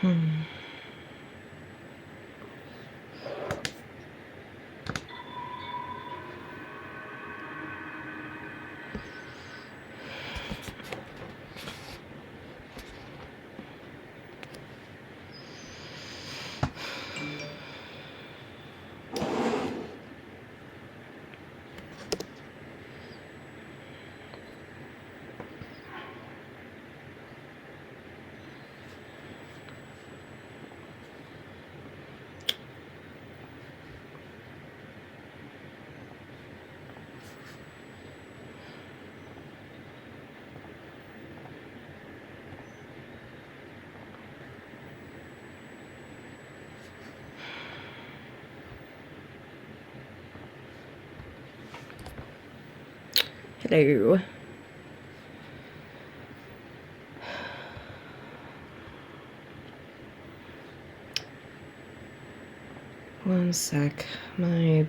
Hello. One sec. My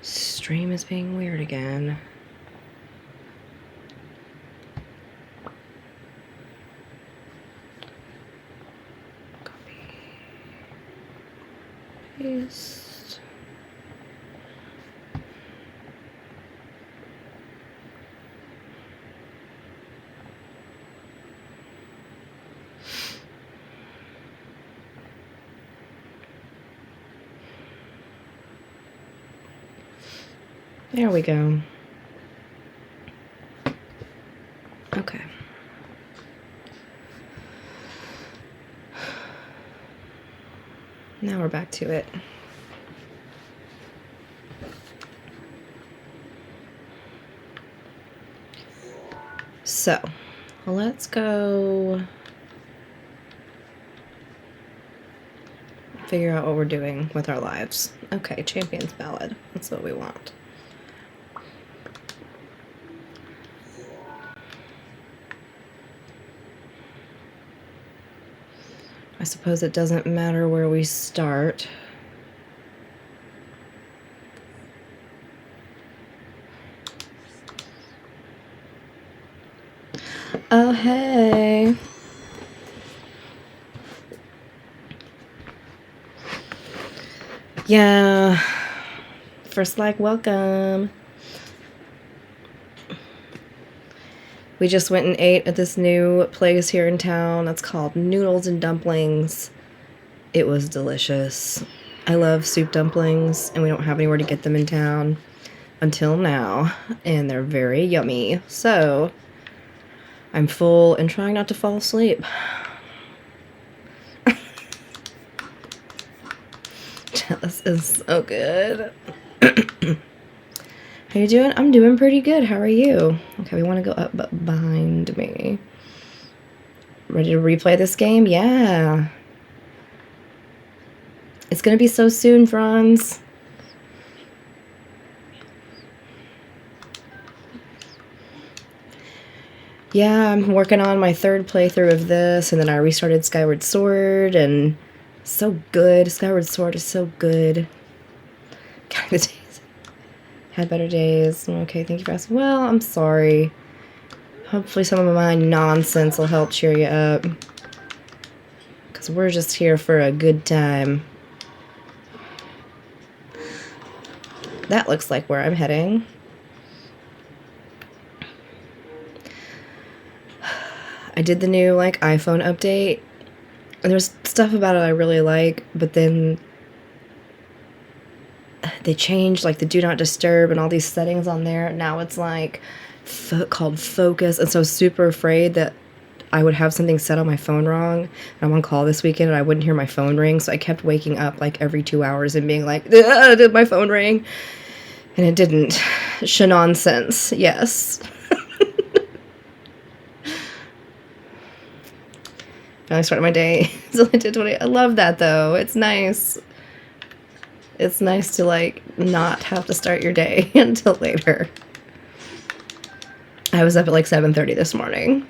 stream is being weird again. Copy. Paste. There we go. Okay. Now we're back to it. So, let's go figure out what we're doing with our lives. Okay, Champion's Ballad. That's what we want. I suppose it doesn't matter where we start. Oh, hey. Yeah. First like, welcome. We just went and ate at this new place here in town. It's called Noodles and Dumplings. It was delicious. I love soup dumplings, and we don't have anywhere to get them in town until now, and they're very yummy. So, I'm full and trying not to fall asleep. This is so good. How you doing? I'm doing pretty good. How are you? Okay, we want to go up behind me. Ready to replay this game? Yeah. It's gonna be so soon, Franz. Yeah, I'm working on my third playthrough of this, and then I restarted Skyward Sword, and so good. Skyward Sword is so good. God, the days. Had better days. Okay, thank you for asking. Well, I'm sorry. Hopefully some of my nonsense will help cheer you up. Because we're just here for a good time. That looks like where I'm heading. I did the new, like, iPhone update. And there's stuff about it I really like, but then they changed, like, the Do Not Disturb and all these settings on there. Now it's, like, called Focus. And so I was super afraid that I would have something set on my phone wrong. And I'm on call this weekend, and I wouldn't hear my phone ring. So I kept waking up, like, every 2 hours and being like, did my phone ring? And it didn't. Shenanigans, yes. I started my day. So I did 20. I love that, though. It's nice. It's nice to, like, not have to start your day until later. I was up at, like, 7:30 this morning.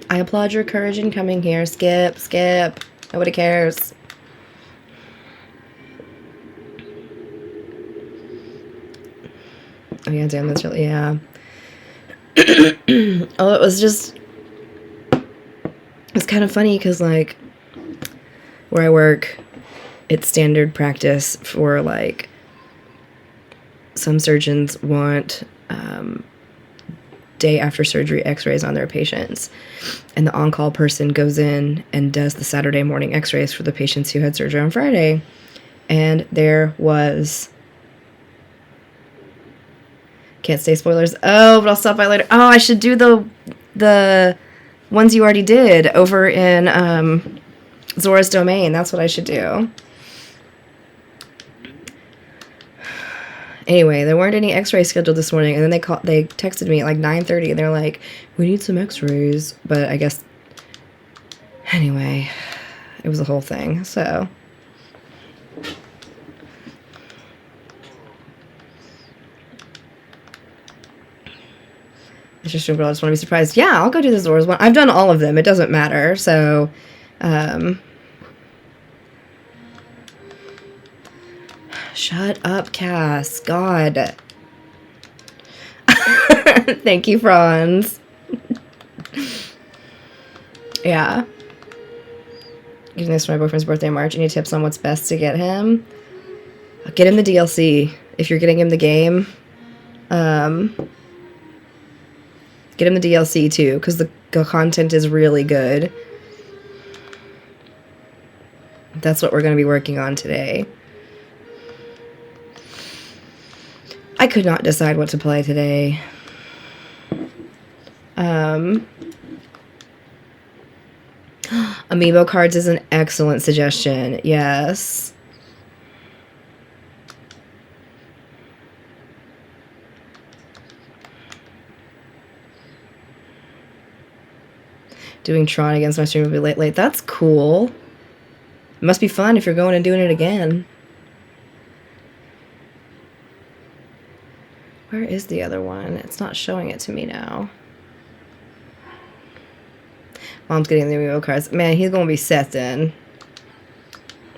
I applaud your courage in coming here. Skip. Nobody cares. Oh yeah, damn, that's really, yeah. Oh, it was just, it's kind of funny because, like, where I work, it's standard practice for, like, some surgeons want day after surgery x-rays on their patients. And the on-call person goes in and does the Saturday morning x-rays for the patients who had surgery on Friday. And there was... Can't say spoilers. Oh, but I'll stop by later. Oh, I should do the ones you already did over in Zora's Domain. That's what I should do. Anyway, there weren't any x-rays scheduled this morning, and then they texted me at like 9:30, and they're like, we need some x-rays. But I guess... Anyway, it was a whole thing, so... It's just girl, I just want to be surprised. Yeah, I'll go do the Zora's one. I've done all of them. It doesn't matter, so... Shut up, Cass. God. Thank you, Franz. Yeah. Getting this for my boyfriend's birthday in March. Any tips on what's best to get him? Get him the DLC. If you're getting him the game, get him the DLC too, because the content is really good. That's what we're going to be working on today. I could not decide what to play today. Amiibo cards is an excellent suggestion. Yes. Doing Tron against my stream will be late. That's cool. It must be fun if you're going and doing it again. Where is the other one? It's not showing it to me now. Mom's getting the Amiibo cards. Man, he's going to be set then.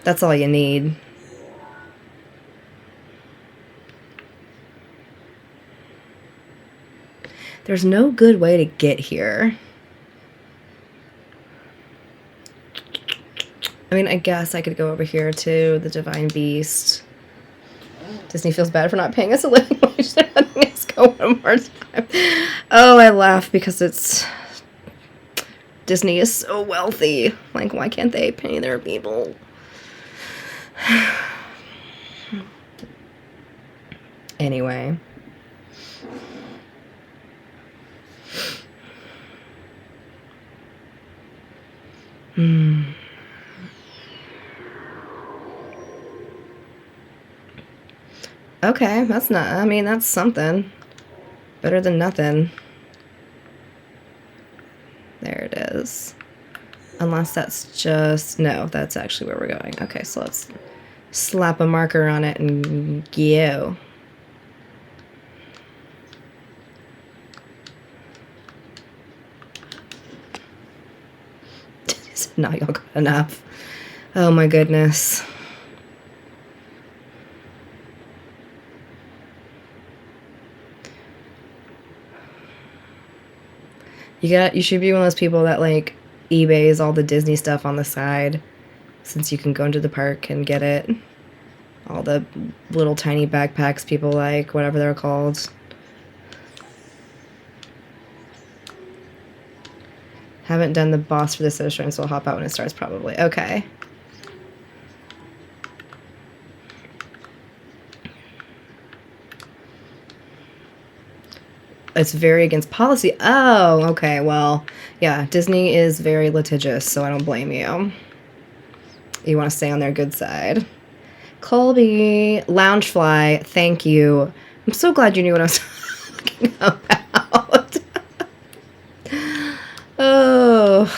That's all you need. There's no good way to get here. I mean, I guess I could go over here to the Divine Beast. Disney feels bad for not paying us a living wage. They're letting us go one more time. Oh, I laugh because it's... Disney is so wealthy. Like, why can't they pay their people? Anyway. Okay, that's not... I mean, that's something. Better than nothing. There it is. Unless that's just... No, that's actually where we're going. Okay, so let's slap a marker on it and go. Now y'all got enough. Oh my goodness. You should be one of those people that like eBays all the Disney stuff on the side, since you can go into the park and get it. All the little tiny backpacks people like, whatever they're called. Haven't done the boss for this illustrator, so I'll hop out when it starts probably. Okay. It's very against policy. Oh, okay. Well, yeah, Disney is very litigious, so I don't blame you. You want to stay on their good side. Colby, Loungefly, thank you. I'm so glad you knew what I was talking about. Oh.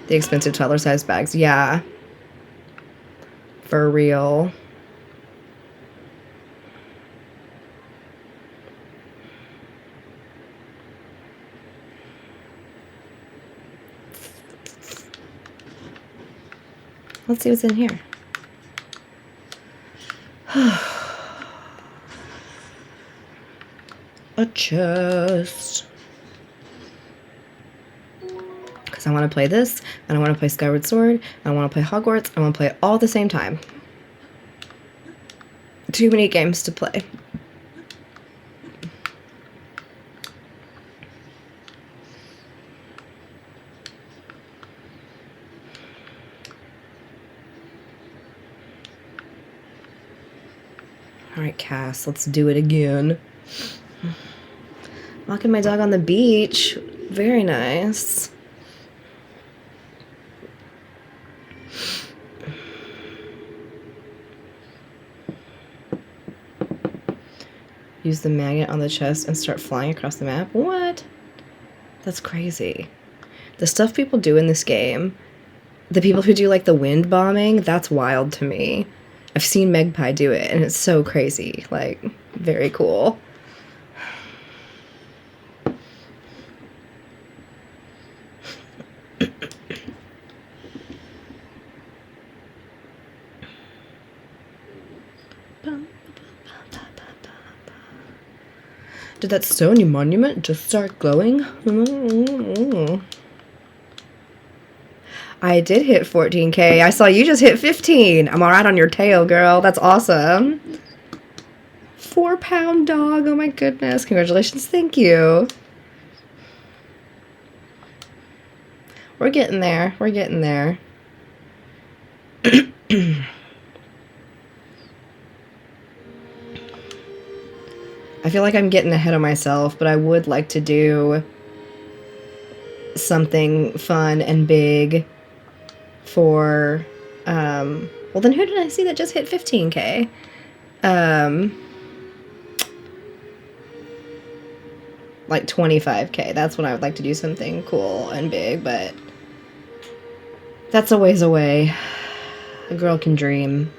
The expensive toddler-sized bags. Yeah. For real. Let's see what's in here. A chest. Because I want to play this, and I want to play Skyward Sword, and I want to play Hogwarts. I want to play it all at the same time. Too many games to play. Alright, Cass, let's do it again. Walking my dog on the beach. Very nice. Use the magnet on the chest and start flying across the map? What? That's crazy. The stuff people do in this game, the people who do like the wind bombing, that's wild to me. I've seen Magpie do it, and it's so crazy. Like, very cool. Did that stony monument just start glowing? I did hit 14K. I saw you just hit 15. I'm alright on your tail, girl. That's awesome. 4-pound dog. Oh my goodness. Congratulations. Thank you. We're getting there. We're getting there. I feel like I'm getting ahead of myself, but I would like to do something fun and big for, well then who did I see that just hit 15K? Like 25K. That's when I would like to do something cool and big, but that's a ways away. A girl can dream.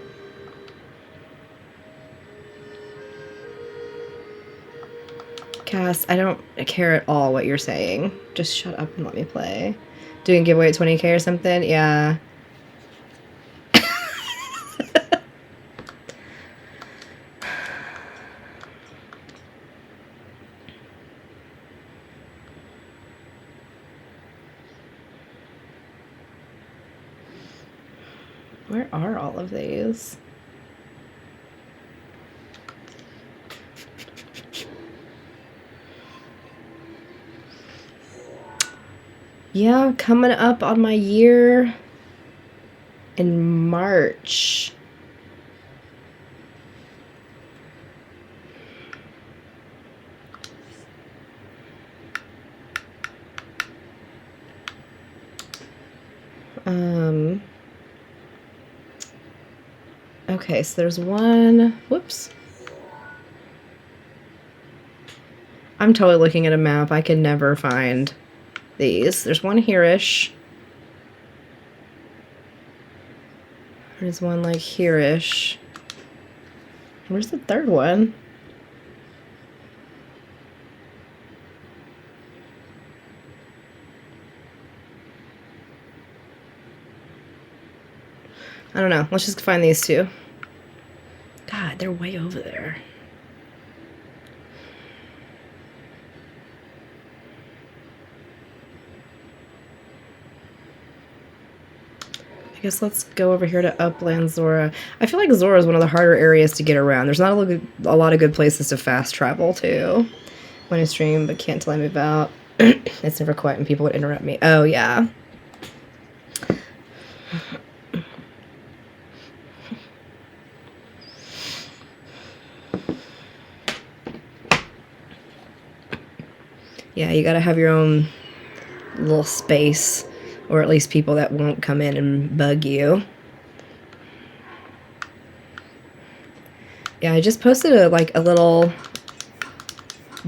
Cass, I don't care at all what you're saying. Just shut up and let me play. Doing a giveaway at 20K or something? Yeah. Where are all of these? Yeah, coming up on my year in March. Okay, so there's one, whoops. I'm totally looking at a map. I can never find these. There's one here-ish. There's one like here-ish. Where's the third one? I don't know. Let's just find these two. God, they're way over there. I guess let's go over here to Upland Zora. I feel like Zora is one of the harder areas to get around. There's not a lot of good places to fast travel to. When I stream, but can't till I move out. It's never quiet and people would interrupt me. Oh, yeah. Yeah, you gotta have your own little space, or at least people that won't come in and bug you. Yeah, I just posted a little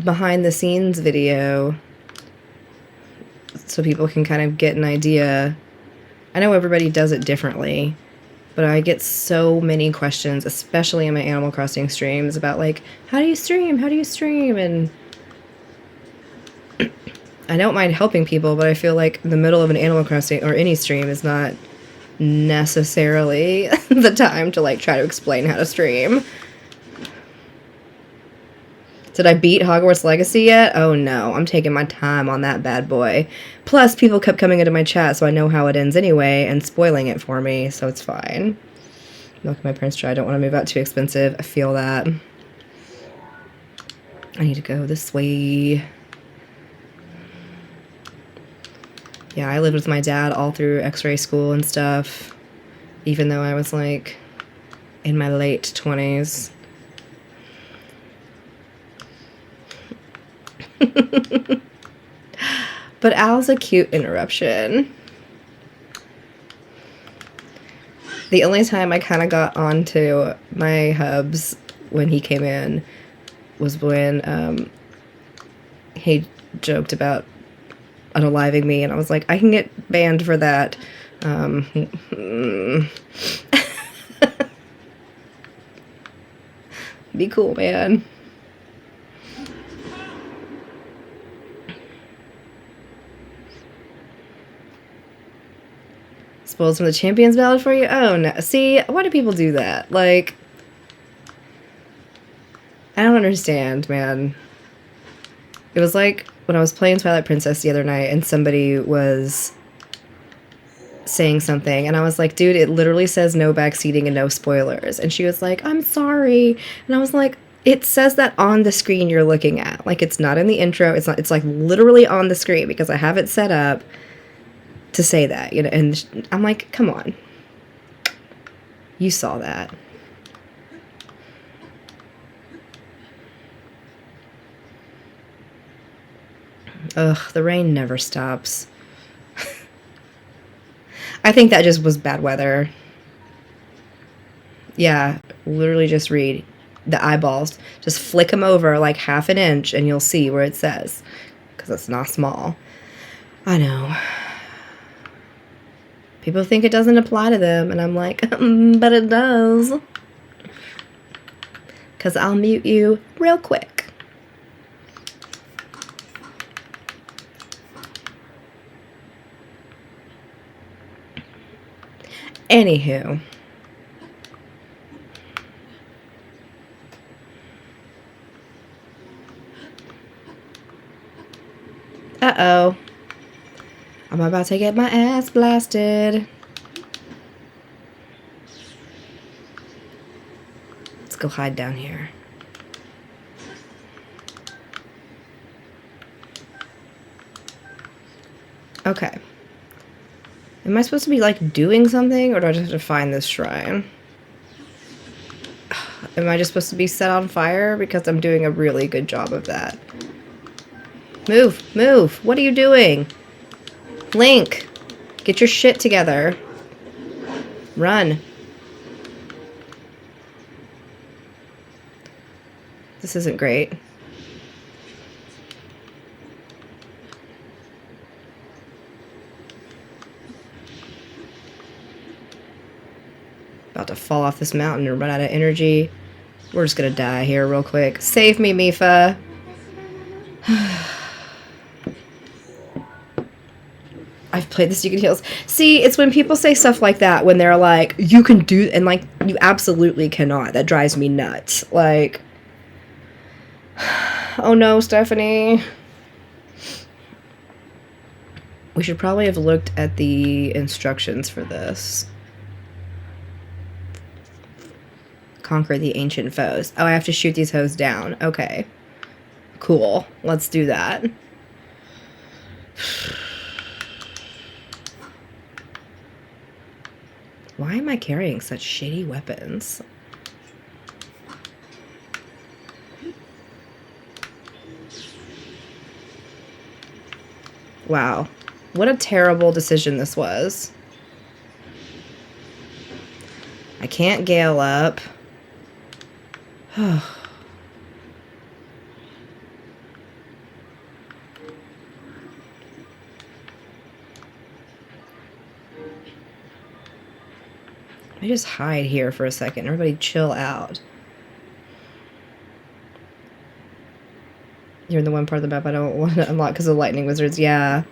behind the scenes video so people can kind of get an idea. I know everybody does it differently, but I get so many questions, especially in my Animal Crossing streams, about like, how do you stream? How do you stream? And I don't mind helping people, but I feel like the middle of an Animal Crossing or any stream is not necessarily the time to like try to explain how to stream. Did I beat Hogwarts Legacy yet? Oh no, I'm taking my time on that bad boy. Plus, people kept coming into my chat, so I know how it ends anyway, and spoiling it for me, so it's fine. Look at my parents try. I don't want to move out too expensive. I feel that. I need to go this way. Yeah, I lived with my dad all through X-ray school and stuff, even though I was like in my late 20s. But Al's a cute interruption. The only time I kind of got onto my hubs when he came in was when he joked about unaliving me, and I was like, I can get banned for that. Be cool, man. Spoils from the Champions Ballad for you? Oh, no. See, why do people do that? Like, I don't understand, man. It was like when I was playing Twilight Princess the other night and somebody was saying something, and I was like, dude, it literally says no backseating and no spoilers. And she was like, I'm sorry. And I was like, it says that on the screen you're looking at. Like, it's not in the intro. It's not, it's like literally on the screen because I have it set up to say that, you know. And I'm like, come on. You saw that. Ugh, the rain never stops. I think that just was bad weather. Yeah, literally just read the eyeballs. Just flick them over like half an inch and you'll see where it says. Because it's not small. I know. People think it doesn't apply to them. And I'm like, but it does. Because I'll mute you real quick. Anywho. Uh-oh. I'm about to get my ass blasted. Let's go hide down here. Okay. Am I supposed to be, like, doing something, or do I just have to find this shrine? Am I just supposed to be set on fire? Because I'm doing a really good job of that. Move! Move! What are you doing? Link! Get your shit together. Run. This isn't great. About to fall off this mountain and run out of energy. We're just gonna die here real quick. Save me, Mifa. I've played the Secret Heals. See, it's when people say stuff like that when they're like, you can do, and like, you absolutely cannot. That drives me nuts. Like, oh no, Stephanie. We should probably have looked at the instructions for this. Conquer the ancient foes. Oh, I have to shoot these hoes down. Okay. Cool. Let's do that. Why am I carrying such shitty weapons? Wow. What a terrible decision this was. I can't gale up. I just hide here for a second. Everybody chill out. You're in the one part of the map I don't want to unlock because of lightning wizards. Yeah.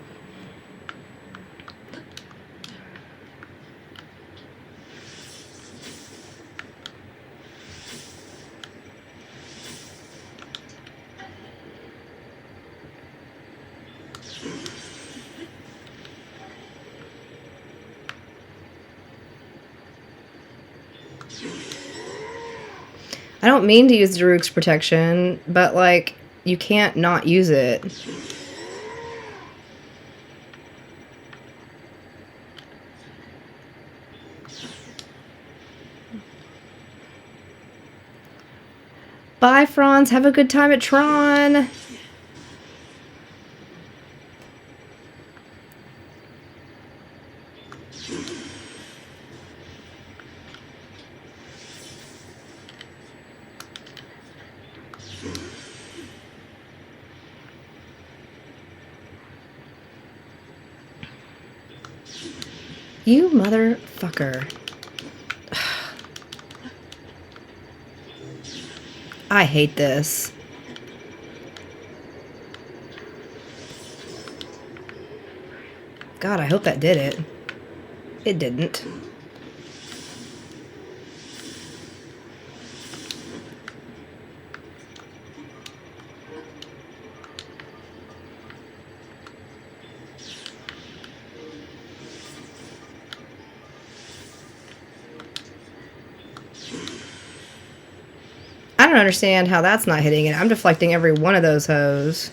I don't mean to use Daruk's protection, but, like, you can't not use it. Bye, Franz. Have a good time at Tron. You motherfucker. I hate this. God, I hope that did it. It didn't. I don't understand how that's not hitting it. I'm deflecting every one of those hoes.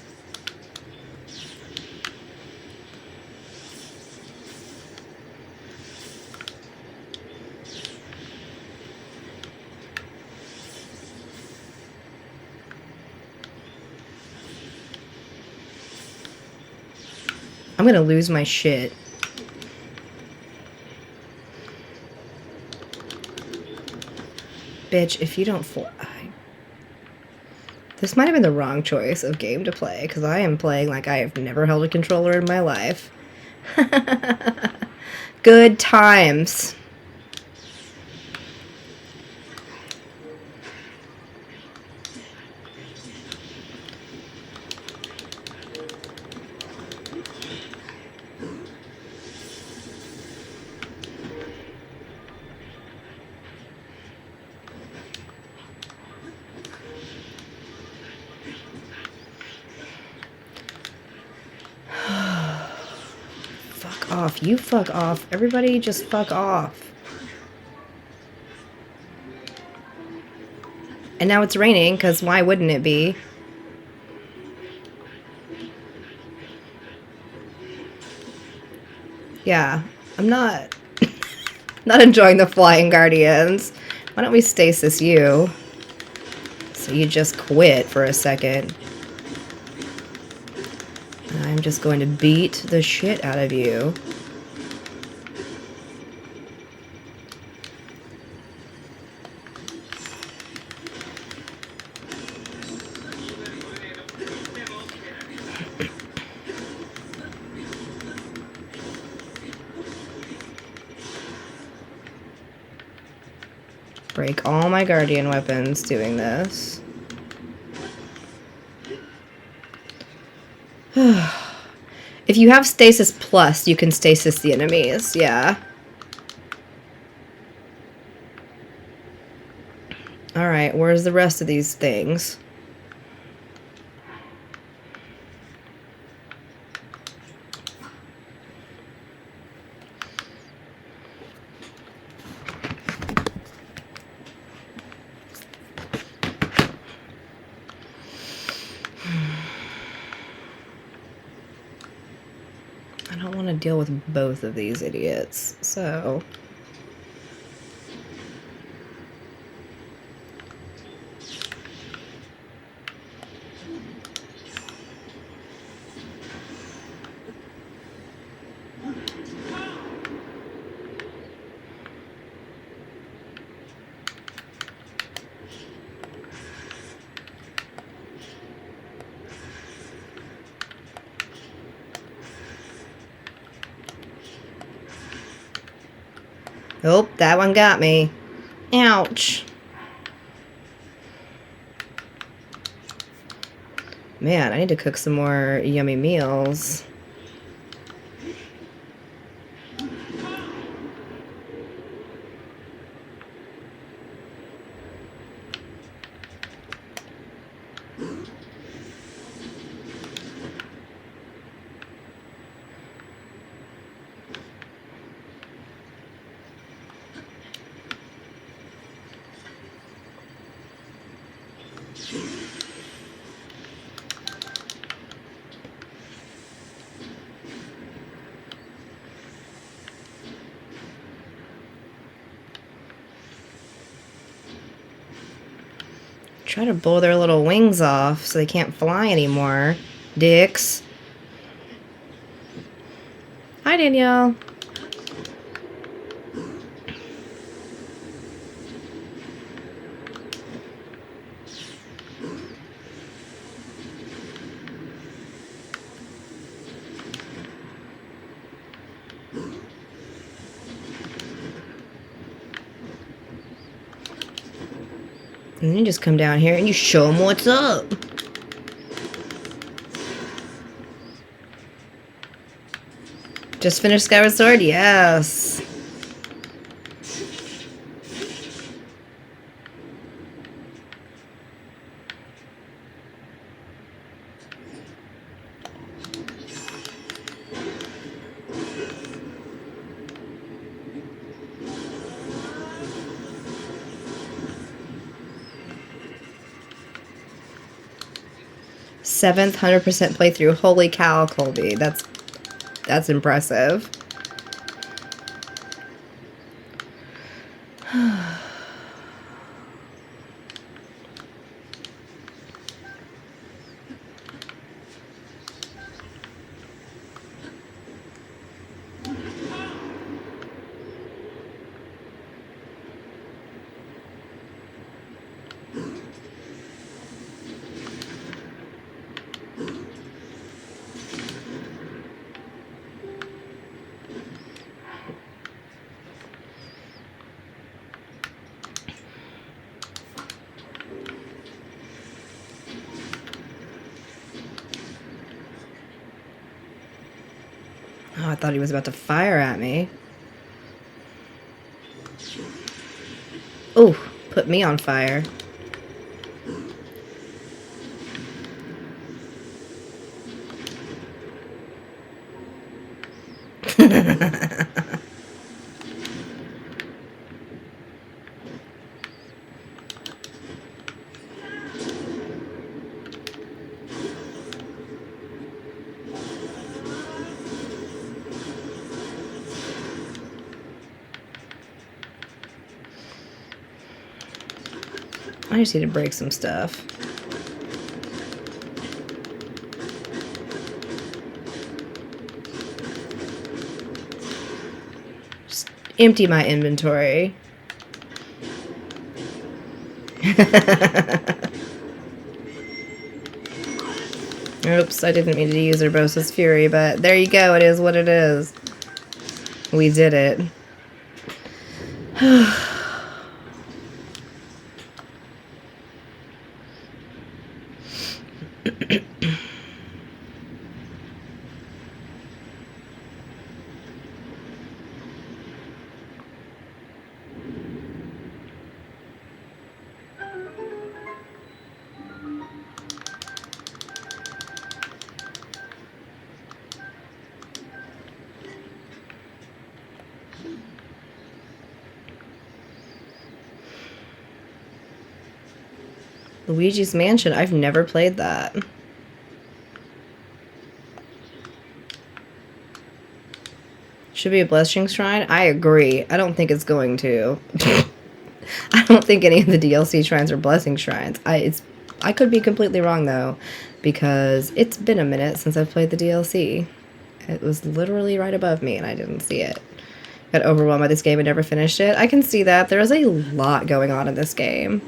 I'm gonna lose my shit. Bitch, if you don't fly... This might have been the wrong choice of game to play, because I am playing like I have never held a controller in my life. Good times. Fuck off. You fuck off. Everybody just fuck off. And now it's raining, because why wouldn't it be? Yeah, I'm not... not enjoying the flying guardians. Why don't we stasis you? So you just quit for a second. And I'm just going to beat the shit out of you. Break all my guardian weapons doing this. If you have stasis plus, you can stasis the enemies, yeah. Alright, where's the rest of these things? I don't want to deal with both of these idiots, so... Oh, that one got me. Ouch. Man, I need to cook some more yummy meals. Try to blow their little wings off so they can't fly anymore. Dicks. Hi, Danielle. And then you just come down here and you show them what's up. Just finished Skyward Sword? Yes. Seventh 100% playthrough. Holy cow, Colby. That's impressive. Oh, I thought he was about to fire at me. Oh, put me on fire. I just need to break some stuff. Just empty my inventory. Oops, I didn't mean to use Urbosa's Fury, but there you go, it is what it is. We did it. Luigi's Mansion. I've never played that. Should be a blessing shrine? I agree. I don't think it's going to. I don't think any of the DLC shrines are blessing shrines. I could be completely wrong though, because it's been a minute since I've played the DLC. It was literally right above me and I didn't see it. Got overwhelmed by this game and never finished it. I can see that. There is a lot going on in this game.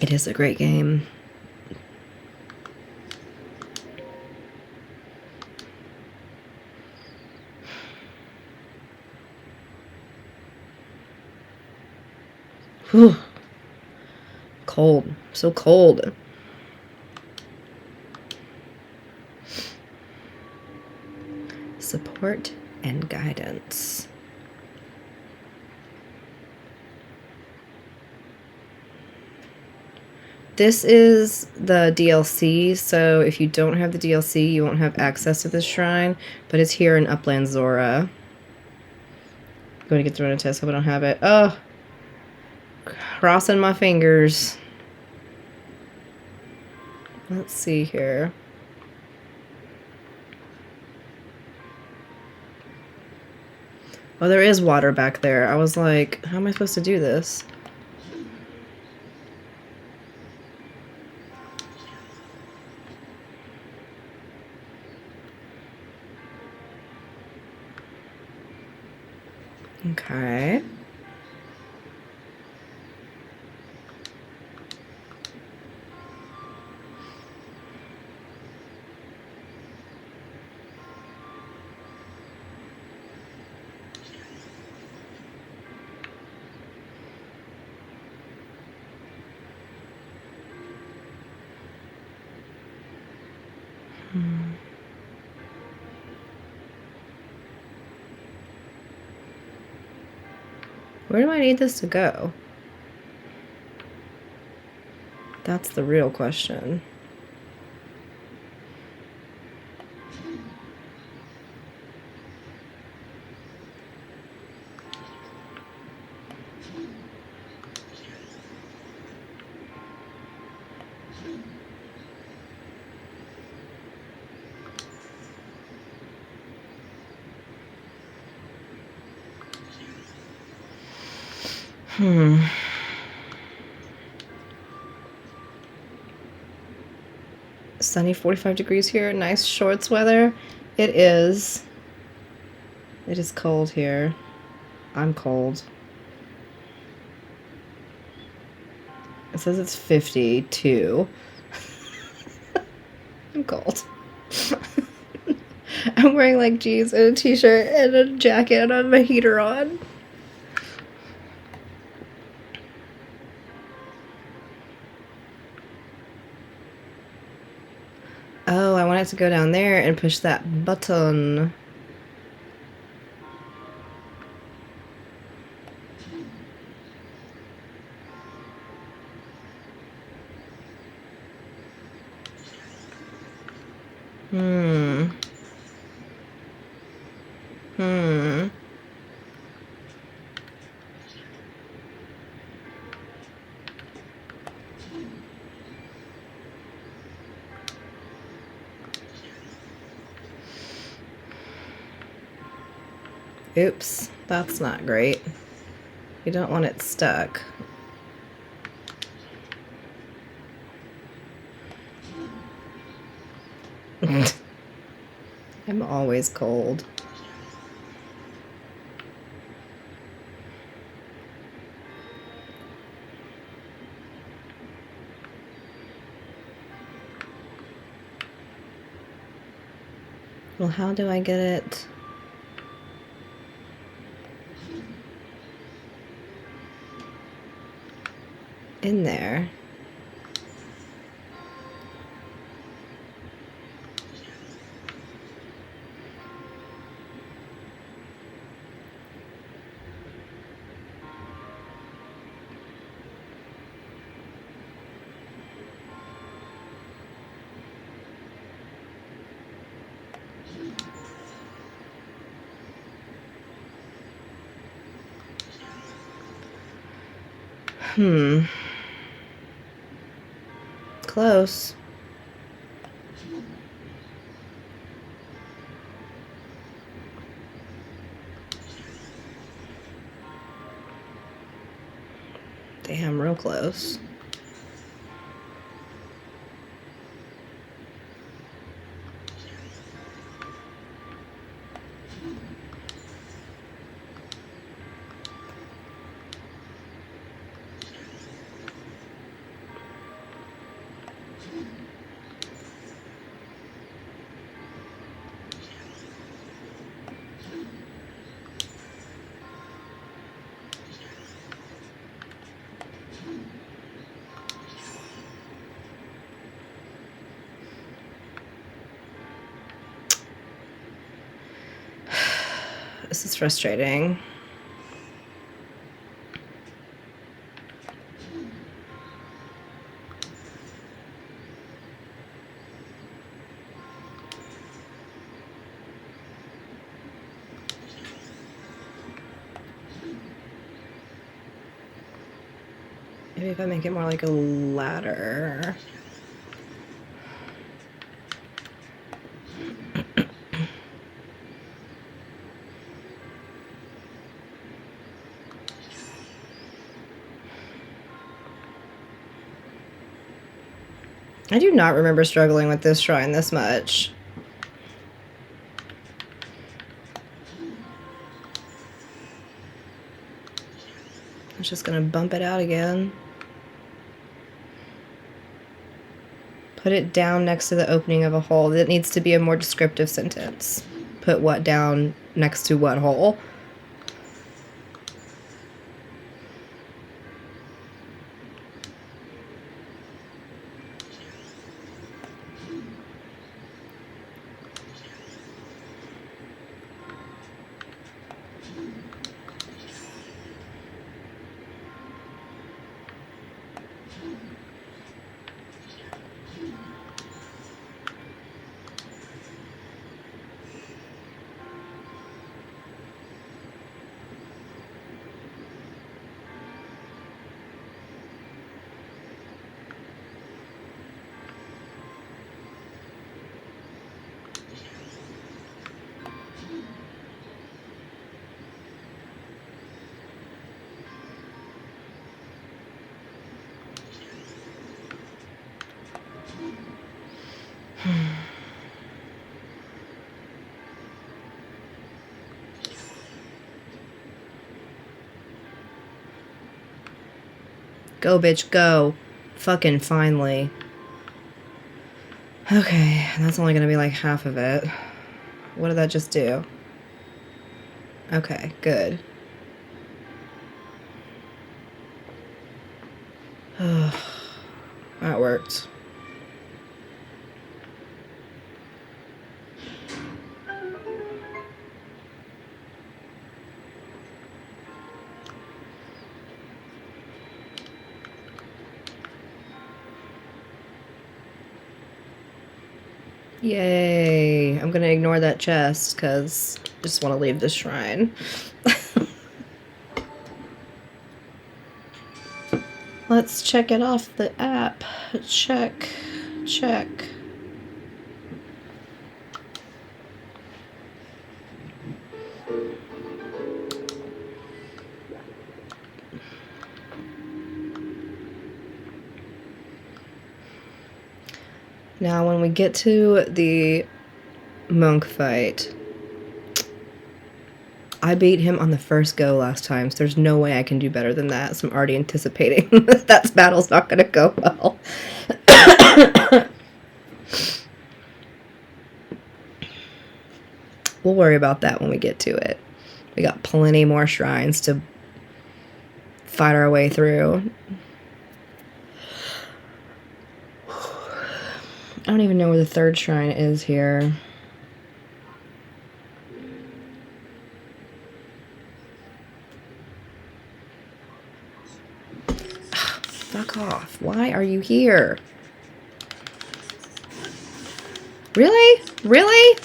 It is a great game. Whew. Cold. So cold. Support and guidance. This is the DLC, so if you don't have the DLC, you won't have access to this shrine, but it's here in Upland Zora. I'm going to get the run a test, hope I don't have it. Oh! Crossing my fingers. Let's see here. Oh, there is water back there. I was like, how am I supposed to do this? Okay. Where do I need this to go? That's the real question. Sunny 45 degrees here. Nice shorts weather. It is. It is cold here. I'm cold. It says it's 52. I'm cold. I'm wearing like jeans and a t-shirt and a jacket and I have my heater on. Oh, I wanted to go down there and push that button. Oops, that's not great. You don't want it stuck. I'm always cold. Well, how do I get it in there? Close. Damn, real close. This is frustrating. Maybe if I make it more like a ladder. I do not remember struggling with this shrine this much. I'm just gonna bump it out again. Put it down next to the opening of a hole. It needs to be a more descriptive sentence. Put what down next to what hole? Go, bitch, go. Fucking finally. Okay, that's only gonna be like half of it. What did that just do? Okay, good. That worked. Yay. I'm gonna ignore that chest because I just want to leave this shrine. Let's check it off the app. Check. Check. Now, when we get to the monk fight, I beat him on the first go last time, so there's no way I can do better than that, so I'm already anticipating that battle's not going to go well. We'll worry about that when we get to it. We got plenty more shrines to fight our way through. I don't even know where the third shrine is here. Fuck off. Why are you here? Really? Really?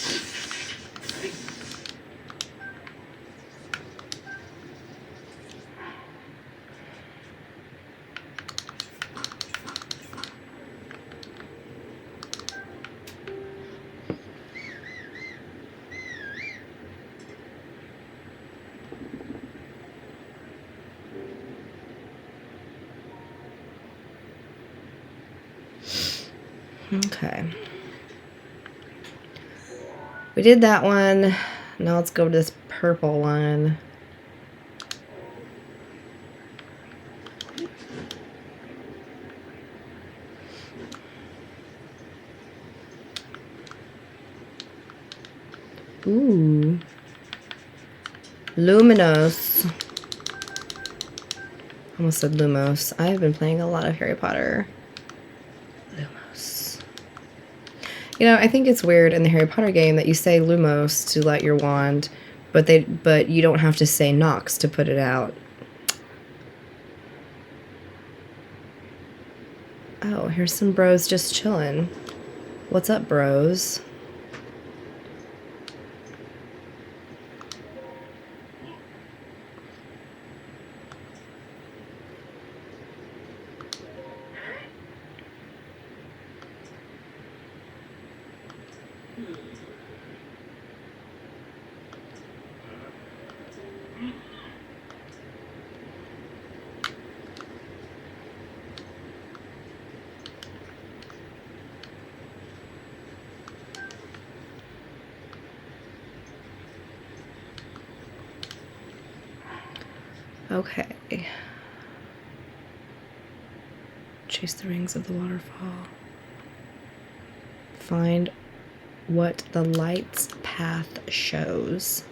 Okay. We did that one. Now let's go to this purple one. Ooh. Luminous. Almost said Lumos. I've been playing a lot of Harry Potter. Lumos. You know, I think it's weird in the Harry Potter game that you say Lumos to light your wand, but you don't have to say Nox to put it out. Oh, here's some bros just chilling. What's up, bros? Okay. Chase the rings of the waterfall. Find what the light's path shows.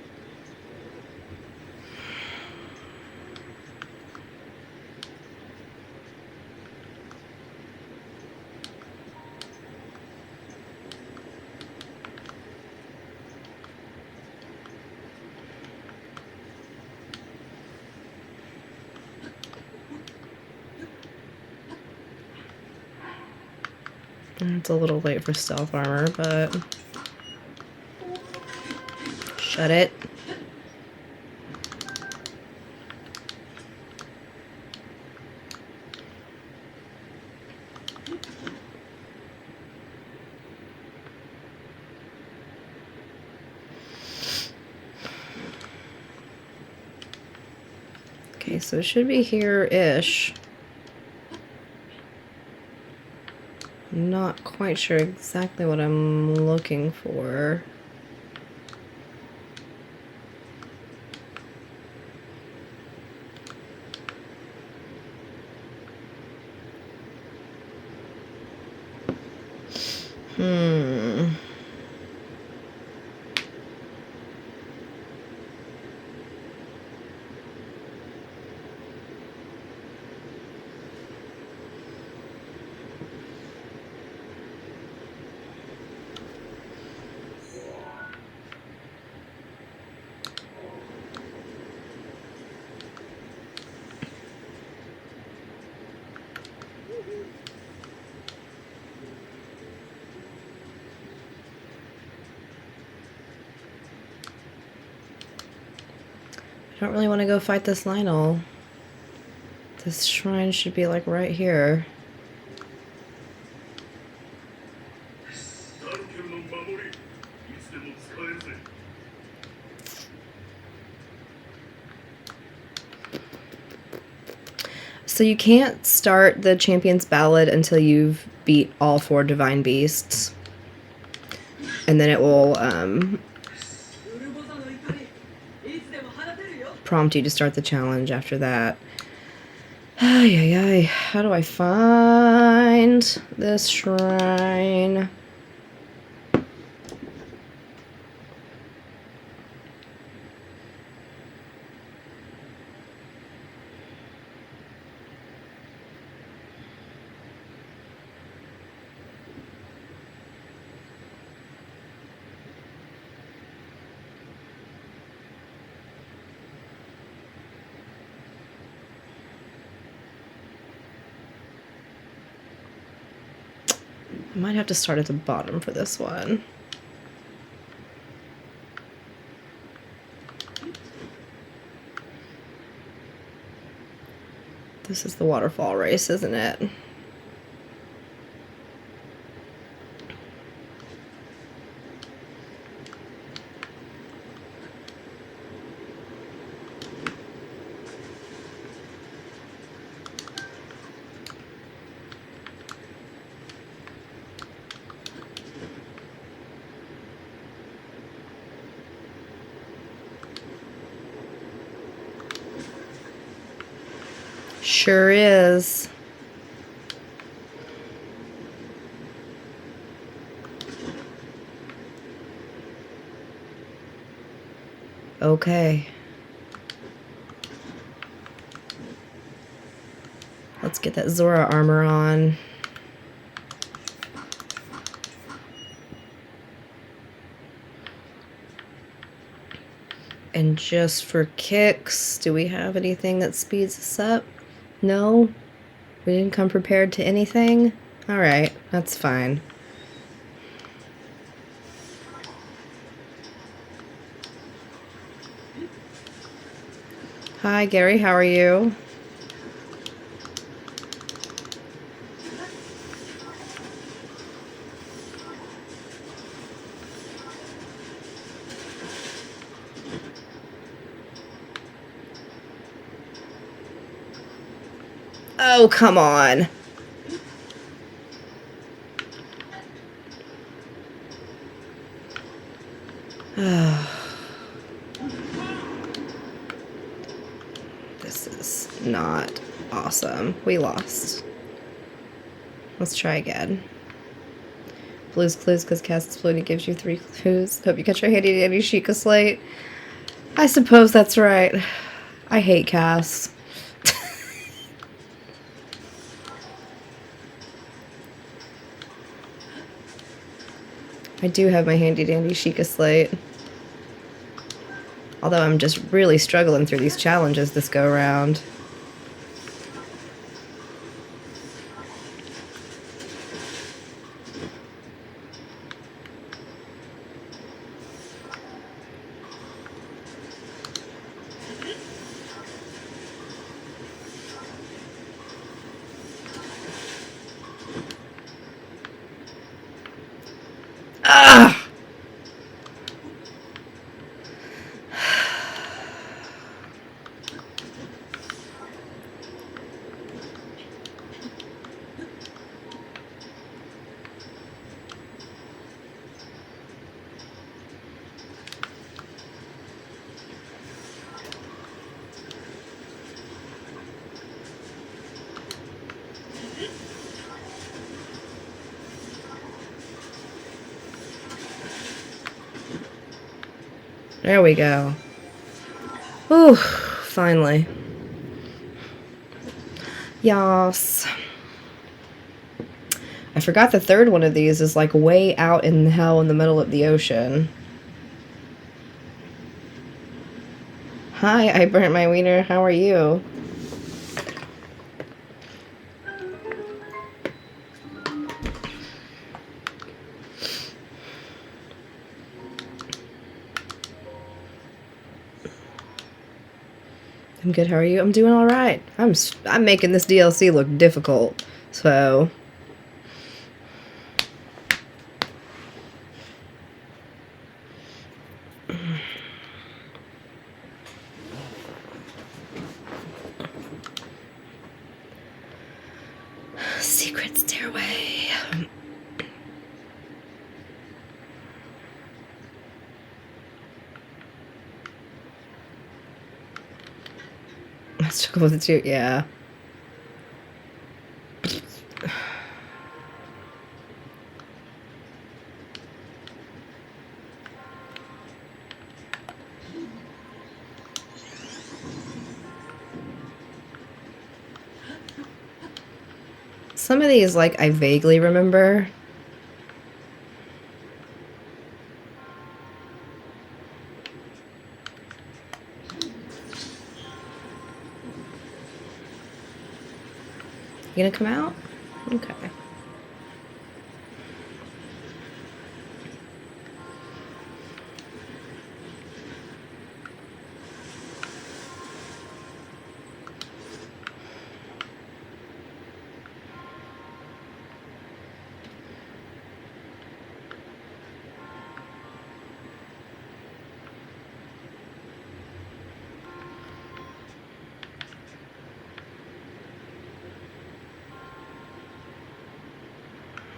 It's a little late for stealth armor, but shut it. Okay, so it should be here-ish. Not quite sure exactly what I'm looking for. I don't really want to go fight this Lionel. This shrine should be like right here. So you can't start the Champion's Ballad until you've beat all 4 Divine Beasts. And then it will prompt you to start the challenge after that. Ay, ay, ay. How do I find this shrine? I might have to start at the bottom for this one. This is the waterfall race, isn't it? Sure is. Okay. Let's get that Zora armor on. And just for kicks, do we have anything that speeds us up? No? We didn't come prepared to anything? Alright, that's fine. Hi, Gary, how are you? Oh, come on. This not awesome. We lost. Let's try again. Blue's Clues, because Cast Exploited gives you 3 clues. Hope you catch your handy dandy Sheikah Slate. I suppose that's right. I hate Cass. I do have my handy dandy Sheikah Slate. Although I'm just really struggling through these challenges this go around. Ah! There we go. Ooh, finally. Yas. I forgot the third one of these is like way out in hell in the middle of the ocean. Hi, I burnt my wiener. How are you? I'm good. How are you? I'm doing all right. I'm making this DLC look difficult. So secret stairway. Let's go with the two. Yeah. Some of these, like, I vaguely remember. You gonna come out? Okay.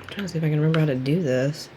I'm trying to see if I can remember how to do this.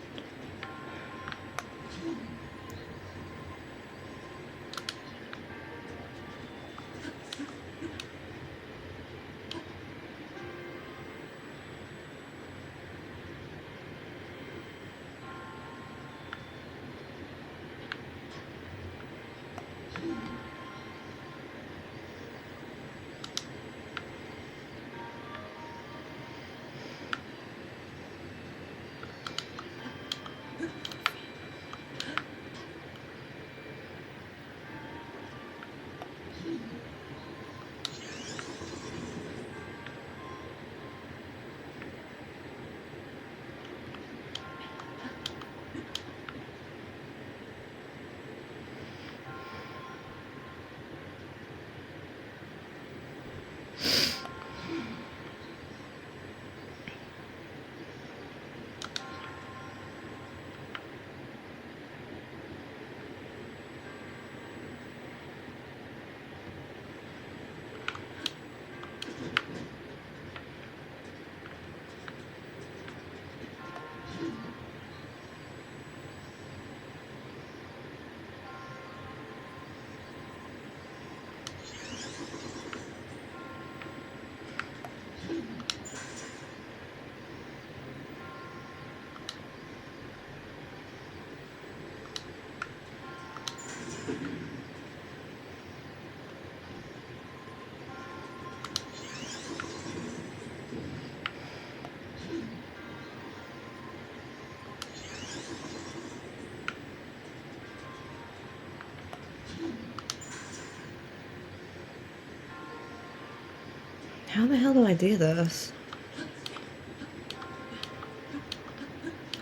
How the hell do I do this?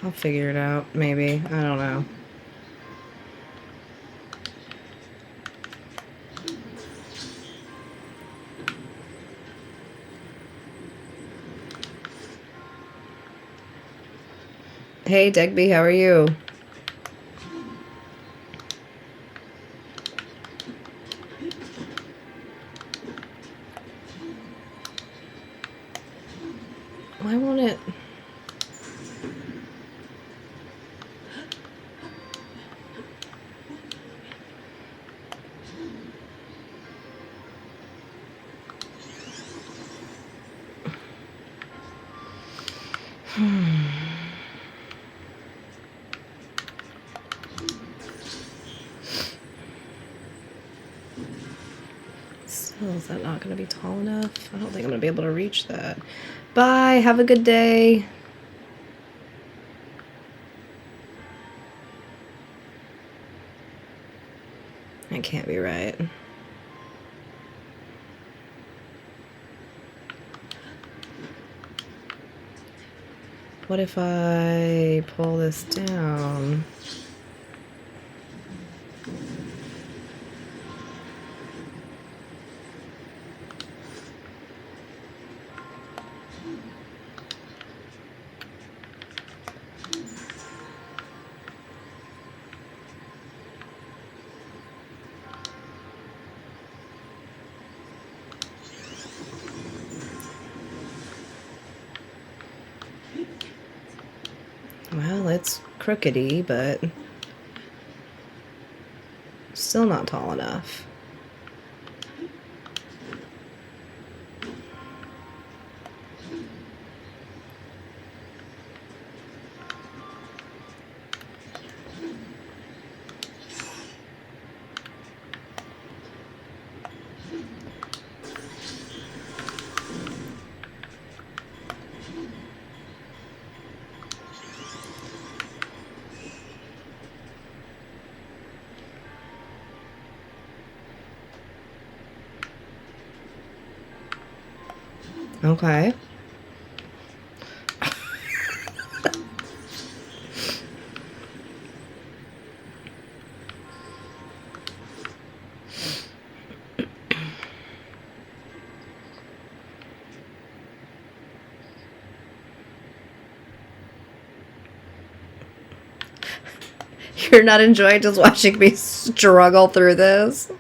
I'll figure it out, maybe. I don't know. Hey, Degby, how are you? Why won't it? So is that not going to be tall enough? I don't think I'm going to be able to reach that. Bye. Have a good day. That can't be right. What if I pull this down? Well, it's crookedy, but still not tall enough. Okay. You're not enjoying just watching me struggle through this?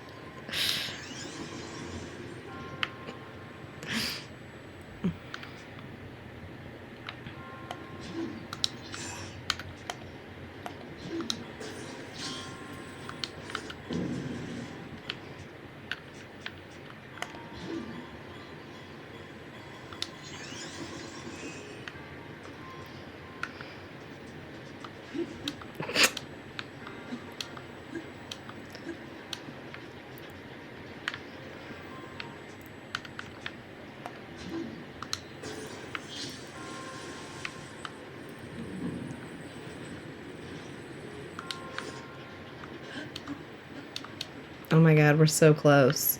Oh my god, we're so close.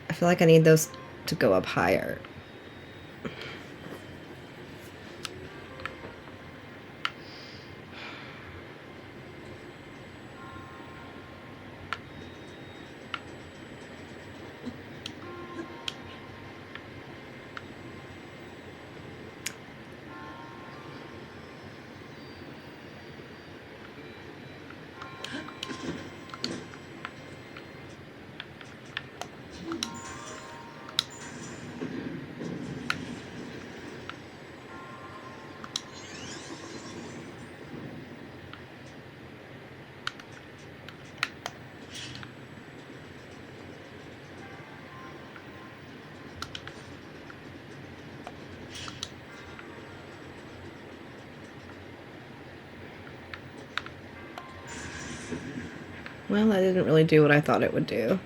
I feel like I need those to go up higher. Well, that didn't really do what I thought it would do.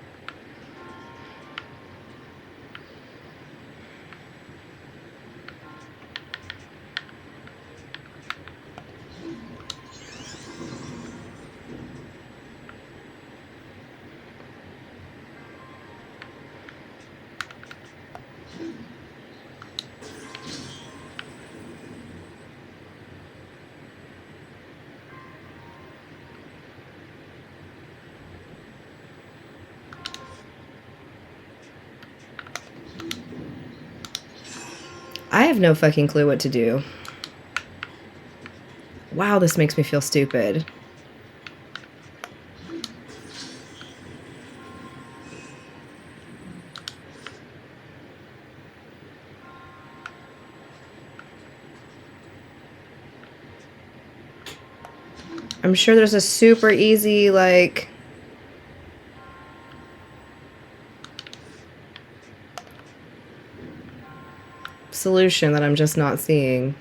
I have no fucking clue what to do. Wow, this makes me feel stupid. I'm sure there's a super easy, like... solution that I'm just not seeing.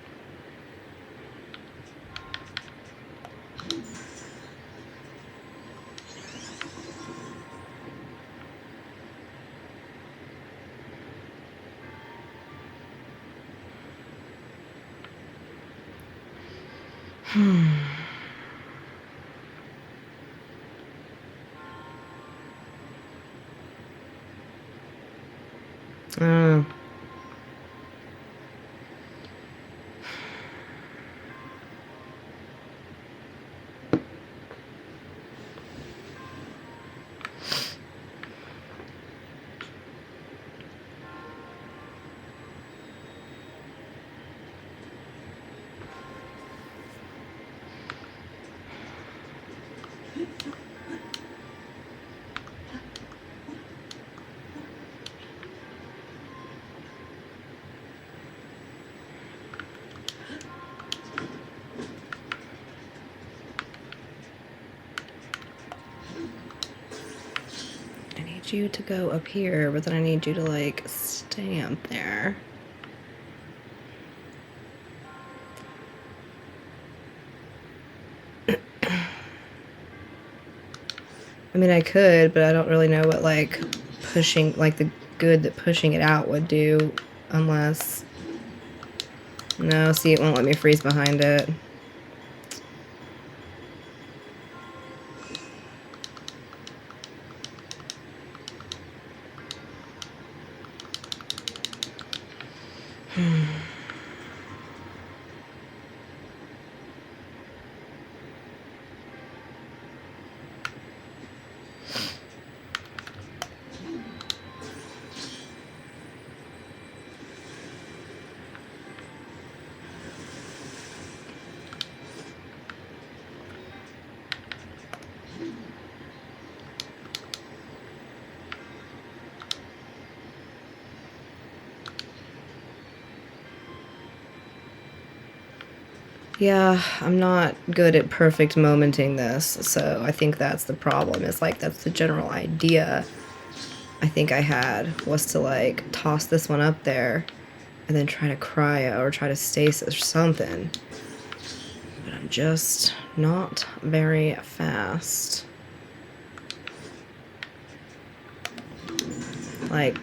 Oh. You to go up here, but then I need you to like stay up there. I mean, I could, but I don't really know what like pushing, like the good that pushing it out would do, unless... No, see, it won't let me freeze behind it. Yeah, I'm not good at perfect momenting this, so I think that's the problem. Is like, that's the general idea I think I had, was to like toss this one up there and then try to cryo or try to stasis or something. But I'm just not very fast. Like...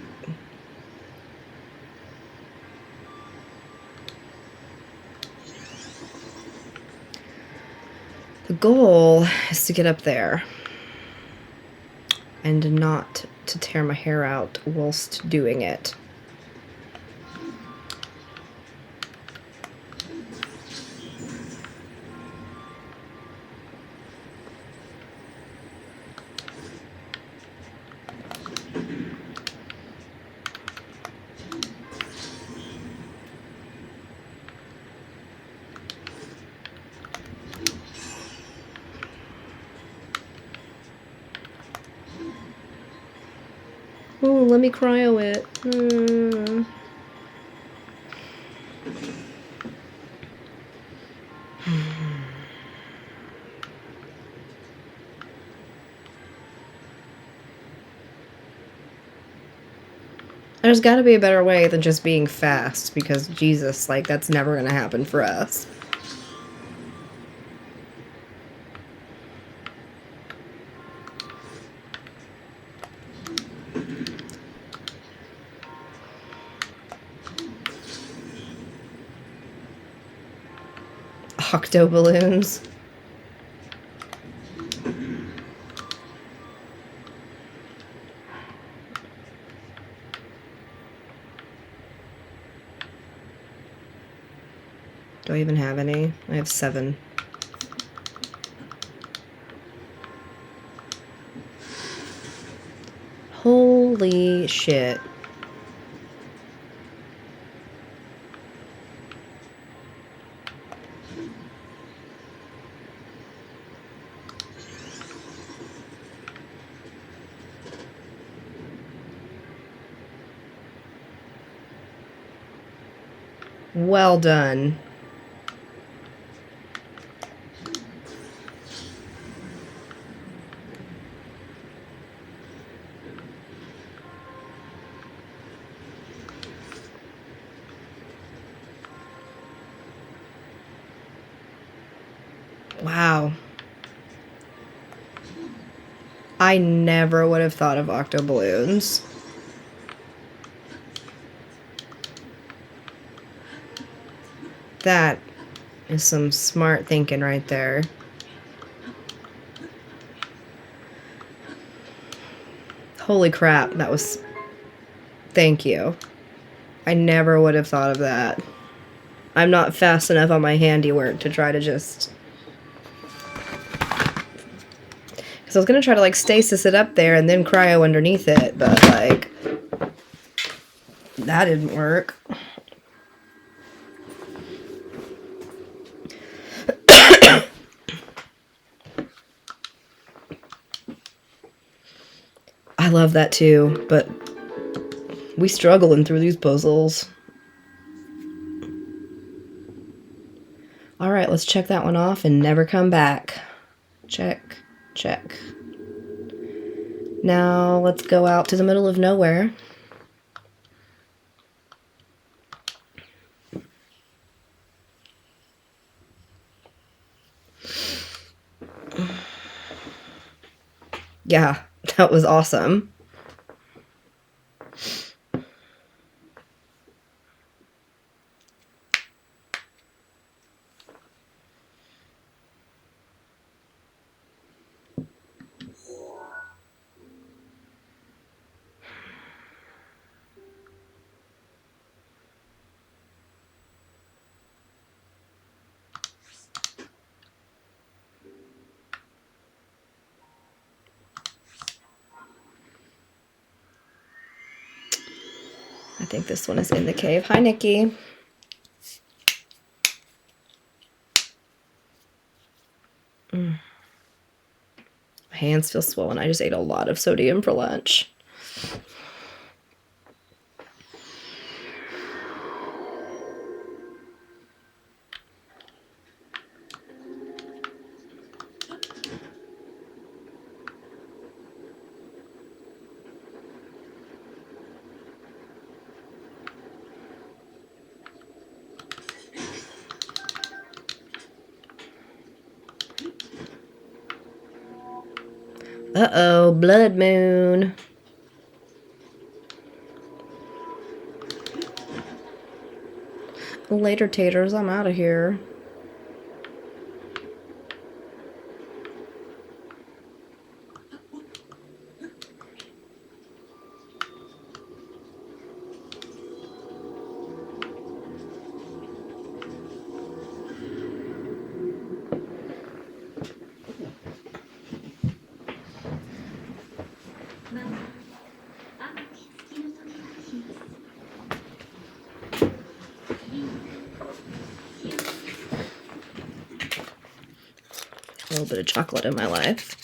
the goal is to get up there and not to tear my hair out whilst doing it. Oh, let me cryo it. There's got to be a better way than just being fast, because Jesus, like, that's never going to happen for us. Octo balloons. Do I even have any? I have 7. Holy shit. Well done. Wow. I never would have thought of octo balloons. That is some smart thinking right there. Holy crap, that was... Thank you. I never would have thought of that. I'm not fast enough on my handiwork to try to just... Because I was going to try to, like, stasis it up there and then cryo underneath it, but, like... That didn't work. I love that too, but we struggling through these puzzles. All right, let's check that one off and never come back. Check, check. Now let's go out to the middle of nowhere. Yeah, that was awesome. I think this one is in the cave. Hi, Nikki. My hands feel swollen. I just ate a lot of sodium for lunch. Uh-oh, blood moon. Later, taters. I'm out of here. A little bit of chocolate in my life.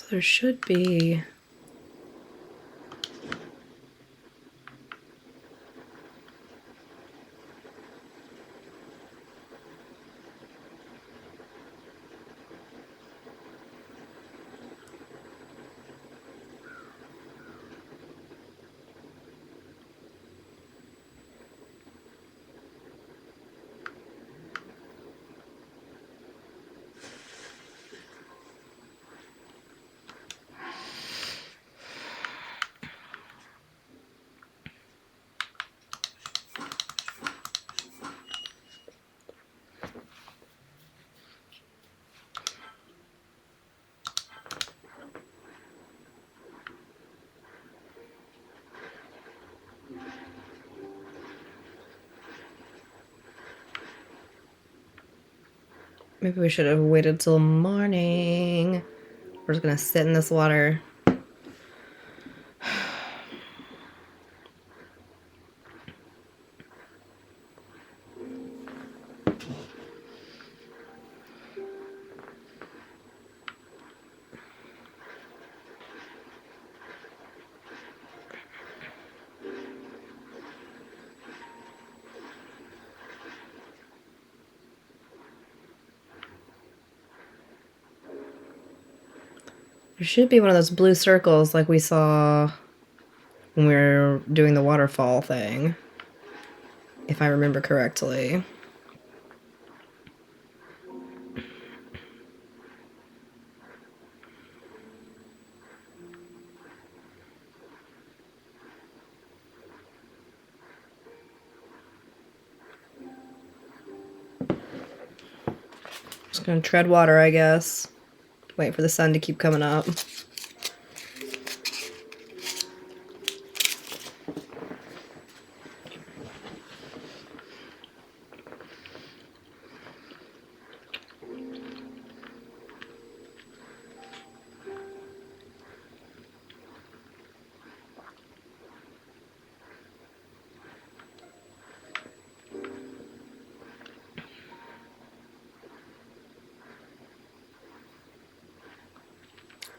So there should be... Maybe we should have waited till morning. We're just gonna sit in this water. There should be one of those blue circles like we saw when we were doing the waterfall thing, if I remember correctly. Just gonna tread water, I guess. Wait for the sun to keep coming up.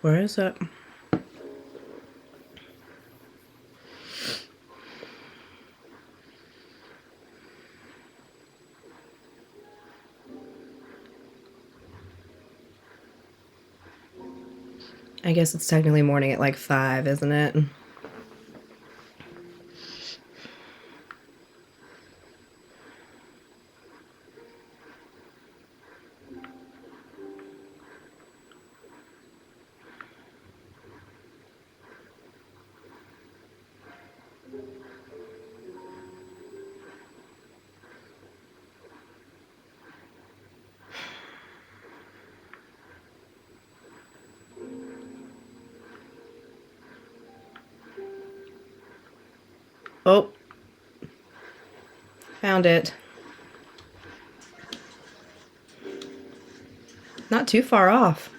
Where is it? I guess it's technically morning at like 5, isn't it? Oh. Found it. Not too far off.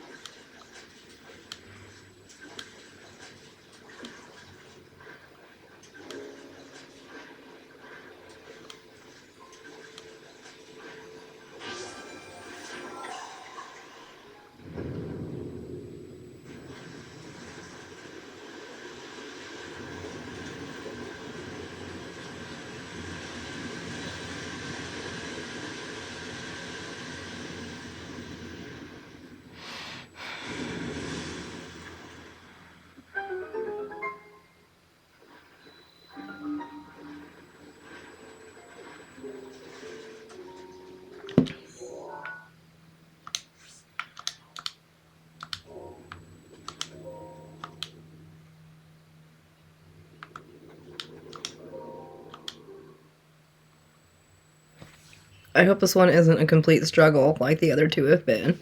I hope this one isn't a complete struggle like the other two have been.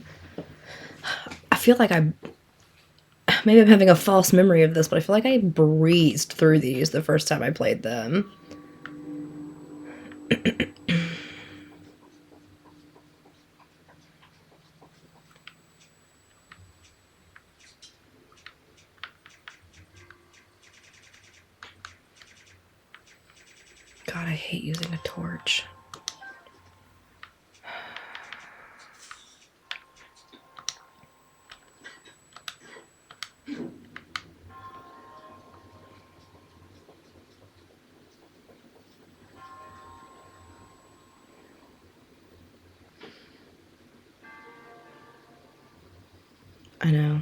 I feel like maybe I'm having a false memory of this, but I feel like I breezed through these the first time I played them. God, I hate using a torch. I know.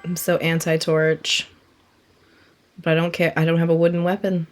I'm so anti-torch. But I don't care. I don't have a wooden weapon.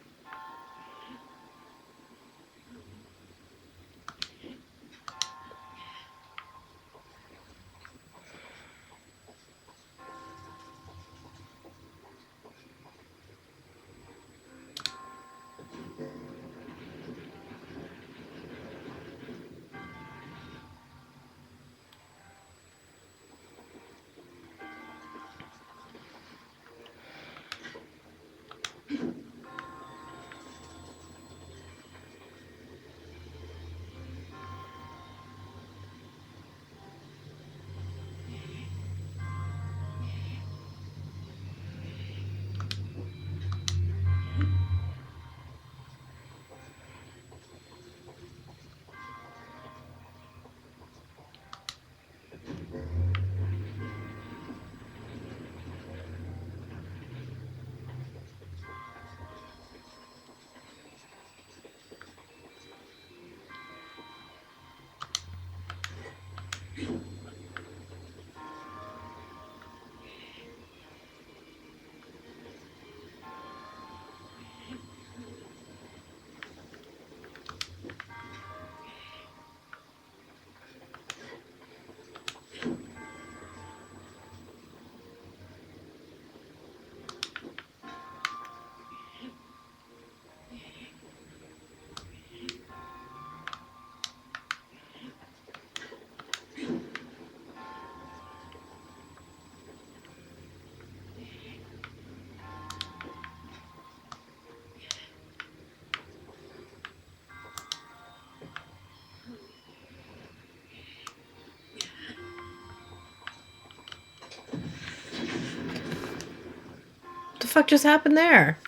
What the fuck just happened there?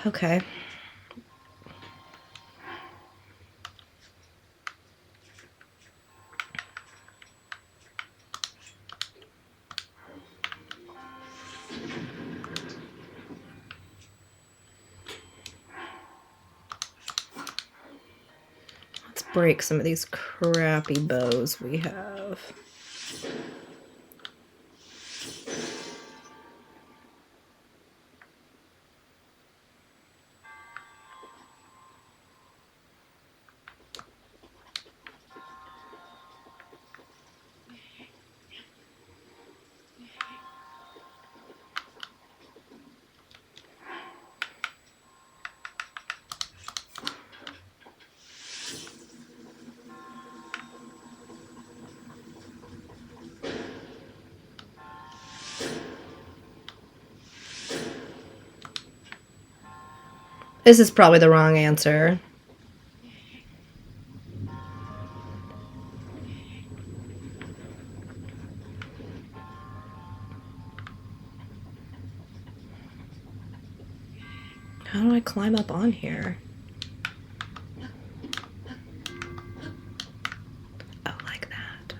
Okay. Let's break some of these crappy bows we have. This is probably the wrong answer. How do I climb up on here? Oh, like that.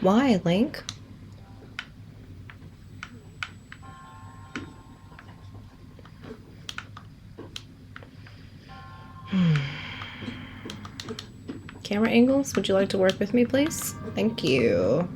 Why, Link? Camera angles, would you like to work with me, please? Thank you.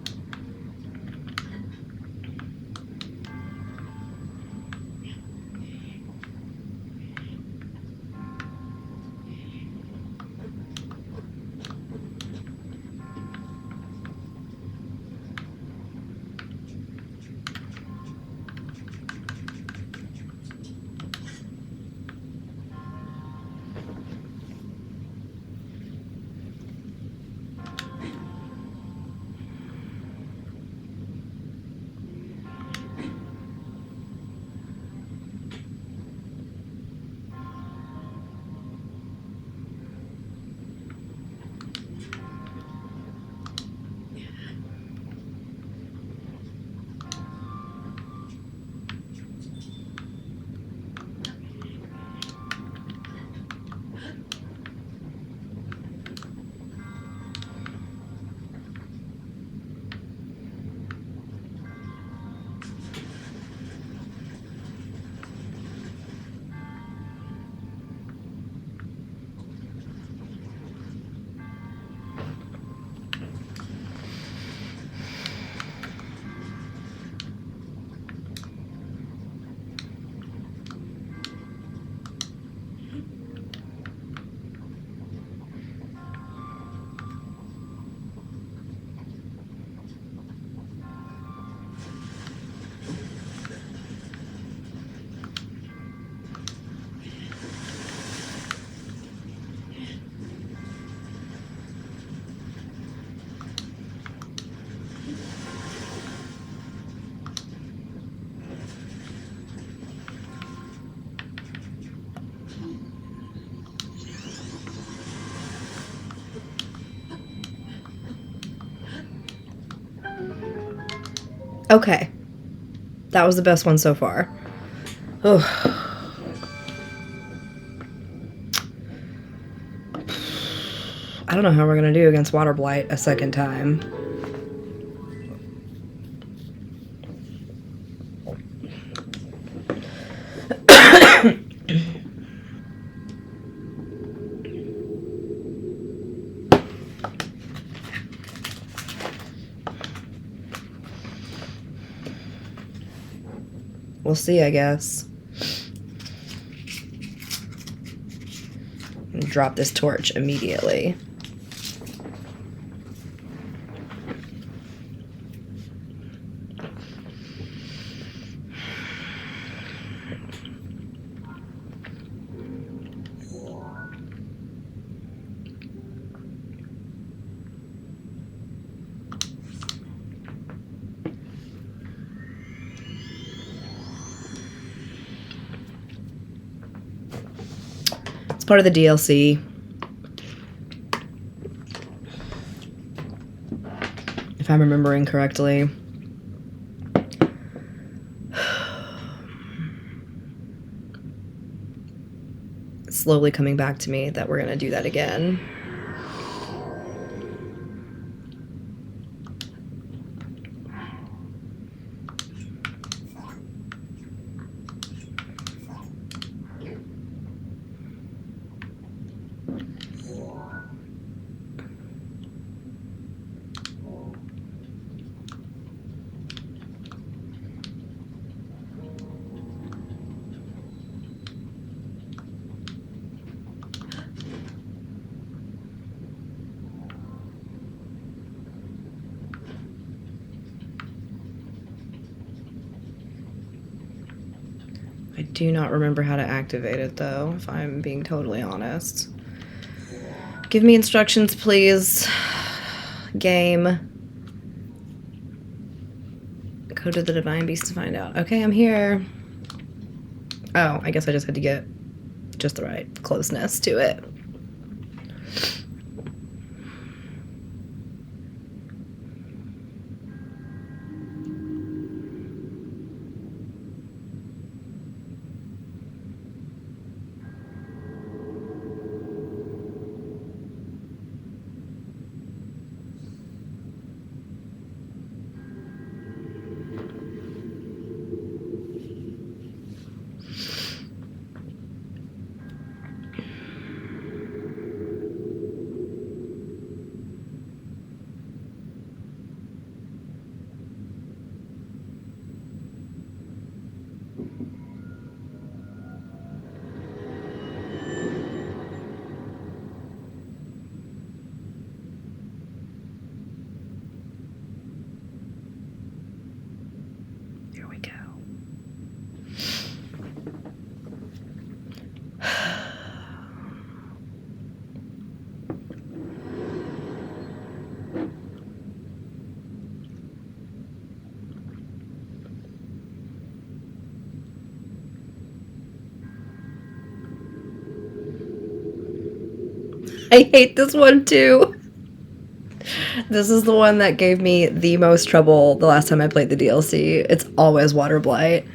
Okay. That was the best one so far. Oh. I don't know how we're gonna do against Water Blight a second time. We'll see, I guess. Drop this torch immediately. It's part of the DLC. If I'm remembering correctly. It's slowly coming back to me that we're gonna do that again. I do not remember how to activate it, though, if I'm being totally honest. Give me instructions, please. Game. Go to the Divine Beast to find out. Okay, I'm here. Oh, I guess I just had to get just the right closeness to it. Here we go. I hate this one too. This is the one that gave me the most trouble the last time I played the DLC. It's always Water Blight.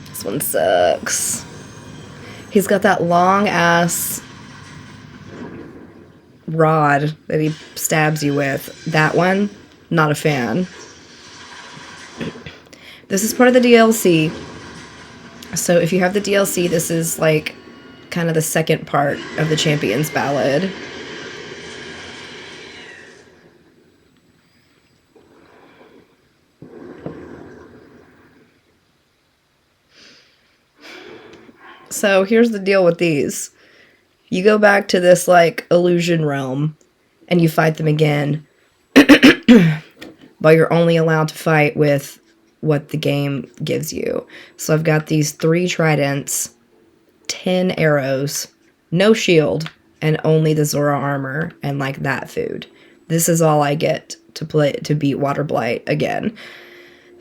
This one sucks. He's got that long ass rod that he stabs you with. That one, not a fan. This is part of the DLC. So if you have the DLC, this is like kind of the second part of the Champion's Ballad. So here's the deal with these. You go back to this like illusion realm and you fight them again. But you're only allowed to fight with what the game gives you. So I've got these 3 tridents, 10 arrows, no shield, and only the Zora armor and like that food. This is all I get to play to beat Water Blight again.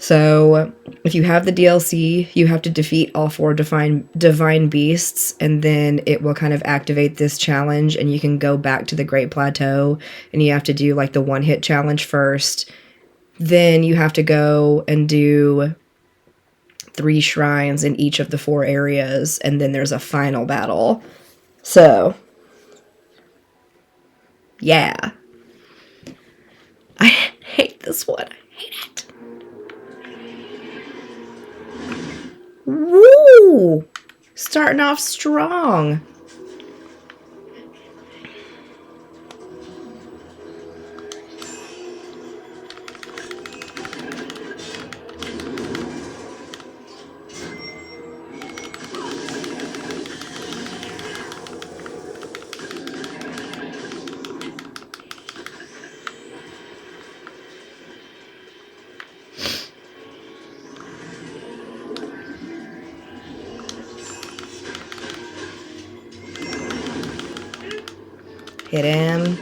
So if you have the DLC, you have to defeat all 4 divine beasts, and then it will kind of activate this challenge, and you can go back to the Great Plateau, and you have to do like the one-hit challenge first. Then you have to go and do 3 shrines in each of the 4 areas, and then there's a final battle. So, yeah. I hate this one. I hate it. Woo! Starting off strong. Hit him.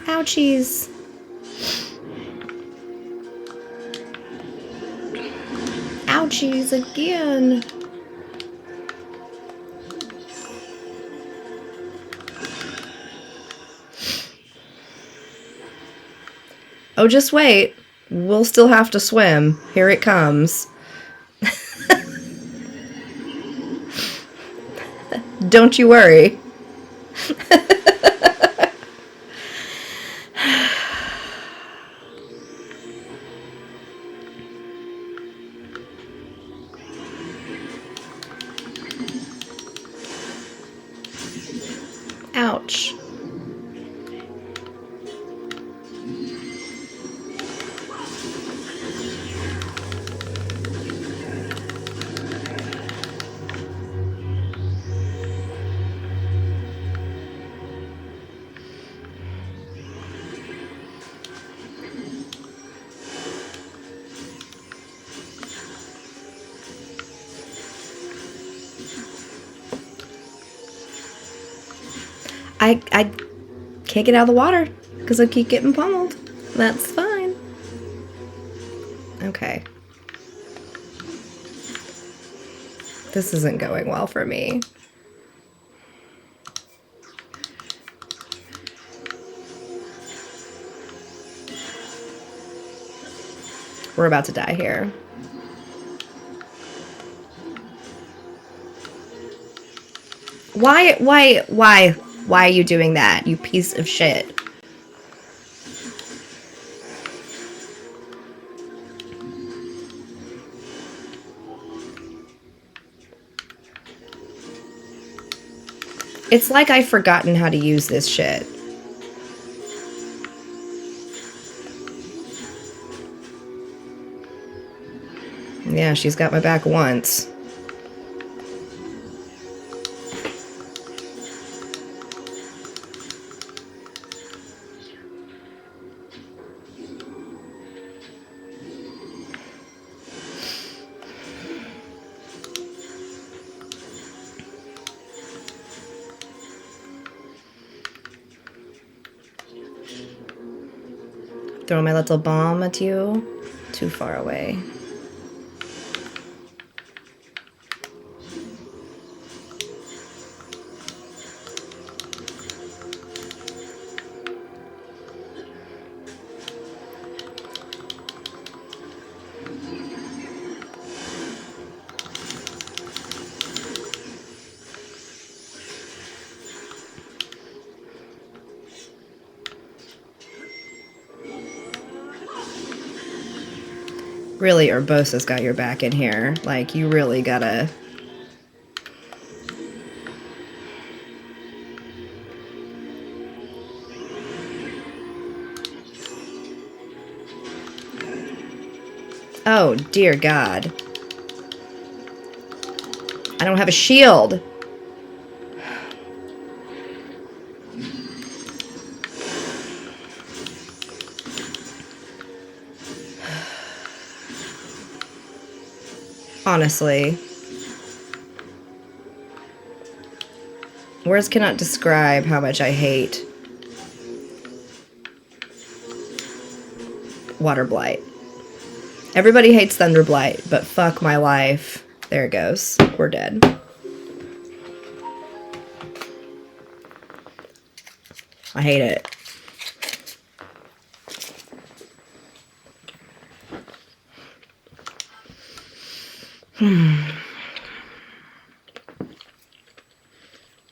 Ouchies. Ouchies again. Oh, just wait. We'll still have to swim. Here it comes. Don't you worry. Ouch. I can't get out of the water because I keep getting pummeled. That's fine. Okay. This isn't going well for me. We're about to die here. Why are you doing that, you piece of shit? It's like I've forgotten how to use this shit. Yeah, she's got my back once. Throw my little bomb at you. Too far away. Really, Urbosa's got your back in here. Like, you really gotta... Oh, dear God. I don't have a shield. Honestly. Words cannot describe how much I hate Water Blight. Everybody hates Thunder Blight, but fuck my life. There it goes. We're dead. I hate it.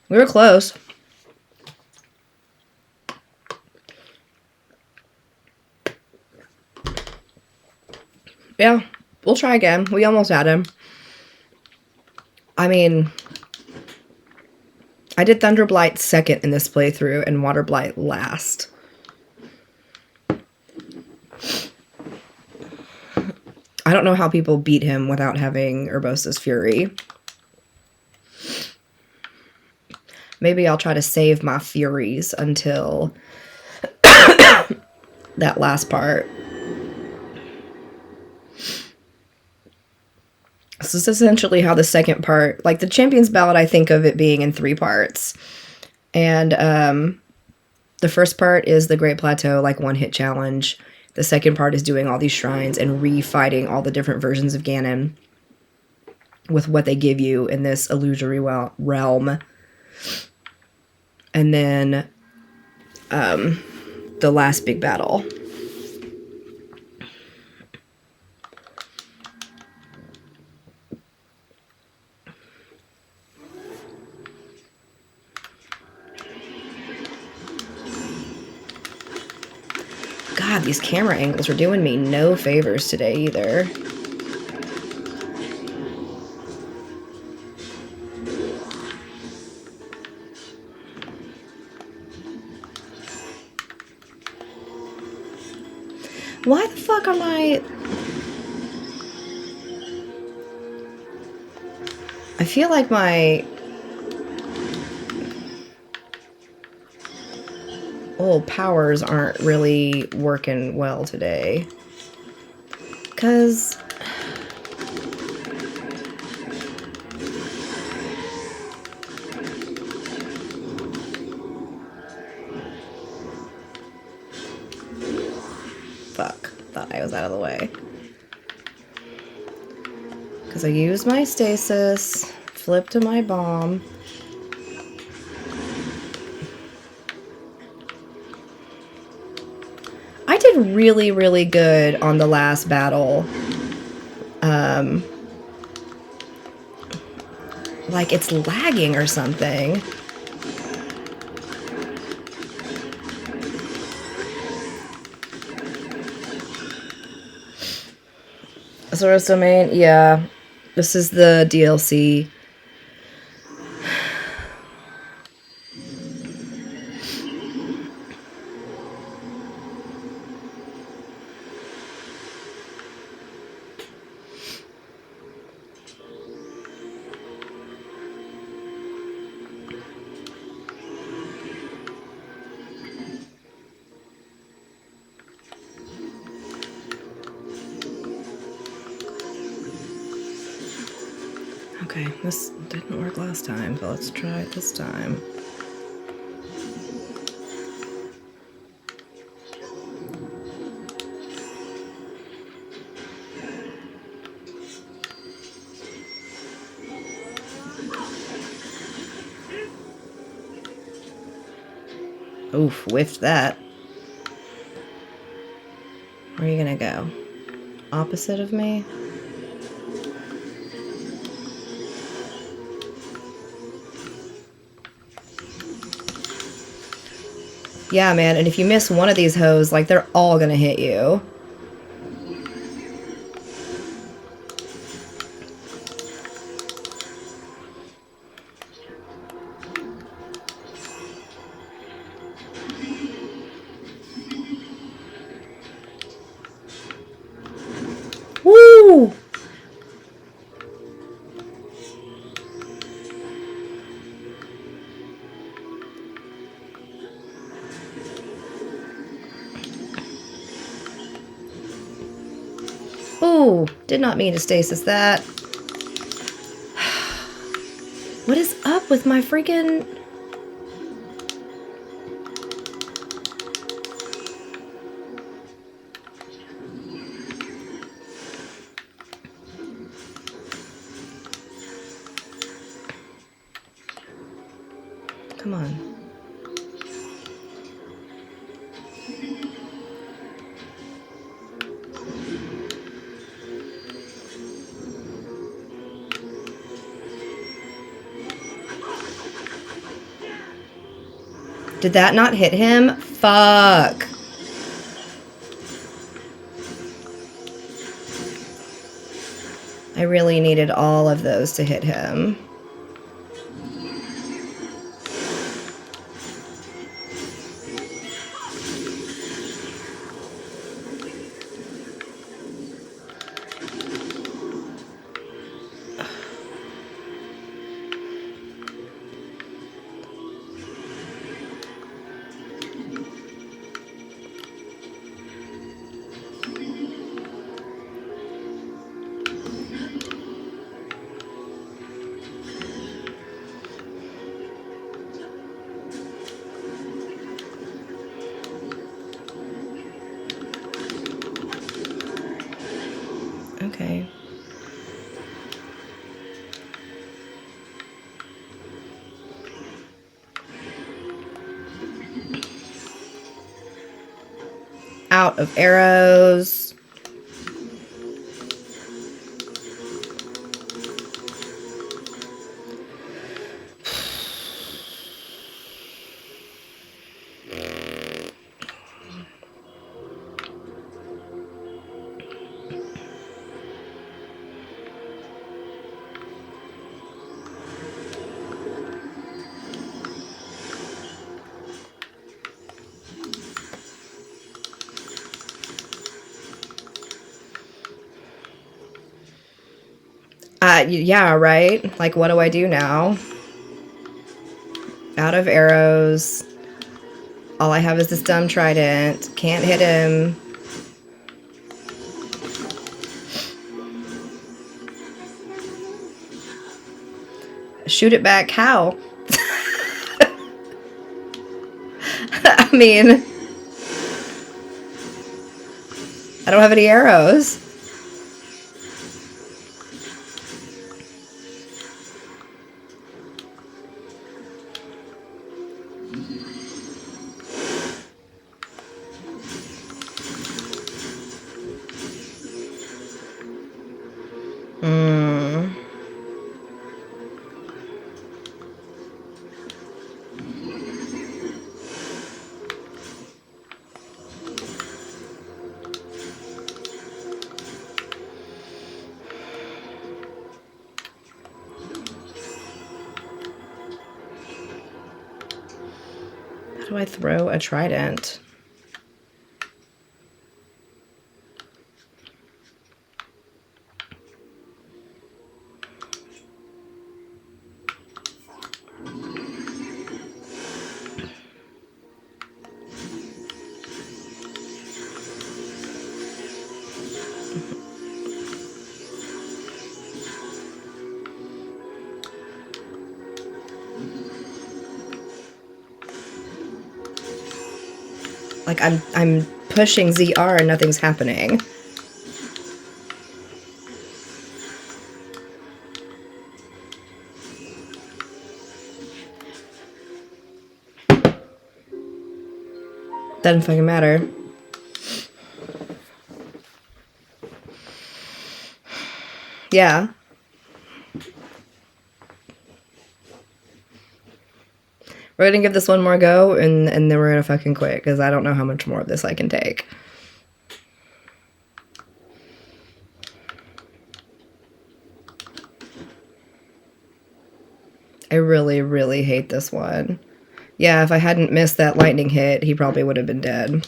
We were close. Yeah, we'll try again. We almost had him. I mean, I did Thunder Blight second in this playthrough and Water Blight last. I don't know how people beat him without having Urbosa's Fury. Maybe I'll try to save my Furies until that last part. This is essentially how the second part, like the Champion's Ballad, I think of it being in 3 parts. And the first part is the Great Plateau, like one-hit challenge. The second part is doing all these shrines and re-fighting all the different versions of Ganon with what they give you in this illusory realm. And then the last big battle. God, these camera angles are doing me no favors today either. Why the fuck am I feel like my old powers aren't really working well today. 'Cause fuck, thought I was out of the way. Because I used my stasis, flipped to my bomb. I did really, really good on the last battle. Like it's lagging or something. Source domain, yeah. This is the DLC. Okay, this didn't work last time, but let's try it this time. Oof, whiffed that. Where are you gonna go? Opposite of me? Yeah, man, and if you miss one of these hoes, like, they're all gonna hit you. Woo! Ooh, did not mean to stasis that. What is up with my freaking... Come on. Did that not hit him? Fuck. I really needed all of those to hit him. Okay. Out of arrows. Yeah, right? Like, what do I do now? Out of arrows. All I have is this dumb trident. Can't hit him. Shoot it back. How? I mean, I don't have any arrows. How do I throw a trident? Like, I'm pushing ZR and nothing's happening. Doesn't fucking matter. Yeah. We're gonna give this one more go, and then we're gonna fucking quit, because I don't know how much more of this I can take. I really, really hate this one. Yeah, if I hadn't missed that lightning hit, he probably would have been dead.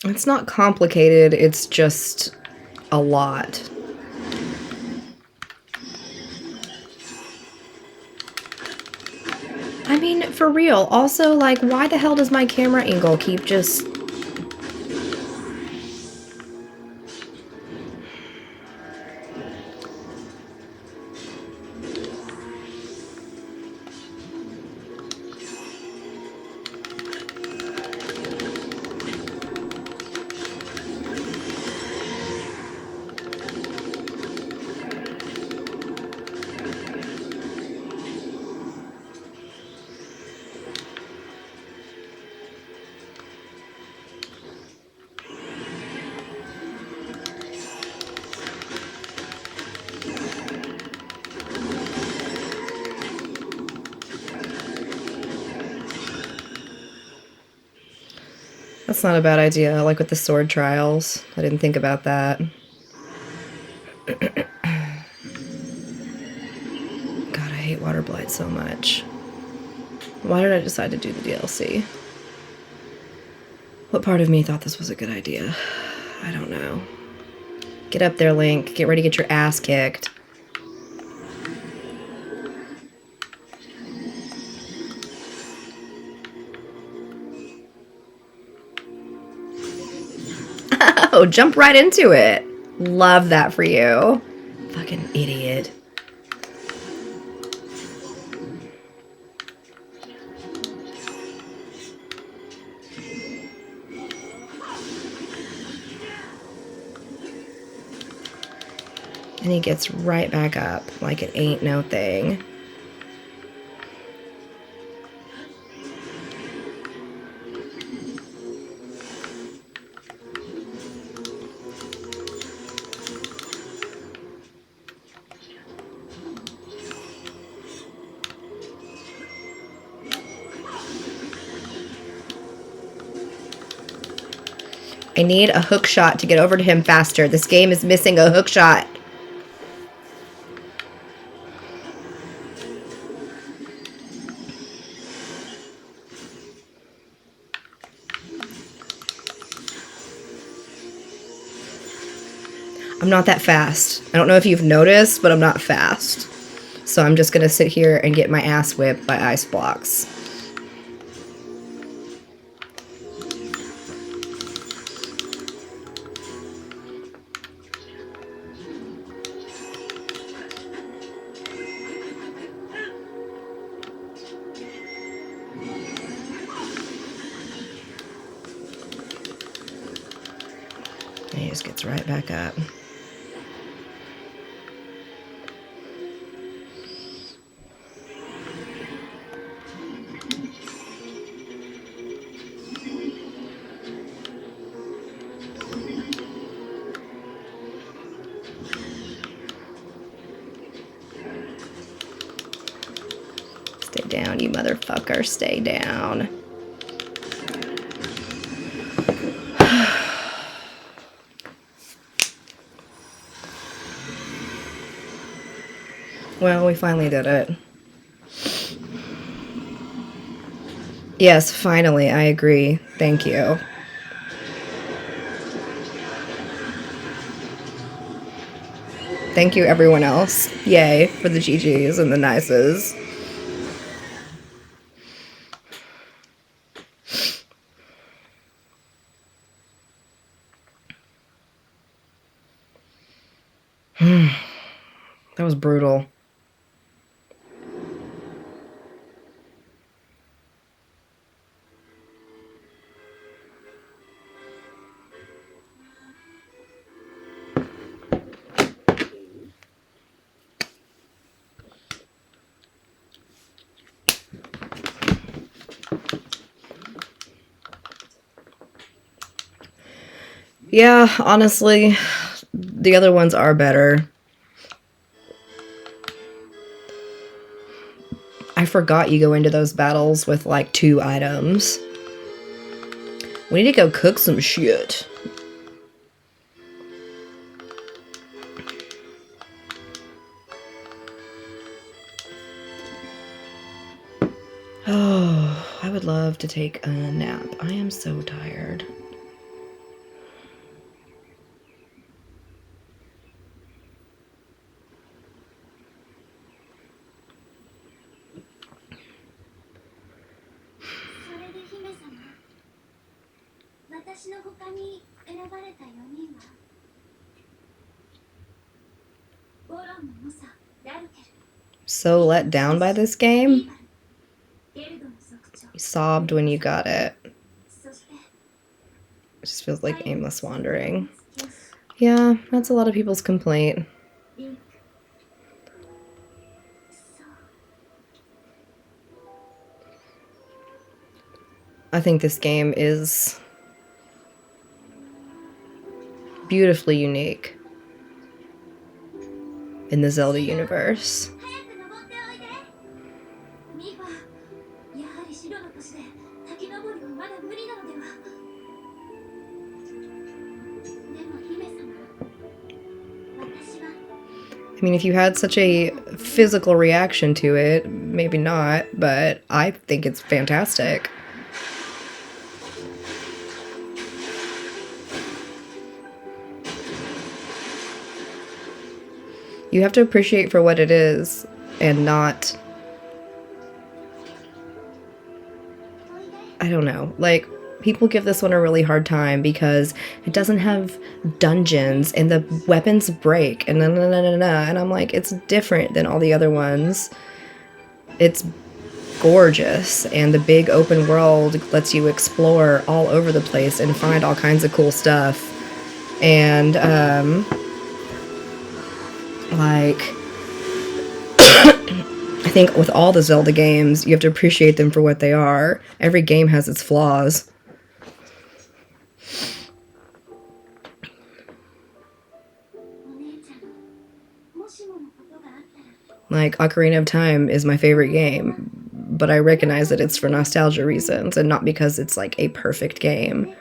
It's not complicated, it's just a lot. I mean, for real. Also, like, why the hell does my camera angle keep just... That's not a bad idea, like with the sword trials. I didn't think about that. God, I hate water blight so much. Why did I decide to do the DLC? What part of me thought this was a good idea? I don't know. Get up there, Link. Get ready to get your ass kicked. Oh, jump right into it. Love that for you. Fucking idiot. And he gets right back up like it ain't no thing. I need a hook shot to get over to him faster. This game is missing a hook shot. I'm not that fast. I don't know if you've noticed, but I'm not fast. So I'm just gonna sit here and get my ass whipped by ice blocks. And he just gets right back up. Stay down, you motherfucker. Stay down. Well, we finally did it. Yes, finally, I agree. Thank you. Thank you, everyone else. Yay, for the GGs and the nices. That was brutal. Yeah, honestly, the other ones are better. I forgot you go into those battles with like 2 items. We need to go cook some shit. Oh, I would love to take a nap. I am so tired. So let down by this game? You sobbed when you got it. It just feels like aimless wandering. Yeah, that's a lot of people's complaint. I think this game is beautifully unique in the Zelda universe. I mean, if you had such a physical reaction to it, maybe not, but I think it's fantastic. You have to appreciate for what it is and not, I don't know, like, people give this one a really hard time because it doesn't have dungeons and the weapons break and and I'm like, it's different than all the other ones. It's gorgeous, and the big open world lets you explore all over the place and find all kinds of cool stuff. And like I think with all the Zelda games, you have to appreciate them for what they are. Every game has its flaws. Like, Ocarina of Time is my favorite game, but I recognize that it's for nostalgia reasons and not because it's like a perfect game.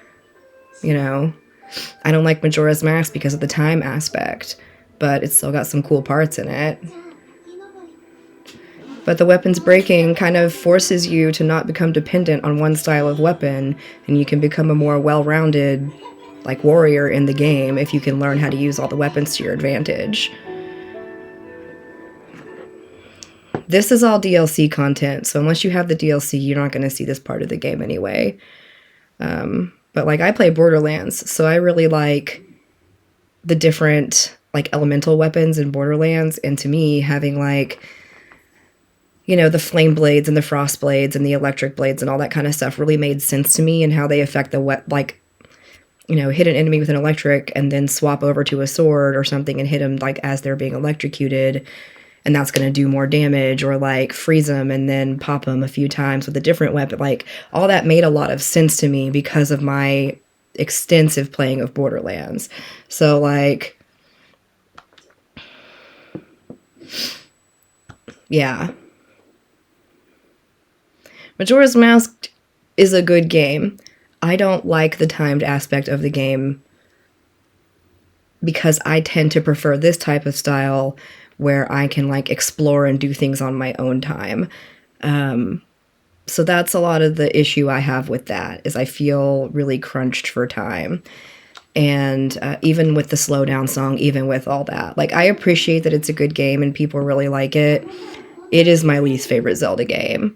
You know? I don't like Majora's Mask because of the time aspect, but it's still got some cool parts in it. But the weapons breaking kind of forces you to not become dependent on one style of weapon, and you can become a more well-rounded, like, warrior in the game if you can learn how to use all the weapons to your advantage. This is all DLC content, so unless you have the DLC, you're not going to see this part of the game anyway. But, like, I play Borderlands, so I really like the different, like, elemental weapons in Borderlands, and to me, having, like, you know, the flame blades and the frost blades and the electric blades and all that kind of stuff really made sense to me, and how they affect the like, you know, hit an enemy with an electric and then swap over to a sword or something and hit them, like, as they're being electrocuted. And that's going to do more damage, or like freeze them and then pop them a few times with a different weapon. Like, all that made a lot of sense to me because of my extensive playing of Borderlands. So, like, yeah. Majora's Mask is a good game. I don't like the timed aspect of the game because I tend to prefer this type of style where I can, like, explore and do things on my own time. So that's a lot of the issue I have with that, is I feel really crunched for time. And even with the slowdown song, even with all that, like, I appreciate that it's a good game and people really like it. It is my least favorite Zelda game.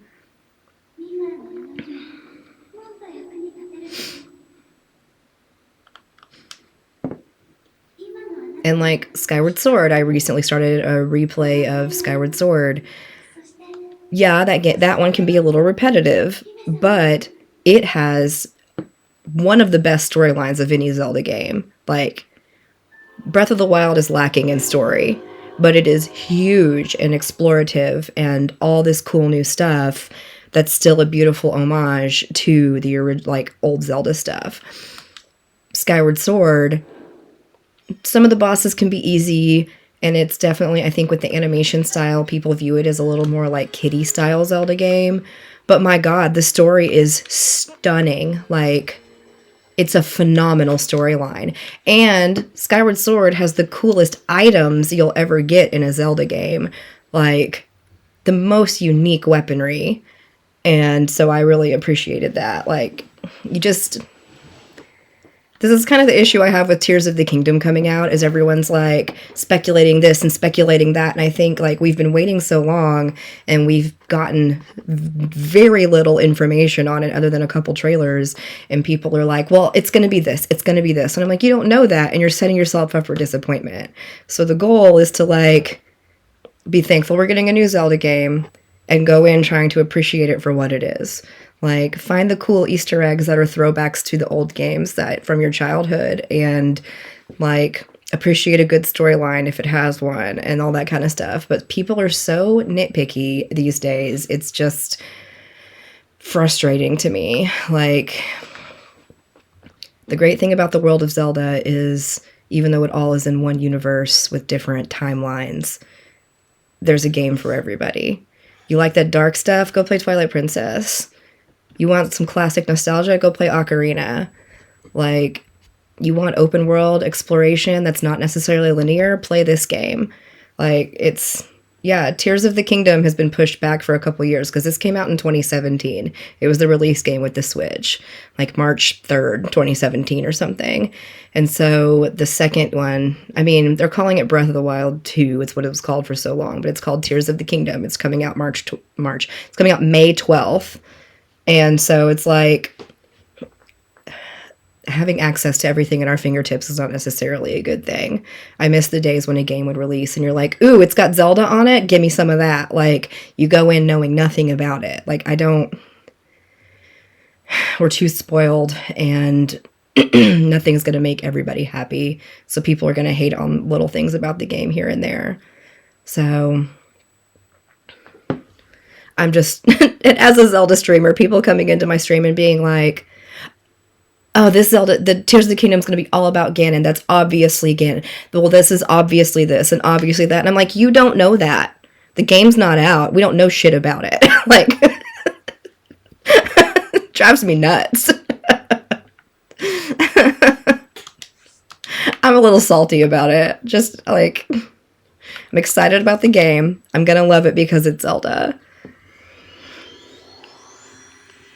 And, like, Skyward Sword, I recently started a replay of Skyward Sword. Yeah, that one can be a little repetitive, but it has one of the best storylines of any Zelda game. Like, Breath of the Wild is lacking in story, but it is huge and explorative and all this cool new stuff that's still a beautiful homage to the like old Zelda stuff. Skyward Sword, some of the bosses can be easy, and it's definitely, I think with the animation style, people view it as a little more like kiddie style Zelda game. But my god, the story is stunning. Like, it's a phenomenal storyline. And Skyward Sword has the coolest items you'll ever get in a Zelda game. Like, the most unique weaponry. And so I really appreciated that. Like, you just... This is kind of the issue I have with Tears of the Kingdom coming out, is everyone's like speculating this and speculating that, and I think like we've been waiting so long and we've gotten very little information on it other than a couple trailers, and people are like, well, it's going to be this, it's going to be this, and I'm like, you don't know that, and you're setting yourself up for disappointment. So the goal is to like be thankful we're getting a new Zelda game and go in trying to appreciate it for what it is. Like, find the cool Easter eggs that are throwbacks to the old games that from your childhood, and like appreciate a good storyline if it has one and all that kind of stuff. But people are so nitpicky these days. It's just frustrating to me. Like, the great thing about the world of Zelda is, even though it all is in one universe with different timelines, there's a game for everybody. You like that dark stuff? Go play Twilight Princess. You want some classic nostalgia? Go play Ocarina. Like, you want open world exploration that's not necessarily linear? Play this game. Like, it's, yeah, Tears of the Kingdom has been pushed back for a couple years because this came out in 2017. It was the release game with the Switch, like March 3rd, 2017 or something. And so the second one, I mean, they're calling it Breath of the Wild 2. It's what it was called for so long, but it's called Tears of the Kingdom. It's coming out It's coming out May 12th. And so it's like, having access to everything at our fingertips is not necessarily a good thing. I miss the days when a game would release and you're like, ooh, it's got Zelda on it, give me some of that. Like, you go in knowing nothing about it. Like, we're too spoiled, and nothing's going to make everybody happy. So people are going to hate on little things about the game here and there. So I'm just, and as a Zelda streamer, people coming into my stream and being like, oh, this Zelda, the Tears of the Kingdom is going to be all about Ganon. That's obviously Ganon. Well, this is obviously this and obviously that. And I'm like, you don't know that. The game's not out. We don't know shit about it. Like, it drives me nuts. I'm a little salty about it. Just like, I'm excited about the game. I'm going to love it because it's Zelda.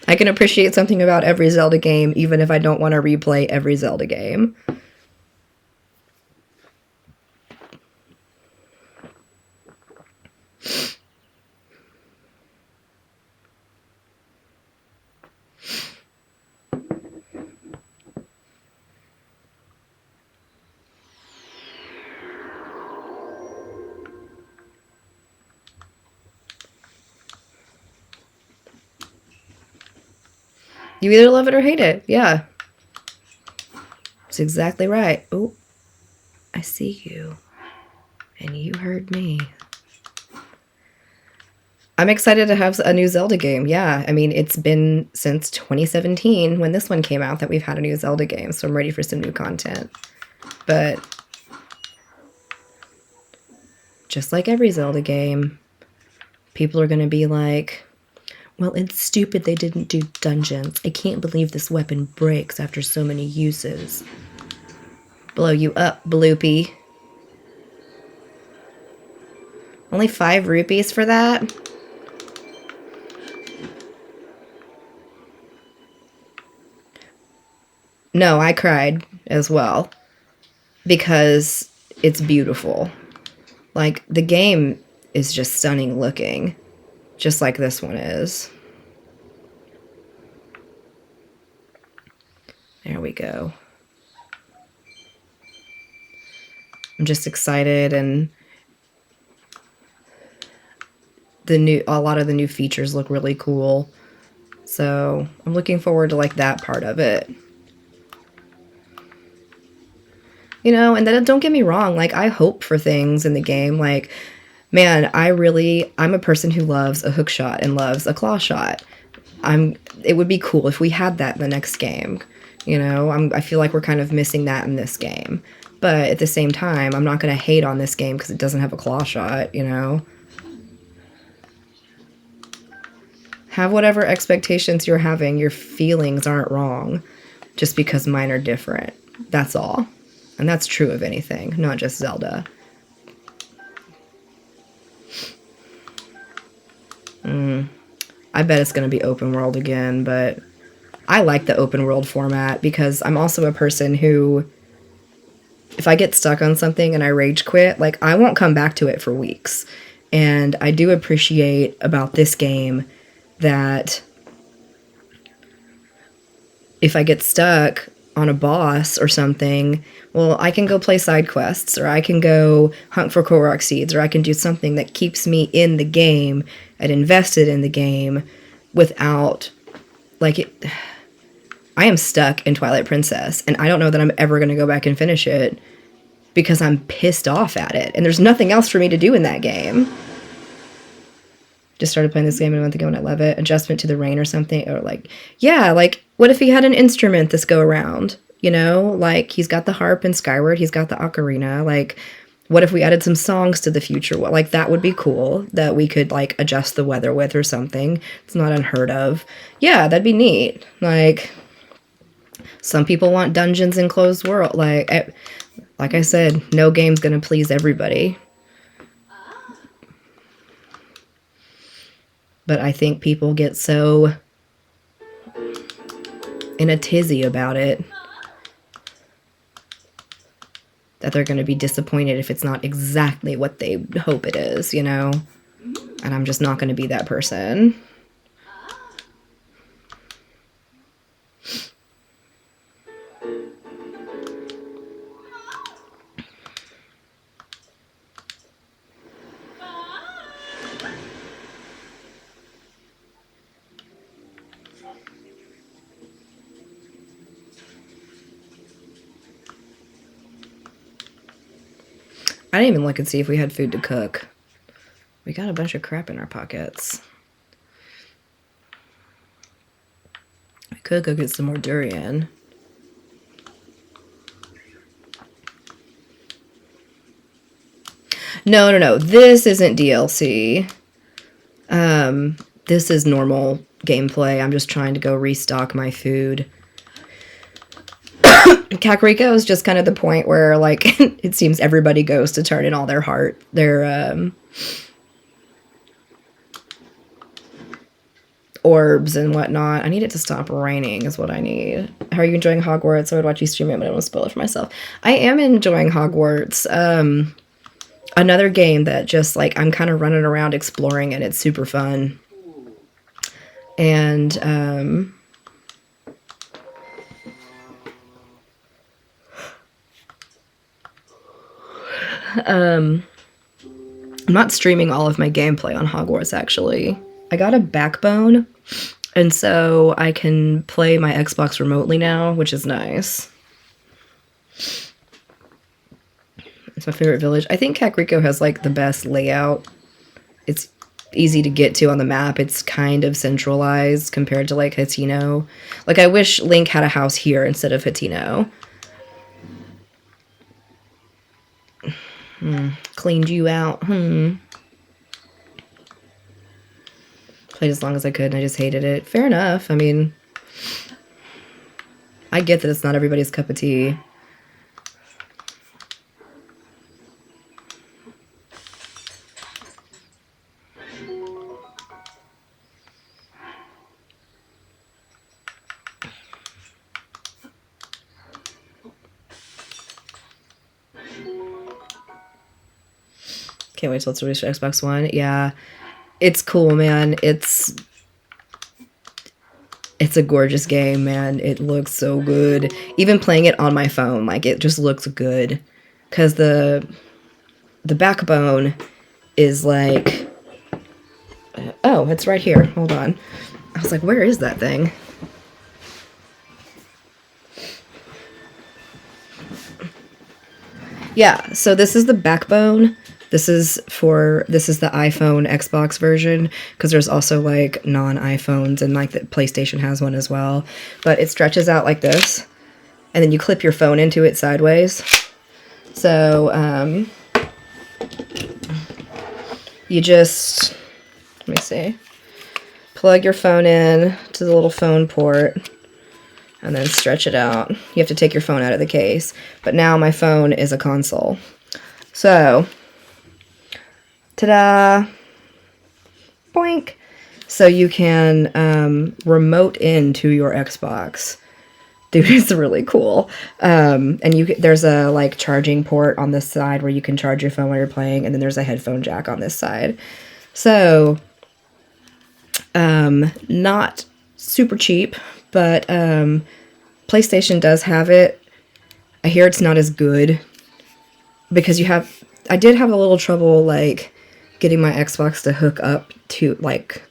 I can appreciate something about every Zelda game, even if I don't want to replay every Zelda game. You either love it or hate it. Yeah. That's exactly right. Oh, I see you. And you heard me. I'm excited to have a new Zelda game. Yeah, I mean, it's been since 2017 when this one came out that we've had a new Zelda game, so I'm ready for some new content. But just like every Zelda game, people are going to be like, well, it's stupid they didn't do dungeons. I can't believe this weapon breaks after so many uses. Blow you up, Bloopy. Only 5 rupees for that? No, I cried as well. Because it's beautiful. Like, the game is just stunning looking. Just like this one is. There we go. I'm just excited, and a lot of the new features look really cool. So I'm looking forward to like that part of it. You know, and then don't get me wrong, like, I hope for things in the game. Like, man, I'm a person who loves a hook shot and loves a claw shot. It would be cool if we had that in the next game. You know, I feel like we're kind of missing that in this game. But at the same time, I'm not going to hate on this game because it doesn't have a claw shot, you know? Have whatever expectations you're having. Your feelings aren't wrong just because mine are different. That's all. And that's true of anything, not just Zelda. I bet it's going to be open world again, but I like the open world format because I'm also a person who, if I get stuck on something and I rage quit, like, I won't come back to it for weeks. And I do appreciate about this game that if I get stuck on a boss or something, well, I can go play side quests, or I can go hunt for Korok seeds, or I can do something that keeps me in the game and invested in the game without, like, it. I am stuck in Twilight Princess, and I don't know that I'm ever going to go back and finish it because I'm pissed off at it, and there's nothing else for me to do in that game. Just started playing this game a month ago and I love it. Adjustment to the rain or something. Or like, yeah, like, what if he had an instrument this go around? You know, like, he's got the harp in Skyward, he's got the ocarina. Like, what if we added some songs to the future? Well, like, that would be cool that we could, like, adjust the weather with or something. It's not unheard of. Yeah, that'd be neat. Like, some people want dungeons in closed world. Like I said, no game's gonna please everybody. But I think people get so in a tizzy about it that they're going to be disappointed if it's not exactly what they hope it is, you know? And I'm just not going to be that person. I didn't even look and see if we had food to cook. We got a bunch of crap in our pockets. I could go get some more durian. No. This isn't DLC. This is normal gameplay. I'm just trying to go restock my food. Kakariko is just kind of the point where, like, it seems everybody goes to turn in all their orbs and whatnot. I need it to stop raining is what I need. How are you enjoying Hogwarts? I would watch you stream it, but I don't want to spoil it for myself. I am enjoying Hogwarts. Another game that just, like, I'm kind of running around exploring, and it's super fun. And, I'm not streaming all of my gameplay on Hogwarts, actually. I got a backbone, and so I can play my Xbox remotely now, which is nice. It's my favorite village. I think Kakariko has, like, the best layout. It's easy to get to on the map. It's kind of centralized compared to, like, Hatino. Like, I wish Link had a house here instead of Hatino. Cleaned you out. Played as long as I could and I just hated it. Fair enough. I mean, I get that it's not everybody's cup of tea. Can't wait till it's released for Xbox One. Yeah, it's cool, man. It's a gorgeous game, man. It looks so good. Even playing it on my phone, like, it just looks good. Because the backbone is like... Oh, it's right here. Hold on. I was like, where is that thing? Yeah, so this is the backbone. This is the iPhone Xbox version, because there's also, like, non-iPhones, and, like, the PlayStation has one as well. But it stretches out like this, and then you clip your phone into it sideways. So, you just, let me see, plug your phone in to the little phone port, and then stretch it out. You have to take your phone out of the case. But now my phone is a console. So... ta-da! Boink! So you can remote into your Xbox. Dude, it's really cool. And there's a like charging port on this side where you can charge your phone while you're playing, and then there's a headphone jack on this side. So, not super cheap, but PlayStation does have it. I hear it's not as good because I did have a little trouble like getting my Xbox to hook up to like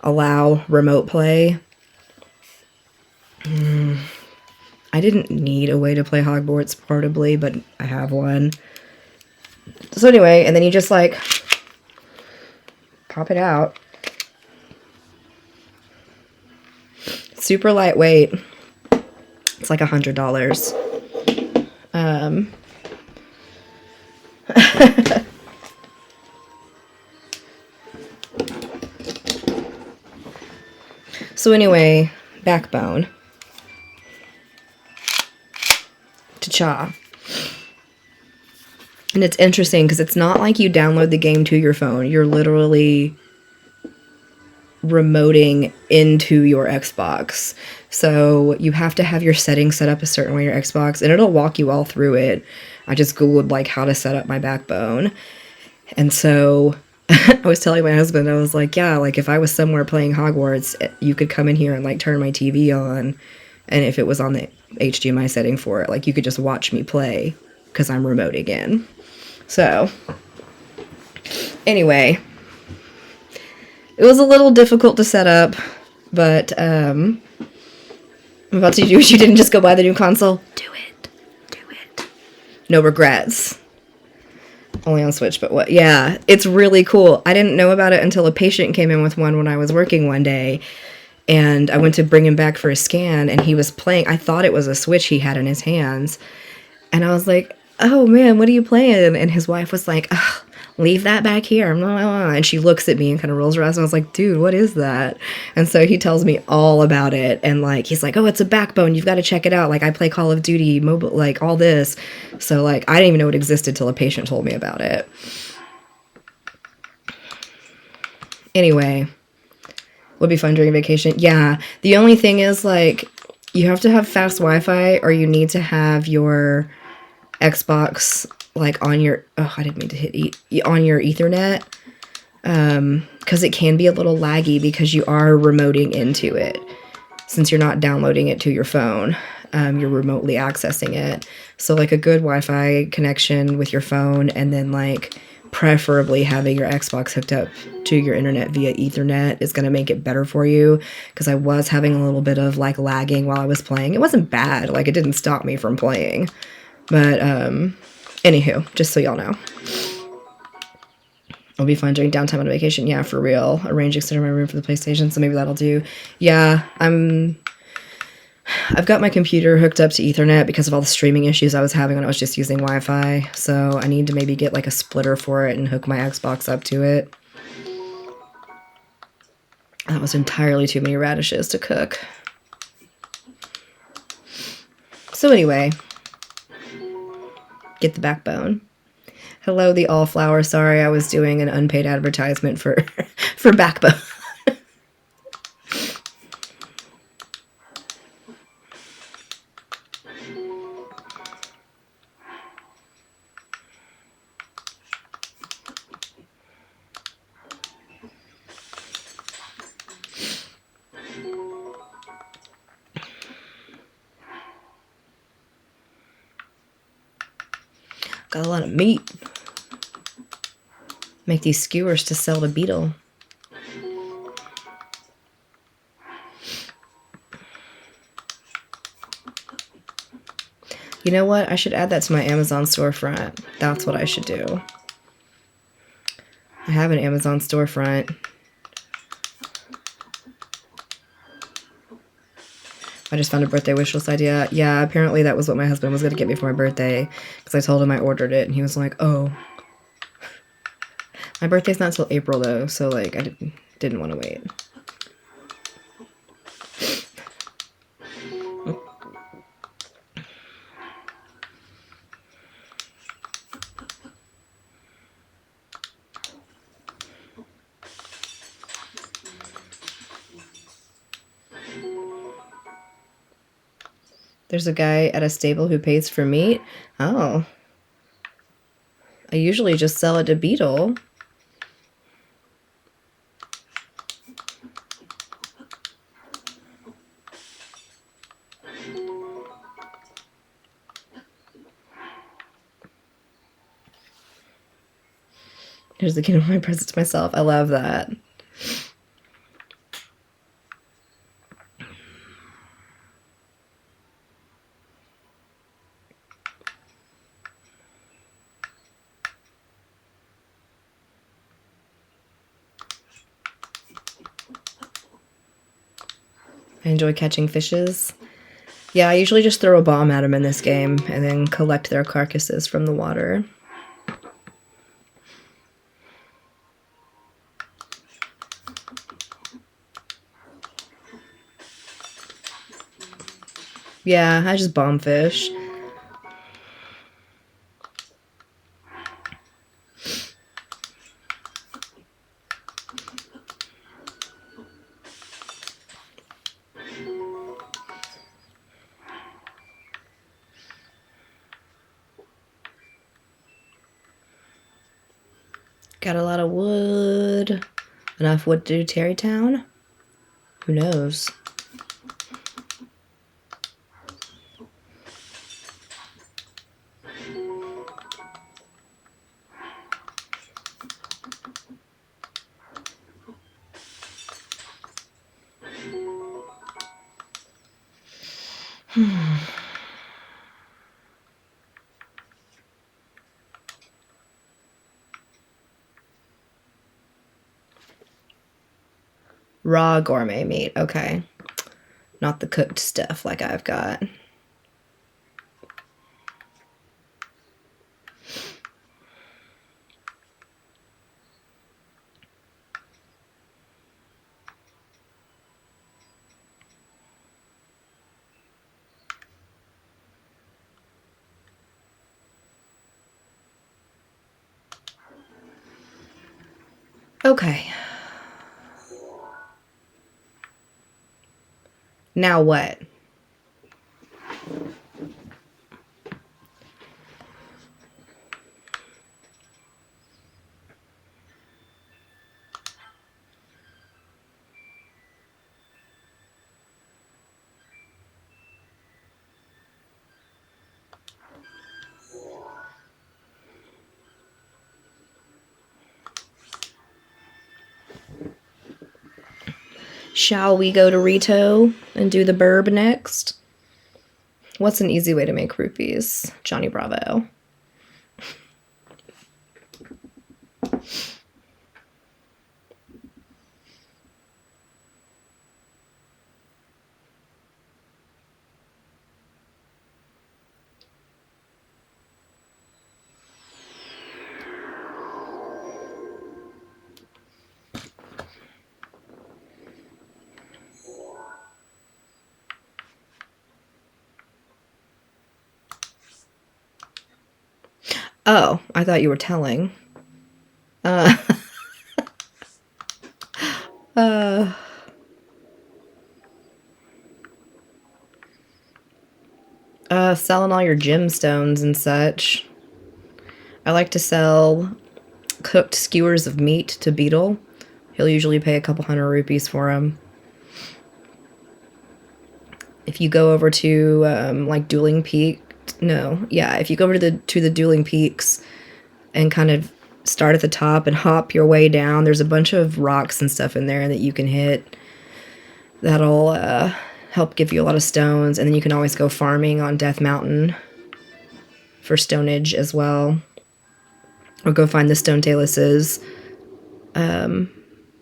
allow remote play. I didn't need a way to play Hogwarts portably, but I have one. So anyway, and then you just like pop it out. Super lightweight. It's like $100. So anyway, Backbone. Ta-cha. And it's interesting because it's not like you download the game to your phone. You're literally remoting into your Xbox. So you have to have your settings set up a certain way, your Xbox, and it'll walk you all through it. I just Googled like how to set up my Backbone. And so I was telling my husband, I was like, yeah, like if I was somewhere playing Hogwarts, you could come in here and like turn my TV on. And if it was on the HDMI setting for it, like you could just watch me play because I'm remoting in. So anyway, it was a little difficult to set up, but I'm about to do what you didn't just go buy the new console. Do it. Do it. No regrets. Only on Switch, but what? Yeah, it's really cool. I didn't know about it until a patient came in with one when I was working one day, and I went to bring him back for a scan, and he was playing. I thought it was a Switch he had in his hands, and I was like, oh man, what are you playing? And his wife was like, ugh, leave that back here. And she looks at me and kind of rolls her eyes, and I was like, dude, what is that? And so he tells me all about it, and like he's like, oh, it's a Backbone, you've got to check it out. Like I play Call of Duty mobile, like all this. So like I didn't even know it existed till a patient told me about it. Anyway, would be fun during vacation. Yeah, the only thing is like you have to have fast Wi-Fi, or you need to have your Xbox like on your, oh, I didn't mean to hit on your Ethernet, because it can be a little laggy because you are remoting into it. Since you're not downloading it to your phone, you're remotely accessing it. So like a good Wi-Fi connection with your phone, and then like preferably having your Xbox hooked up to your internet via Ethernet is going to make it better for you, because I was having a little bit of like lagging while I was playing. It wasn't bad, like it didn't stop me from playing, but anywho, just so y'all know. It'll be fun during downtime on vacation. Yeah, for real. Arrange extend my room for the PlayStation, so maybe that'll do. Yeah, I've got my computer hooked up to Ethernet because of all the streaming issues I was having when I was just using Wi-Fi. So I need to maybe get like a splitter for it and hook my Xbox up to it. That was entirely too many radishes to cook. So anyway, get the Backbone. Hello, the Allflower. Sorry, I was doing an unpaid advertisement for for Backbone. Got a lot of meat. Make these skewers to sell to Beetle. You know what? I should add that to my Amazon storefront. That's what I should do. I have an Amazon storefront. I just found a birthday wish list idea. Yeah, apparently that was what my husband was going to get me for my birthday, because I told him I ordered it, and he was like, oh. My birthday's not until April, though, so, like, I didn't want to wait. There's a guy at a stable who pays for meat. Oh. I usually just sell it to Beetle. Here's the kingdom of my present to myself. I love that. I enjoy catching fishes. Yeah, I usually just throw a bomb at them in this game and then collect their carcasses from the water. Yeah, I just bomb fish. Got a lot of wood. Enough wood to do Terrytown? Who knows? Raw gourmet meat. Okay. Not the cooked stuff like I've got. Okay. Now what? Shall we go to Rito and do the burb next? What's an easy way to make rupees? Johnny Bravo. Oh, I thought you were telling. Selling all your gemstones and such. I like to sell cooked skewers of meat to Beetle. He'll usually pay a couple hundred rupees for them. If you go over to like Dueling Peak, if you go over to the Dueling Peaks and kind of start at the top and hop your way down, there's a bunch of rocks and stuff in there that you can hit. That'll help give you a lot of stones, and then you can always go farming on Death Mountain for stonage as well. Or go find the Stone Taluses,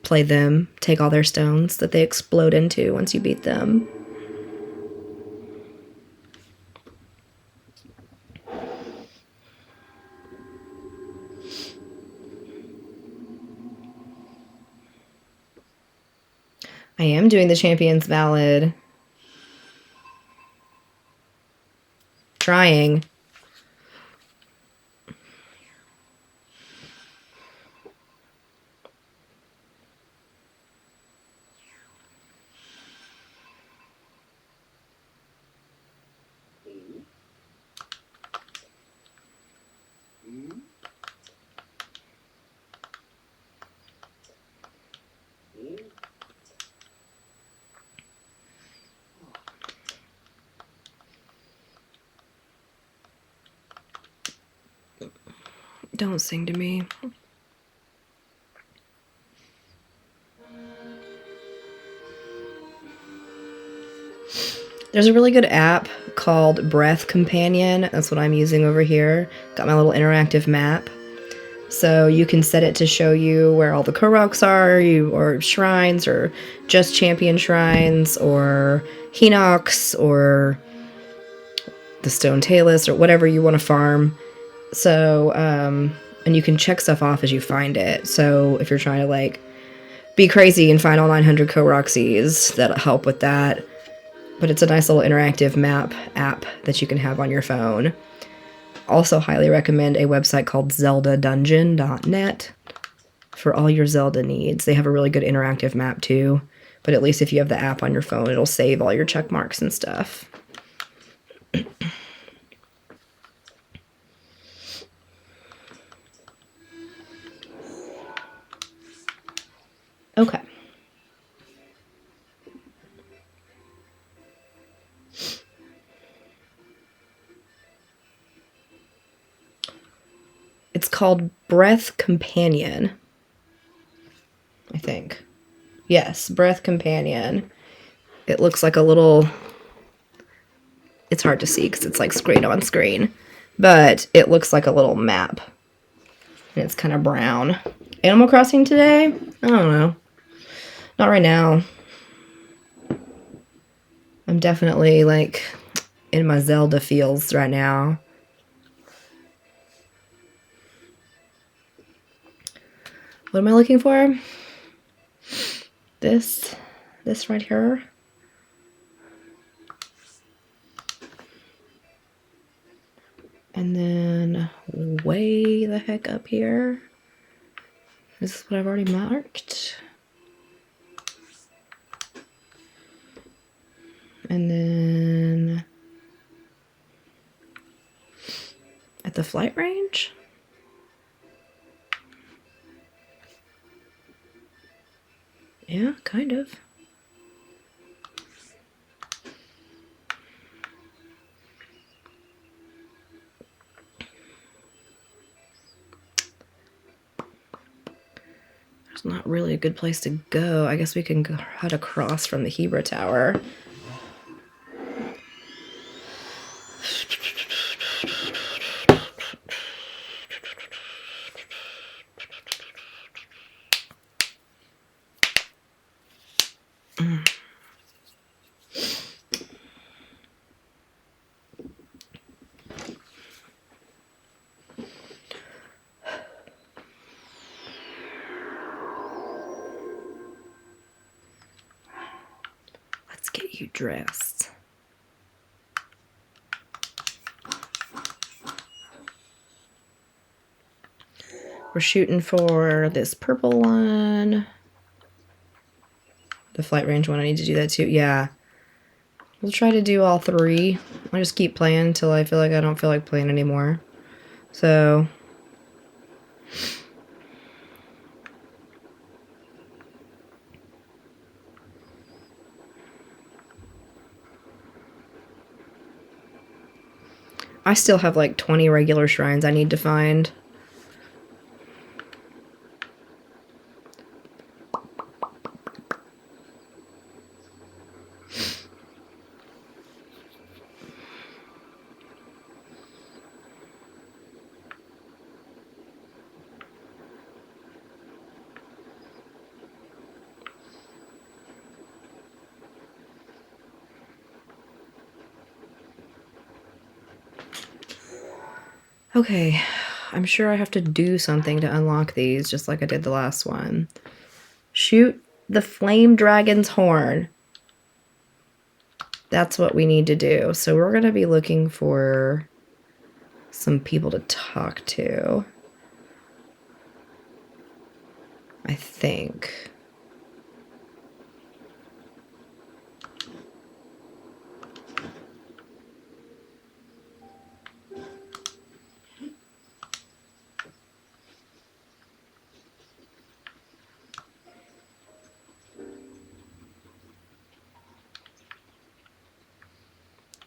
play them, take all their stones that they explode into once you beat them. I am doing the Champions Ballad. Trying. Don't sing to me. There's a really good app called Breath Companion. That's what I'm using over here. Got my little interactive map. So you can set it to show you where all the Koroks are, or shrines, or just champion shrines, or Hinox, or the Stone Talus, or whatever you want to farm. So, and you can check stuff off as you find it. So if you're trying to, like, be crazy and find all 900 Koroksies, that'll help with that. But it's a nice little interactive map app that you can have on your phone. Also highly recommend a website called zeldadungeon.net for all your Zelda needs. They have a really good interactive map too, but at least if you have the app on your phone, it'll save all your check marks and stuff. Okay. It's called Breath Companion, I think. Yes, Breath Companion. It looks like a little... It's hard to see because it's like straight on screen. But it looks like a little map. And it's kind of brown. Animal Crossing today? I don't know. Not right now. I'm definitely like in my Zelda feels right now. What am I looking for? This right here. And then way the heck up here. This is what I've already marked. And then at the flight range. Yeah, kind of. There's not really a good place to go. I guess we can head across from the Hebra Tower. Let's get you dressed. We're shooting for this purple one. The flight range one, I need to do that too. Yeah. We'll try to do all three. I'll just keep playing until I feel like I don't feel like playing anymore. So... I still have like 20 regular shrines I need to find. Okay, I'm sure I have to do something to unlock these, just like I did the last one. Shoot the flame dragon's horn. That's what we need to do. So we're going to be looking for some people to talk to, I think.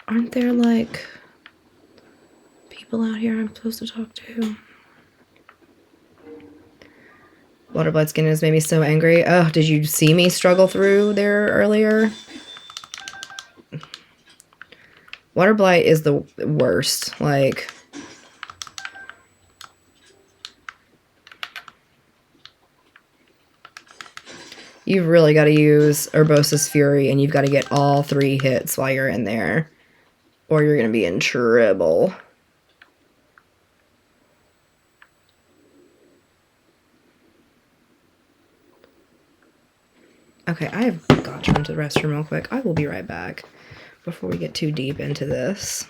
Aren't there, like, people out here I'm supposed to talk to? Water Blight skin has made me so angry. Oh, did you see me struggle through there earlier? Water Blight is the worst. Like, you've really got to use Urbosa's Fury, and you've got to get all 3 hits while you're in there, or you're going to be in trouble. Okay, I have got to run to the restroom real quick. I will be right back before we get too deep into this.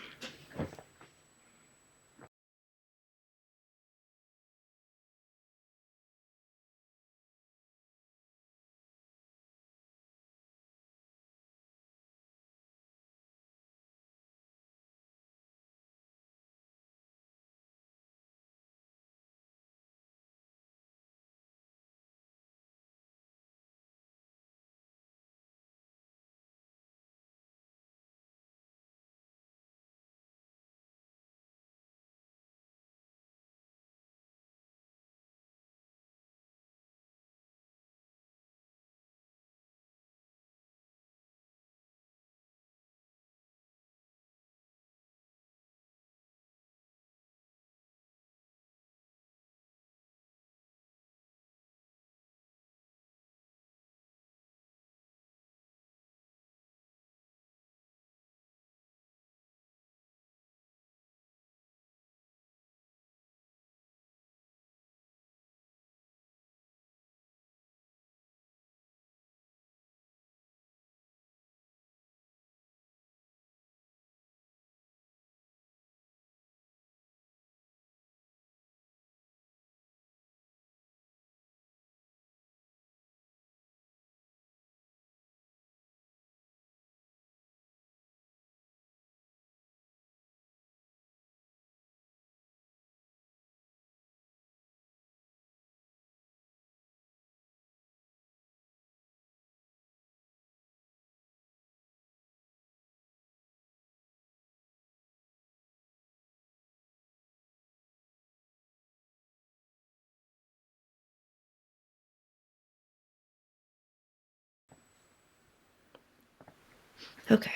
Okay.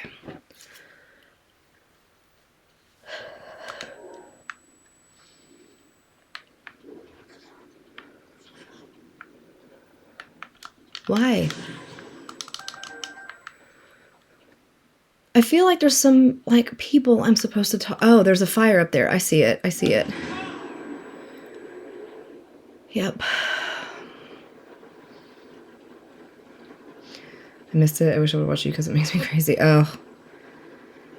Why? I feel like there's some, like, people I'm supposed to talk. Oh, there's a fire up there. I see it. I see it. Yep. I missed it. I wish I would watch you because it makes me crazy. Oh.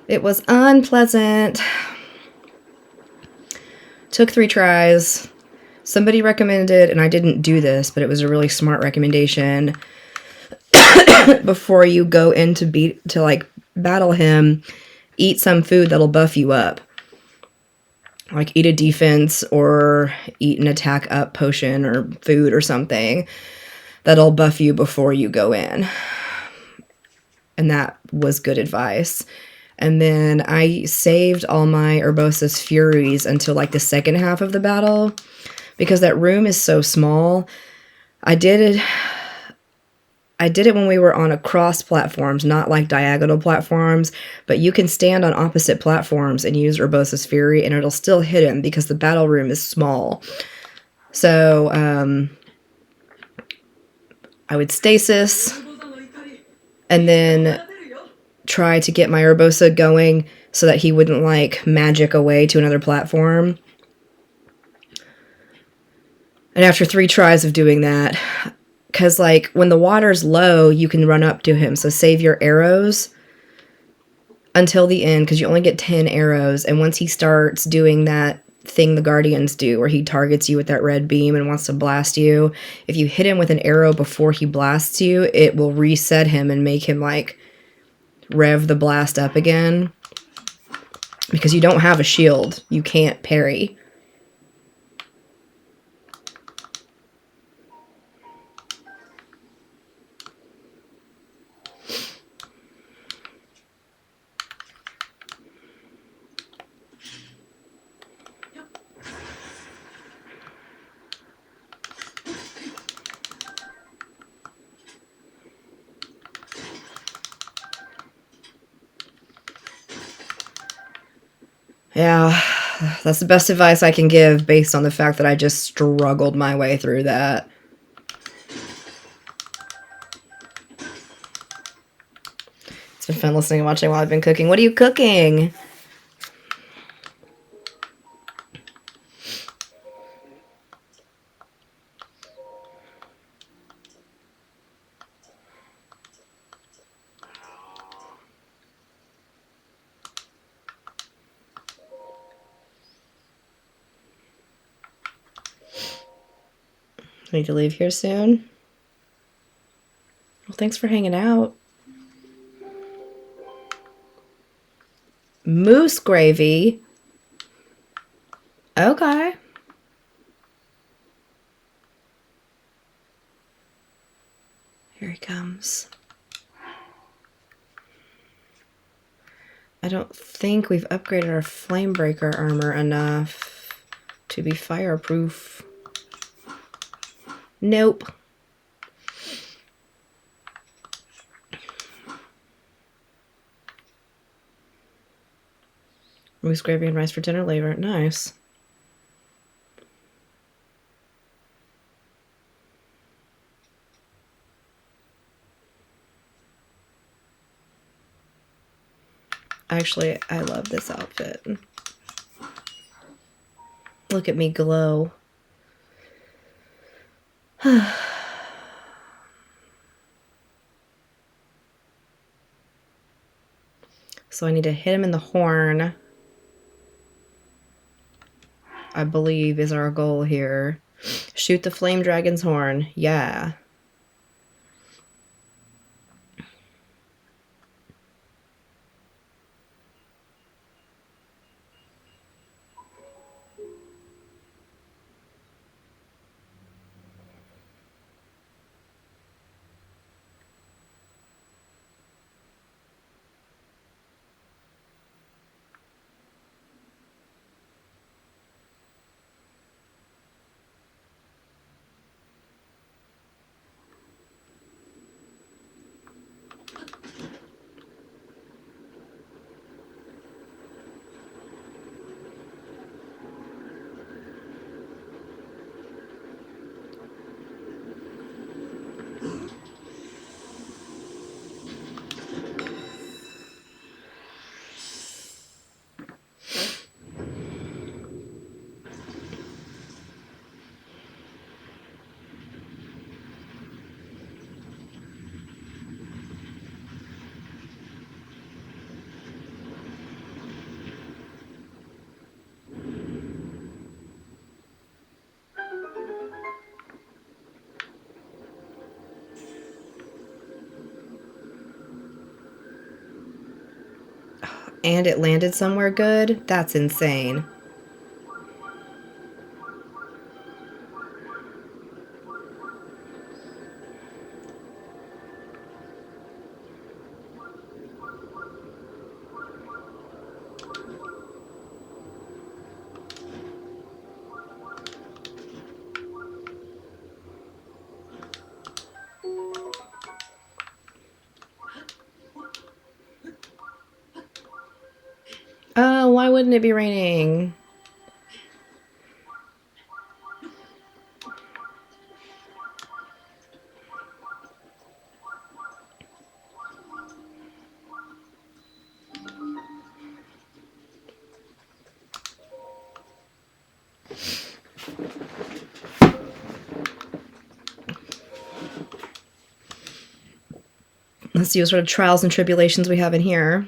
It was unpleasant. Took 3 tries. Somebody recommended, and I didn't do this, but it was a really smart recommendation. Before you go in to like battle him, eat some food that'll buff you up. Like eat a defense or eat an attack up potion or food or something that'll buff you before you go in. And that was good advice. And then I saved all my Urbosa's Furies until like the second half of the battle because that room is so small. I did it when we were on across platforms, not like diagonal platforms, but you can stand on opposite platforms and use Urbosa's Fury and it'll still hit him because the battle room is small. So, I would stasis and then try to get my Urbosa going so that he wouldn't like magic away to another platform. And after 3 tries of doing that, because, like, when the water's low, you can run up to him. So save your arrows until the end, because you only get 10 arrows. And once he starts doing that thing the Guardians do, where he targets you with that red beam and wants to blast you, if you hit him with an arrow before he blasts you, it will reset him and make him, like, rev the blast up again. Because you don't have a shield. You can't parry. Yeah, that's the best advice I can give based on the fact that I just struggled my way through that. It's been fun listening and watching while I've been cooking. What are you cooking? I need to leave here soon. Well, thanks for hanging out. Moose gravy. Okay. Here he comes. I don't think we've upgraded our flamebreaker armor enough to be fireproof. Nope. Moose gravy and rice for dinner later. Nice. Actually, I love this outfit. Look at me glow. So I need to hit him in the horn, I believe is our goal here. Shoot the flame dragon's horn. Yeah. And it landed somewhere good? That's insane. Oh, why wouldn't it be raining? Let's see what sort of trials and tribulations we have in here.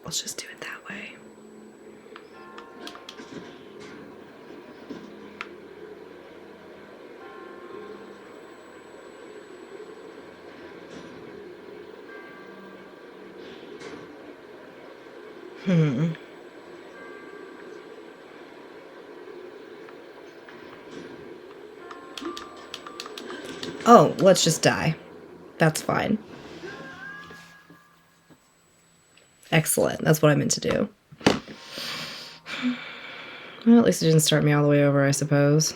Let's just do it that way. Oh, let's just die. That's fine. Excellent. That's what I meant to do. Well, at least it didn't start me all the way over, I suppose.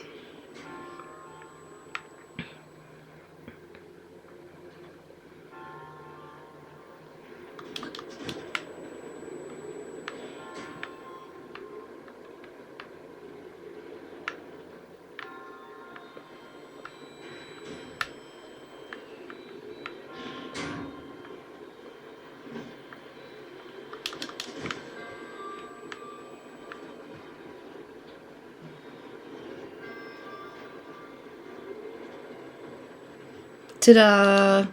Ta-da!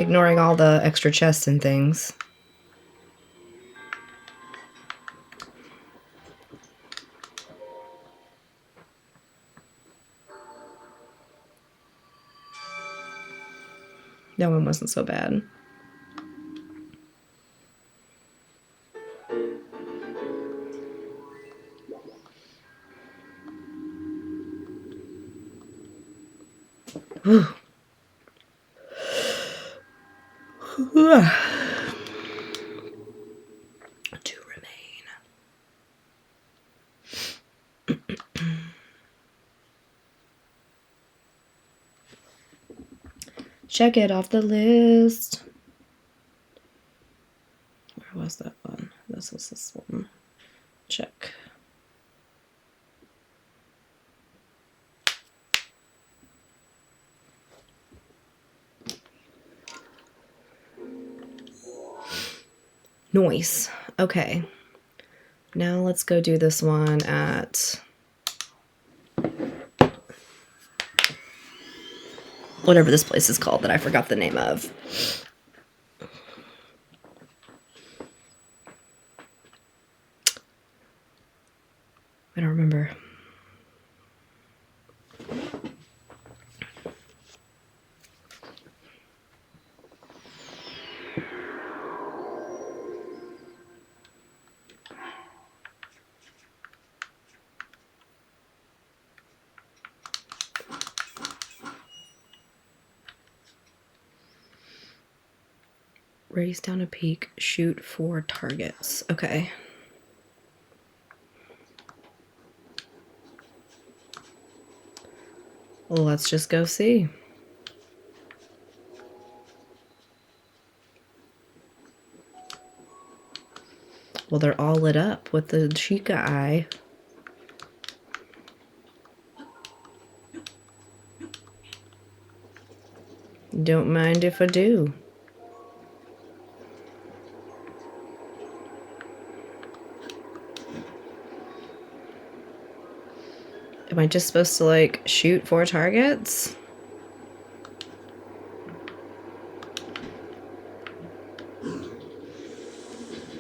Ignoring all the extra chests and things. That one wasn't so bad. Whew. To remain. Check it off the list. Where was that one? This was this one. Check. Nice. Okay. Now let's go do this one at whatever this place is called that I forgot the name of. I don't remember. Race down a peak, shoot 4 targets. Okay. Well, let's just go see. Well, they're all lit up with the Chica eye. Don't mind if I do. Am I just supposed to, like, shoot 4 targets?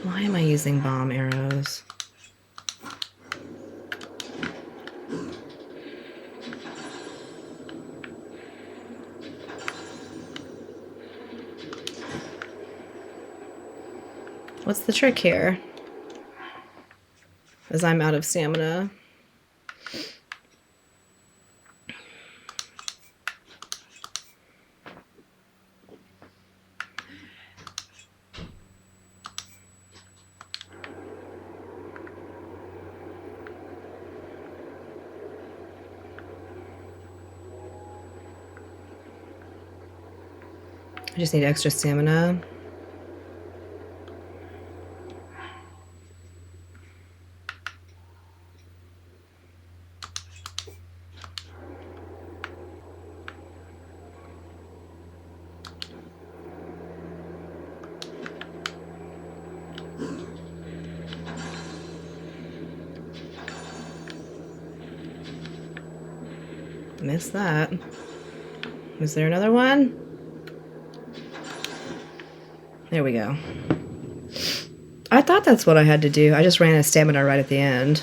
Why am I using bomb arrows? What's the trick here? As I'm out of stamina. I just need extra stamina. Missed that. Is there another one? There we go. I thought that's what I had to do. I just ran a stamina right at the end.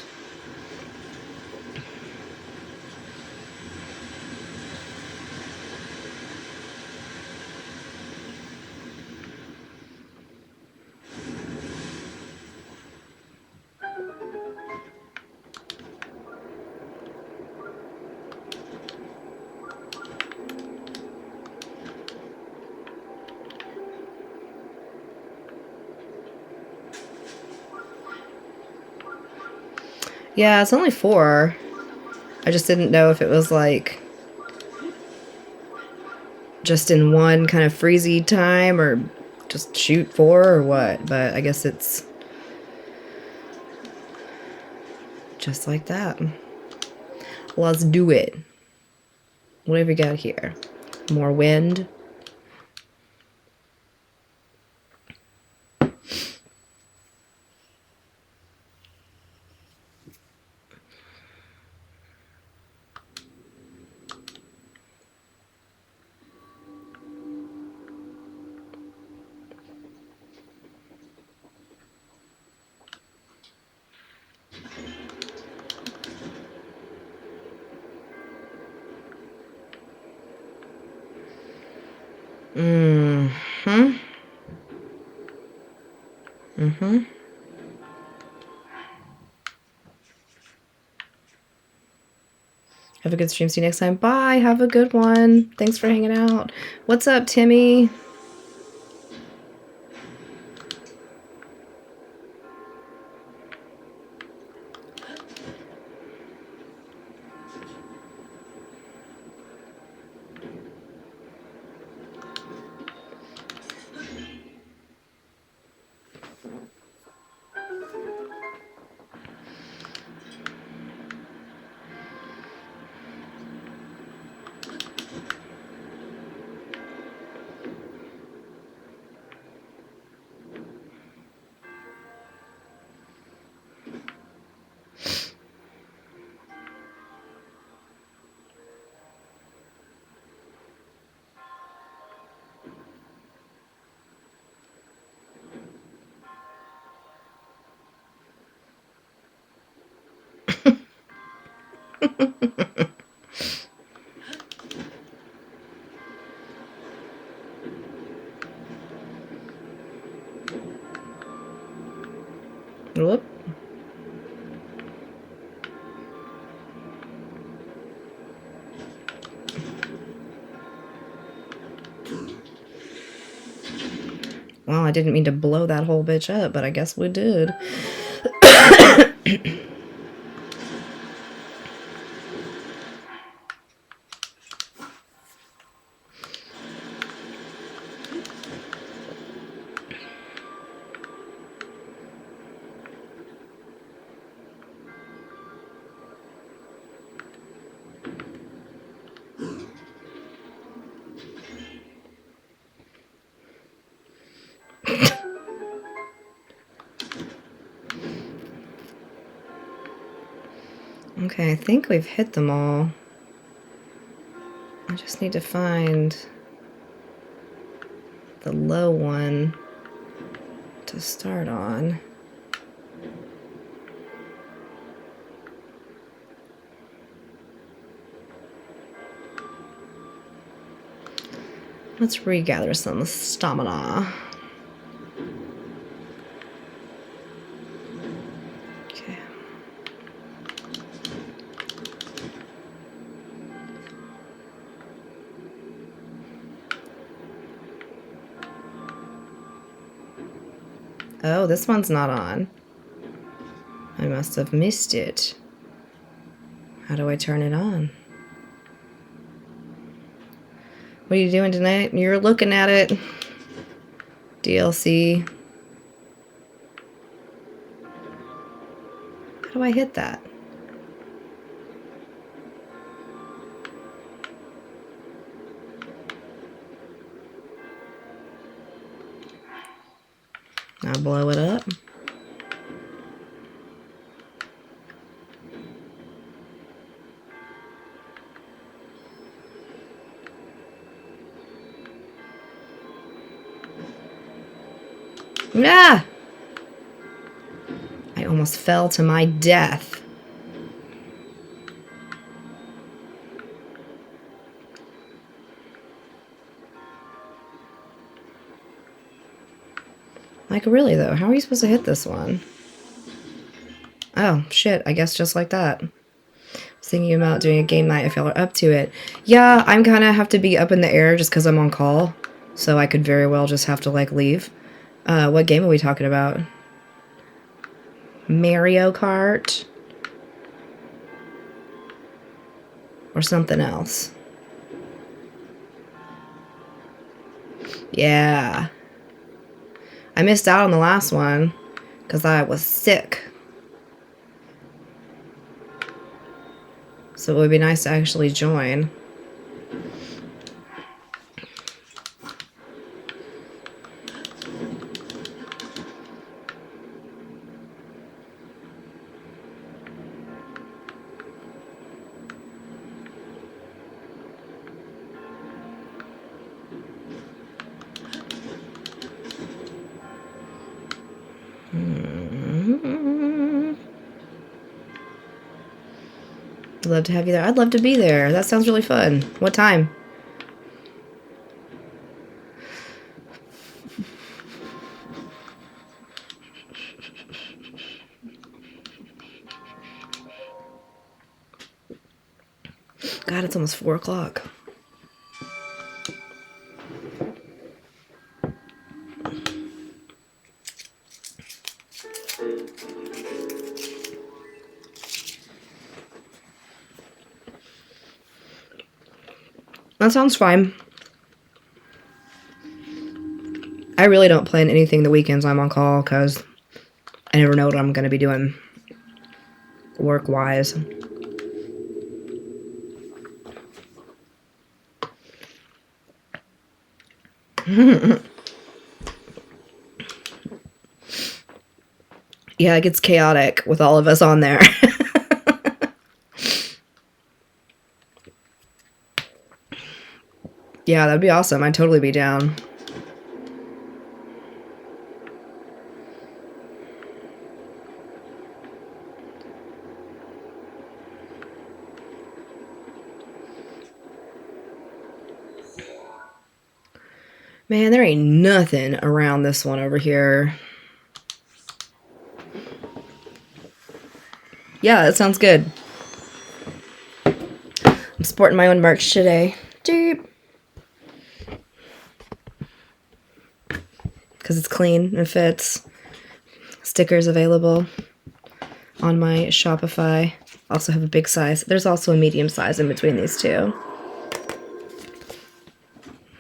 Yeah, it's only 4. I just didn't know if it was like just in one kind of freezy time or just shoot 4 or what, but I guess it's just like that. Let's do it. What have we got here? More wind. Mm-hmm. Mm-hmm. Have a good stream. See you next time. Bye. Have a good one. Thanks for hanging out. What's up, Timmy? Whoop. Well, I didn't mean to blow that whole bitch up, but I guess we did. Okay, I think we've hit them all. I just need to find the low one to start on. Let's regather some stamina. Okay. Oh, this one's not on. I must have missed it. How do I turn it on? What are you doing tonight? You're looking at it. DLC. How do I hit that? I'll blow it up. Ah! almost fell to my death. Like, really, though, how are you supposed to hit this one? Oh, shit, I guess just like that. Thinking about doing a game night if y'all are up to it. Yeah, I'm kind of have to be up in the air just because I'm on call. So I could very well just have to, like, leave. What game are we talking about? Mario Kart? Or something else? Yeah. I missed out on the last one because I was sick. So it would be nice to actually join. I'd love to have you there. I'd love to be there. That sounds really fun. What time? God, it's almost 4 o'clock. That sounds fine. I really don't plan anything the weekends I'm on call because I never know what I'm going to be doing work-wise. Yeah, it gets chaotic with all of us on there. Yeah, that'd be awesome. I'd totally be down. Man, there ain't nothing around this one over here. Yeah, that sounds good. I'm sporting my own merch today. Deep. Because it's clean and fits. Stickers available on my Shopify. Also have a big size. There's also a medium size in between these two.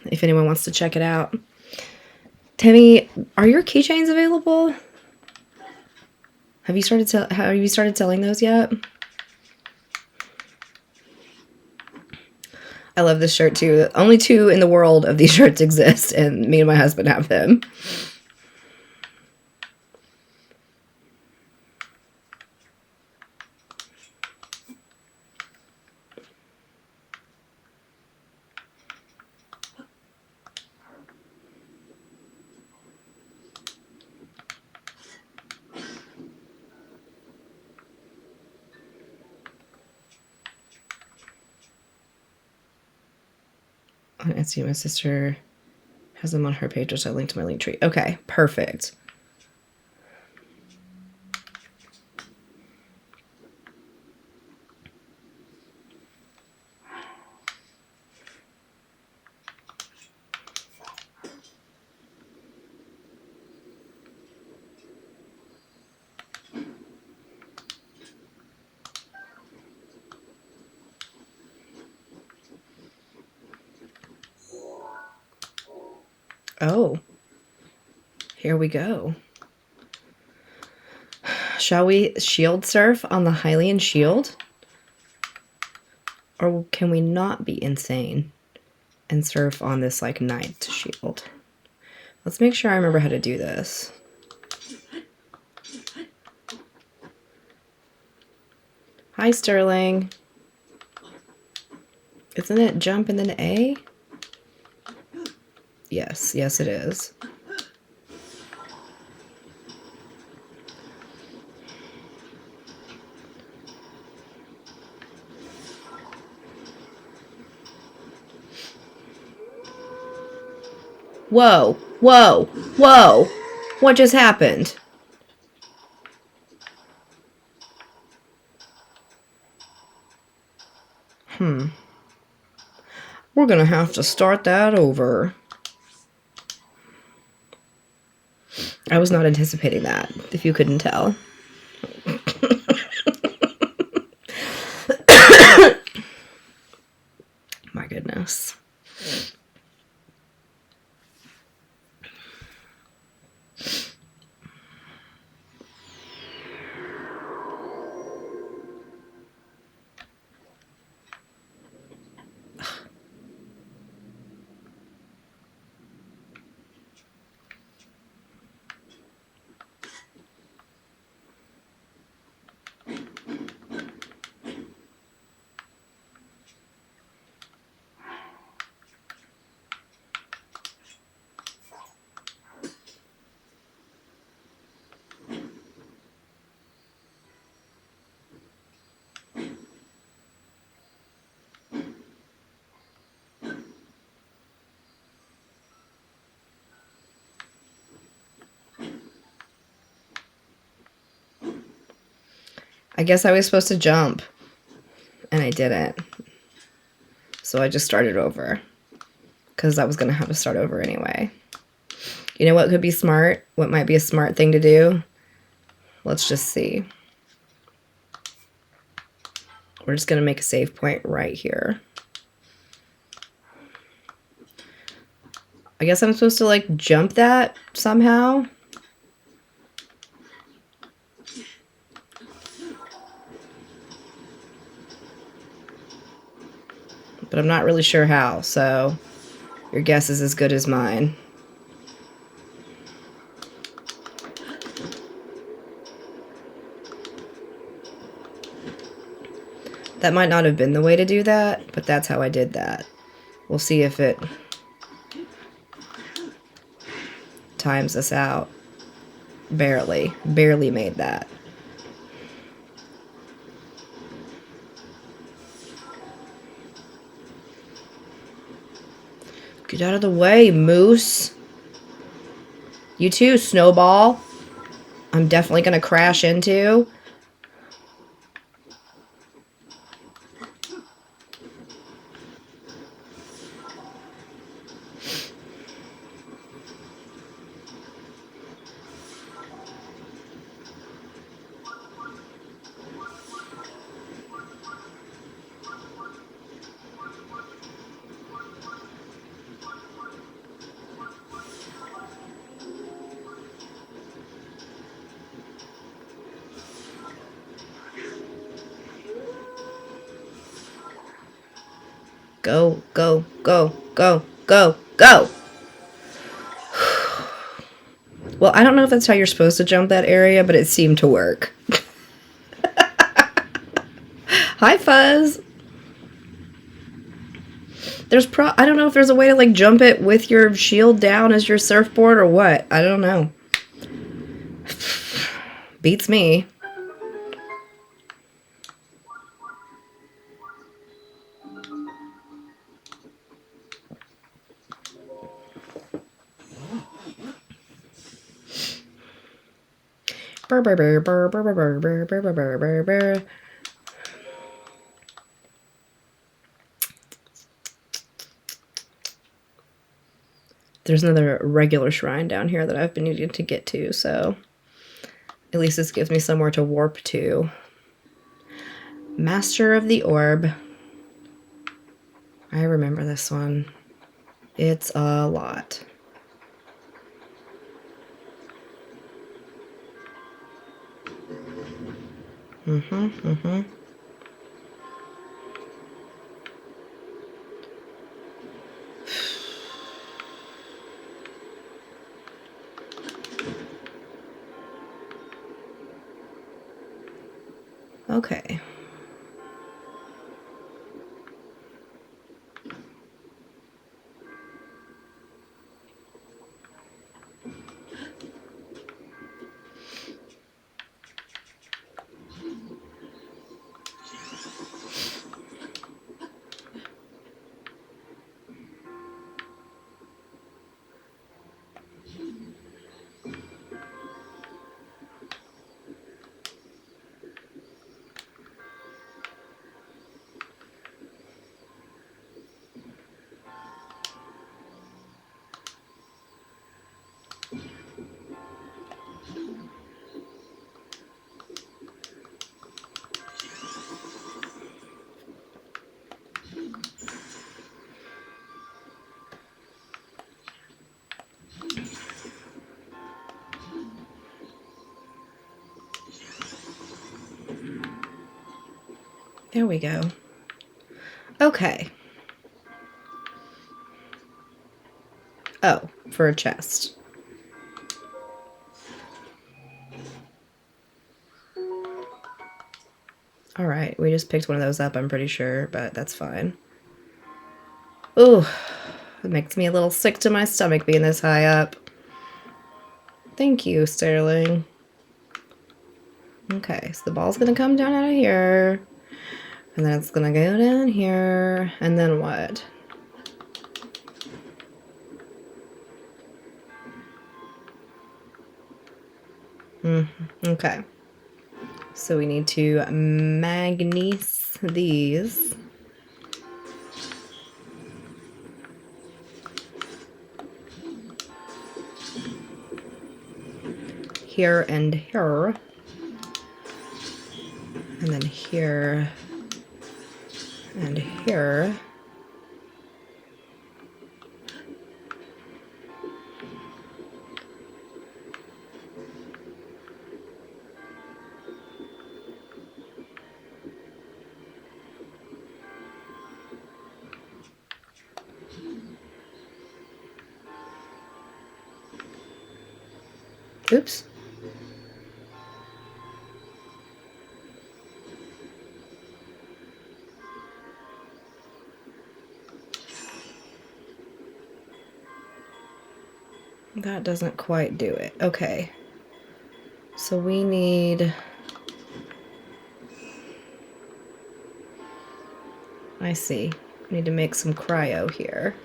If anyone wants to check it out. Tammy, are your keychains available? Have you started selling those yet? I love this shirt too. Only 2 in the world of these shirts exist, and me and my husband have them. On Etsy, my sister has them on her page, which I linked to my link tree. Okay, perfect. Oh, here we go. Shall we shield surf on the Hylian shield? Or can we not be insane and surf on this, like, knight shield? Let's make sure I remember how to do this. Hi, Sterling. Isn't it jump and then A? Yes, yes it is. Whoa, whoa, whoa. What just happened? We're gonna have to start that over. I was not anticipating that, if you couldn't tell. My goodness. I guess I was supposed to jump, and I didn't. So I just started over, because I was going to have to start over anyway. You know what could be smart? What might be a smart thing to do? Let's just see. We're just going to make a save point right here. I guess I'm supposed to, like, jump that somehow. But I'm not really sure how, so your guess is as good as mine. That might not have been the way to do that, but that's how I did that. We'll see if it times us out. Barely made that. Get out of the way, Moose. You too, Snowball. I'm definitely gonna crash into. Go, go, go, go, go, go! Well, I don't know if that's how you're supposed to jump that area, but it seemed to work. Hi, Fuzz! I don't know if there's a way to, like, jump it with your shield down as your surfboard or what. I don't know. Beats me. Burr, burr, burr, burr, burr, burr, burr, burr, burr, burr, burr, burr. There's another regular shrine down here that I've been needing to get to, so at least this gives me somewhere to warp to. Master of the Orb. I remember this one. It's a lot. Okay. There we go. Okay. Oh, for a chest. Alright, we just picked one of those up, I'm pretty sure, but that's fine. Ooh, it makes me a little sick to my stomach being this high up. Thank you, Sterling. Okay, so the ball's gonna come down out of here, and then it's gonna go down here, and then what? Okay. So we need to magnese these. Here and here. And then here and here. Oops. That doesn't quite do it. Okay. So we need... I see. We need to make some cryo here.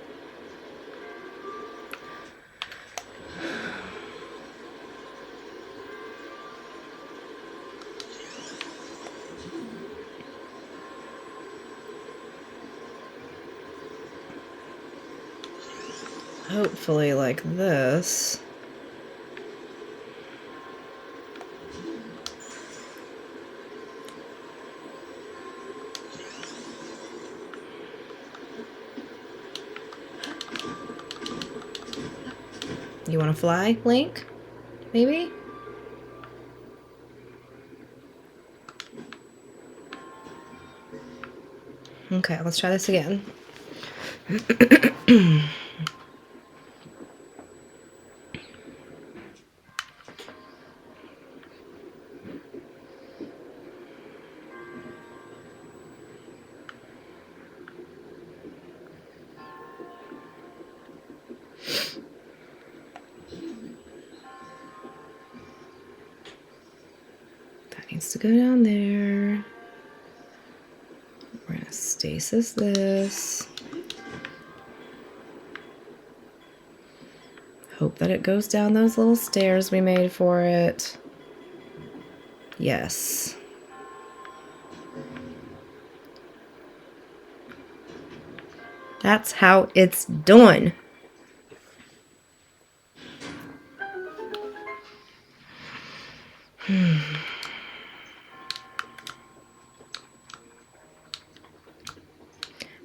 Hopefully like this. You want to fly, Link? Maybe? Okay, let's try this again. That needs to go down there. We're gonna stasis this. Hope that it goes down those little stairs we made for it. Yes. That's how it's done.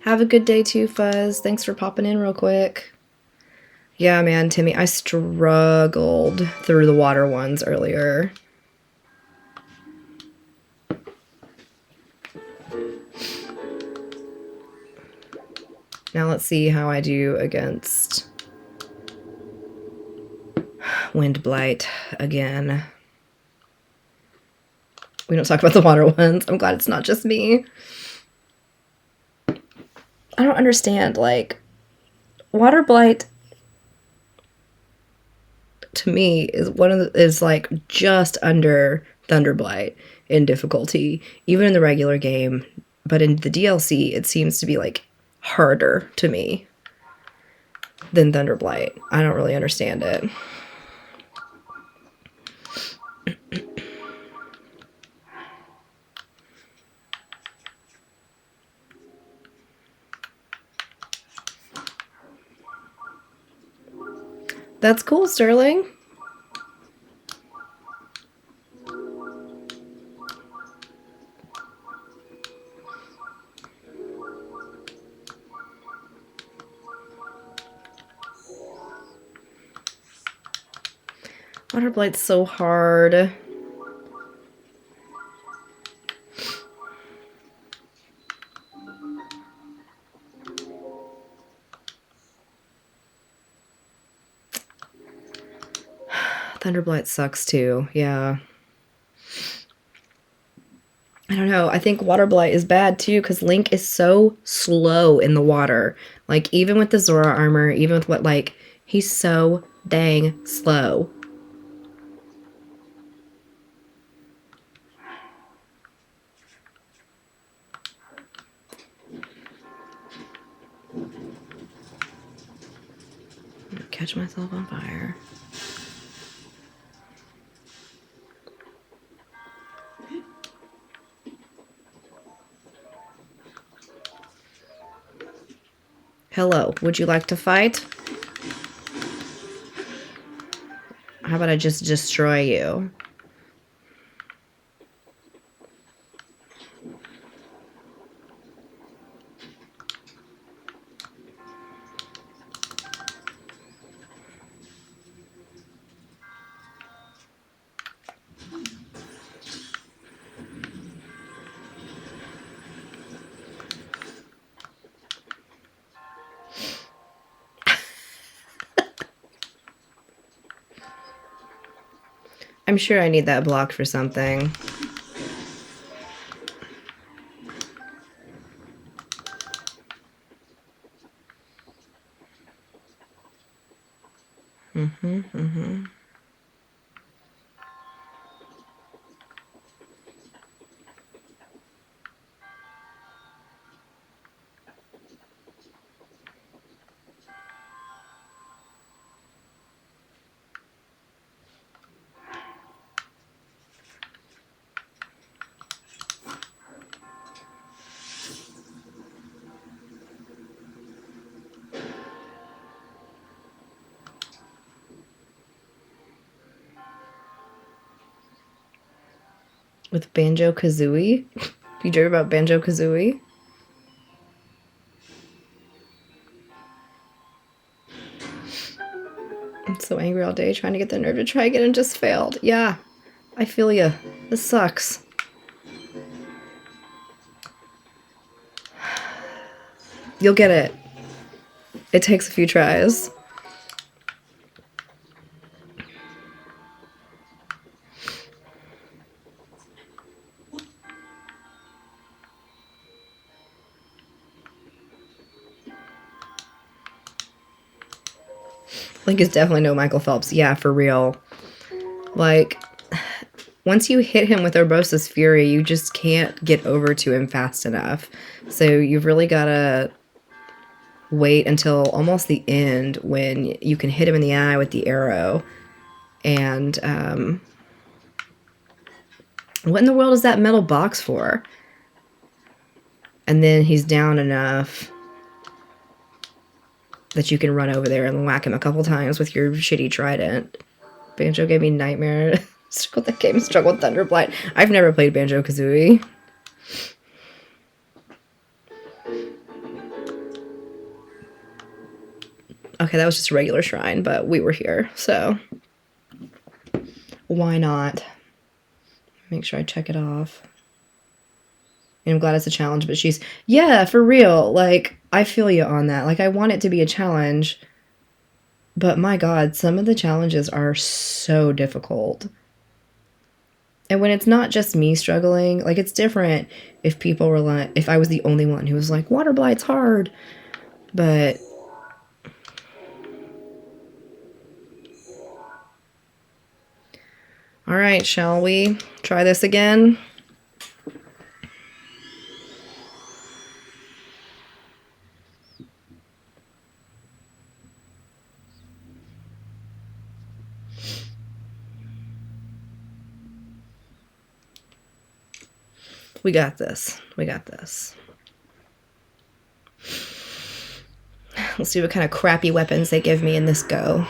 Have a good day too, Fuzz. Thanks for popping in real quick. Yeah, man, Timmy, I struggled through the water ones earlier. Now let's see how I do against Wind Blight again. We don't talk about the water ones. I'm glad it's not just me. I don't understand, like, Water Blight to me is like just under Thunder Blight in difficulty, even in the regular game, but in the DLC it seems to be like harder to me than Thunder Blight. I don't really understand it. That's cool, Sterling. Water Blight's so hard. Thunderblight sucks too, yeah. I don't know. I think Water Blight is bad too because Link is so slow in the water. Like, even with the Zora armor, even with what, like, he's so dang slow. Catch myself on fire. Hello, would you like to fight? How about I just destroy you? I'm sure I need that blocked for something. With Banjo-Kazooie? You dream about Banjo-Kazooie? I'm so angry all day trying to get the nerve to try again and just failed. Yeah, I feel ya. This sucks. You'll get it. It takes a few tries. Link is definitely no Michael Phelps. Yeah, for real. Like, once you hit him with Urbosa's Fury, you just can't get over to him fast enough. So you've really got to wait until almost the end when you can hit him in the eye with the arrow. And, what in the world is that metal box for? And then he's down enough that you can run over there and whack him a couple times with your shitty trident. Banjo gave me nightmare. Struggled that game, struggled with Thunderblight. I've never played Banjo-Kazooie. Okay, that was just a regular shrine, but we were here, so why not? Make sure I check it off. And I'm glad it's a challenge, but she's... Yeah, for real. Like, I feel you on that. Like, I want it to be a challenge, but my god, some of the challenges are so difficult. And when it's not just me struggling, like, it's different if people were like... If I was the only one who was like, Water Blight's hard. But... Alright, shall we try this again? We got this. We got this. Let's see what kind of crappy weapons they give me in this go.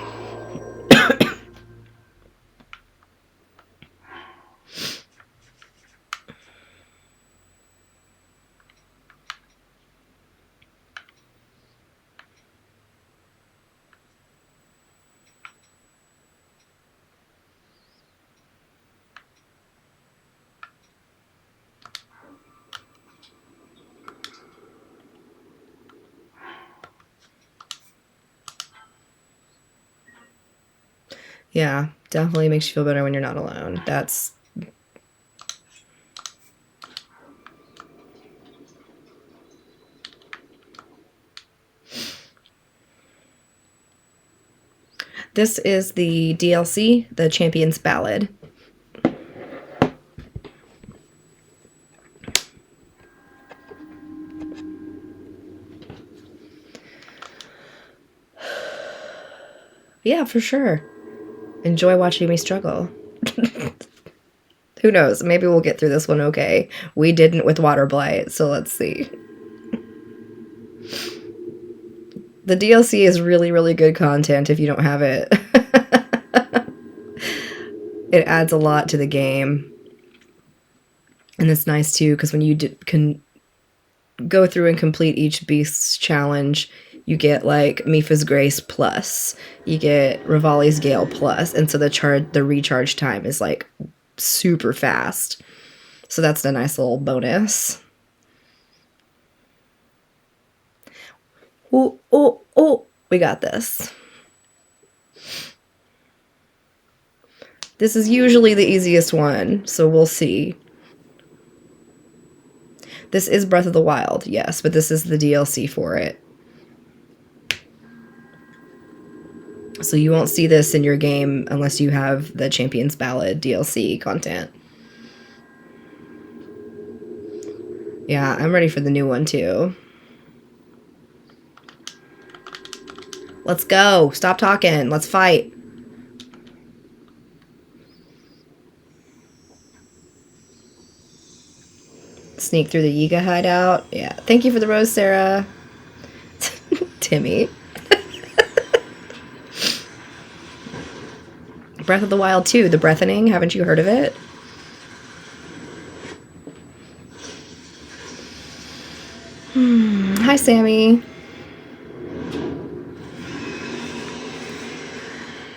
Yeah, Definitely makes you feel better when you're not alone. That's... This is the DLC, the Champion's Ballad. Yeah, for sure. Enjoy watching me struggle. Who knows? Maybe we'll get through this one okay. We didn't with water blight, so let's see. The DLC is really, really good content if you don't have it. It adds a lot to the game. And it's nice too, because when you can go through and complete each beast's challenge, you get like Mifa's Grace plus, you get Rivali's Gale plus, and so the recharge time is like super fast. So that's a nice little bonus. Oh, oh, oh, we got this. This is usually the easiest one, so we'll see. This is Breath of the Wild, yes, but this is the DLC for it. So you won't see this in your game unless you have the Champion's Ballad DLC content. Yeah, I'm ready for the new one too. Let's go. Stop talking. Let's fight. Sneak through the Yiga hideout. Yeah. Thank you for the rose, Sarah. Timmy. Breath of the Wild 2, the Breathening. Haven't you heard of it? Hi, Sammy.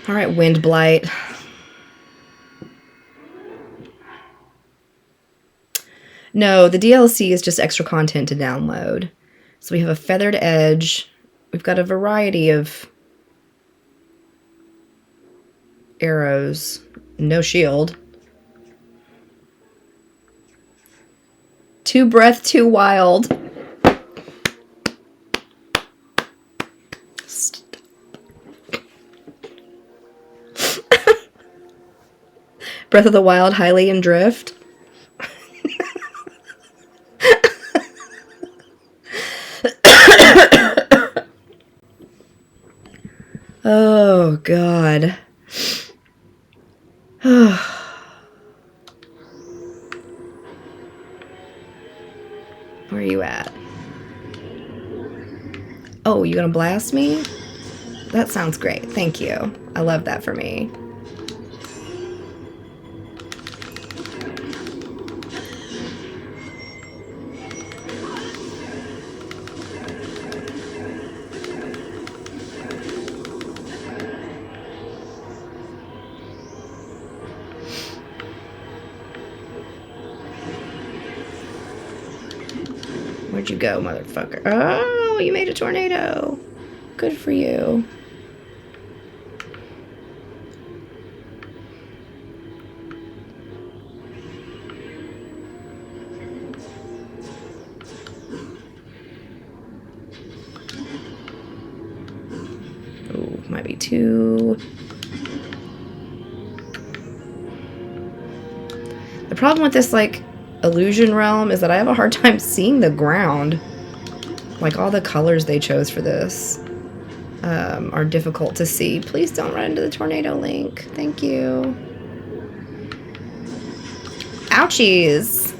All right, Wind Blight. No, the DLC is just extra content to download. So we have a Feathered Edge. We've got a variety of arrows. No shield. 2 breath, 2 wild. Breath of the Wild, Hylian Drift. Oh, God. Where are you at? Oh, you gonna blast me? That sounds great. Thank you. I love that for me. Where'd you go, motherfucker? Oh, you made a tornado. Good for you. Oh, might be 2. The problem with this, like, illusion realm is that I have a hard time seeing the ground. Like, all the colors they chose for this are difficult to see. Please don't run into the tornado, Link. Thank you. Ouchies!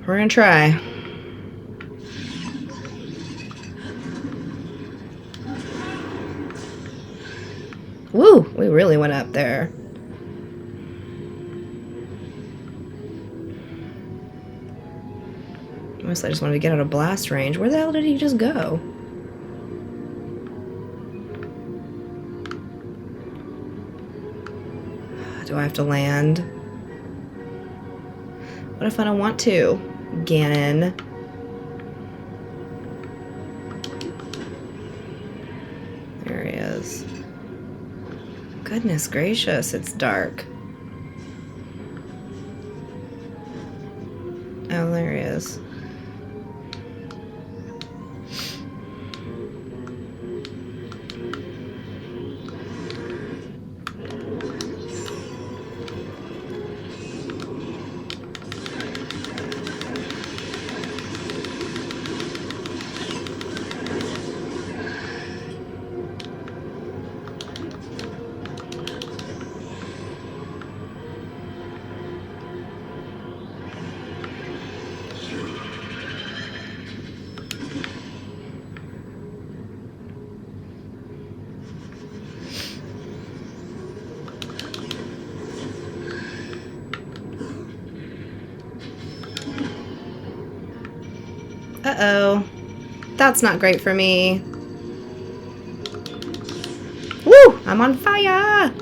We're gonna try. Woo! We really went up there. Mostly I just wanted to get out of blast range. Where the hell did he just go? Do I have to land? What if I don't want to? Ganon. There he is. Goodness gracious, it's dark. Oh, there he is. Uh-oh. That's not great for me. Woo! I'm on fire!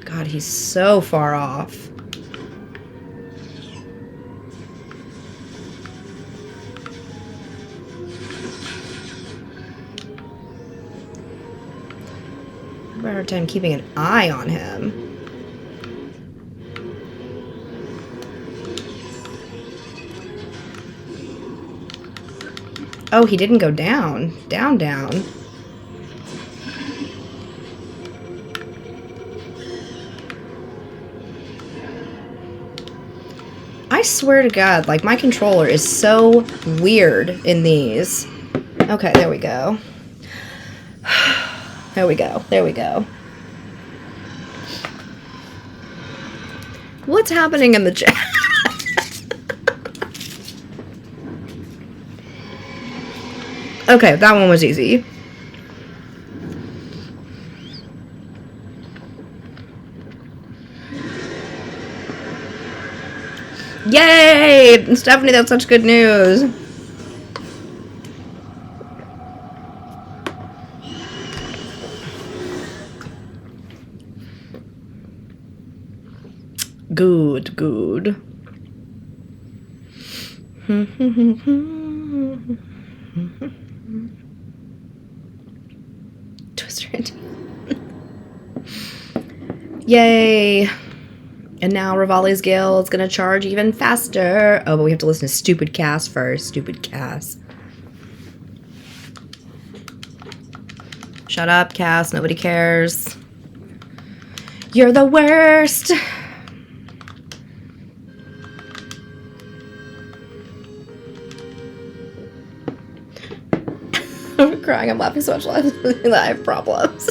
God, he's so far off. I have a hard time keeping an eye on him. Oh, he didn't go down. Down, down. I swear to God, like, my controller is so weird in these. Okay, there we go. There we go. There we go. What's happening in the chat? Okay, that one was easy. Yay! Stephanie, that's such good news. Good, good. Twister. Yay! And now Rivali's Gale is gonna charge even faster. Oh, but we have to listen to Stupid Cass first. Stupid Cass. Shut up, Cass. Nobody cares. You're the worst! I'm crying. I'm laughing so much. I have problems.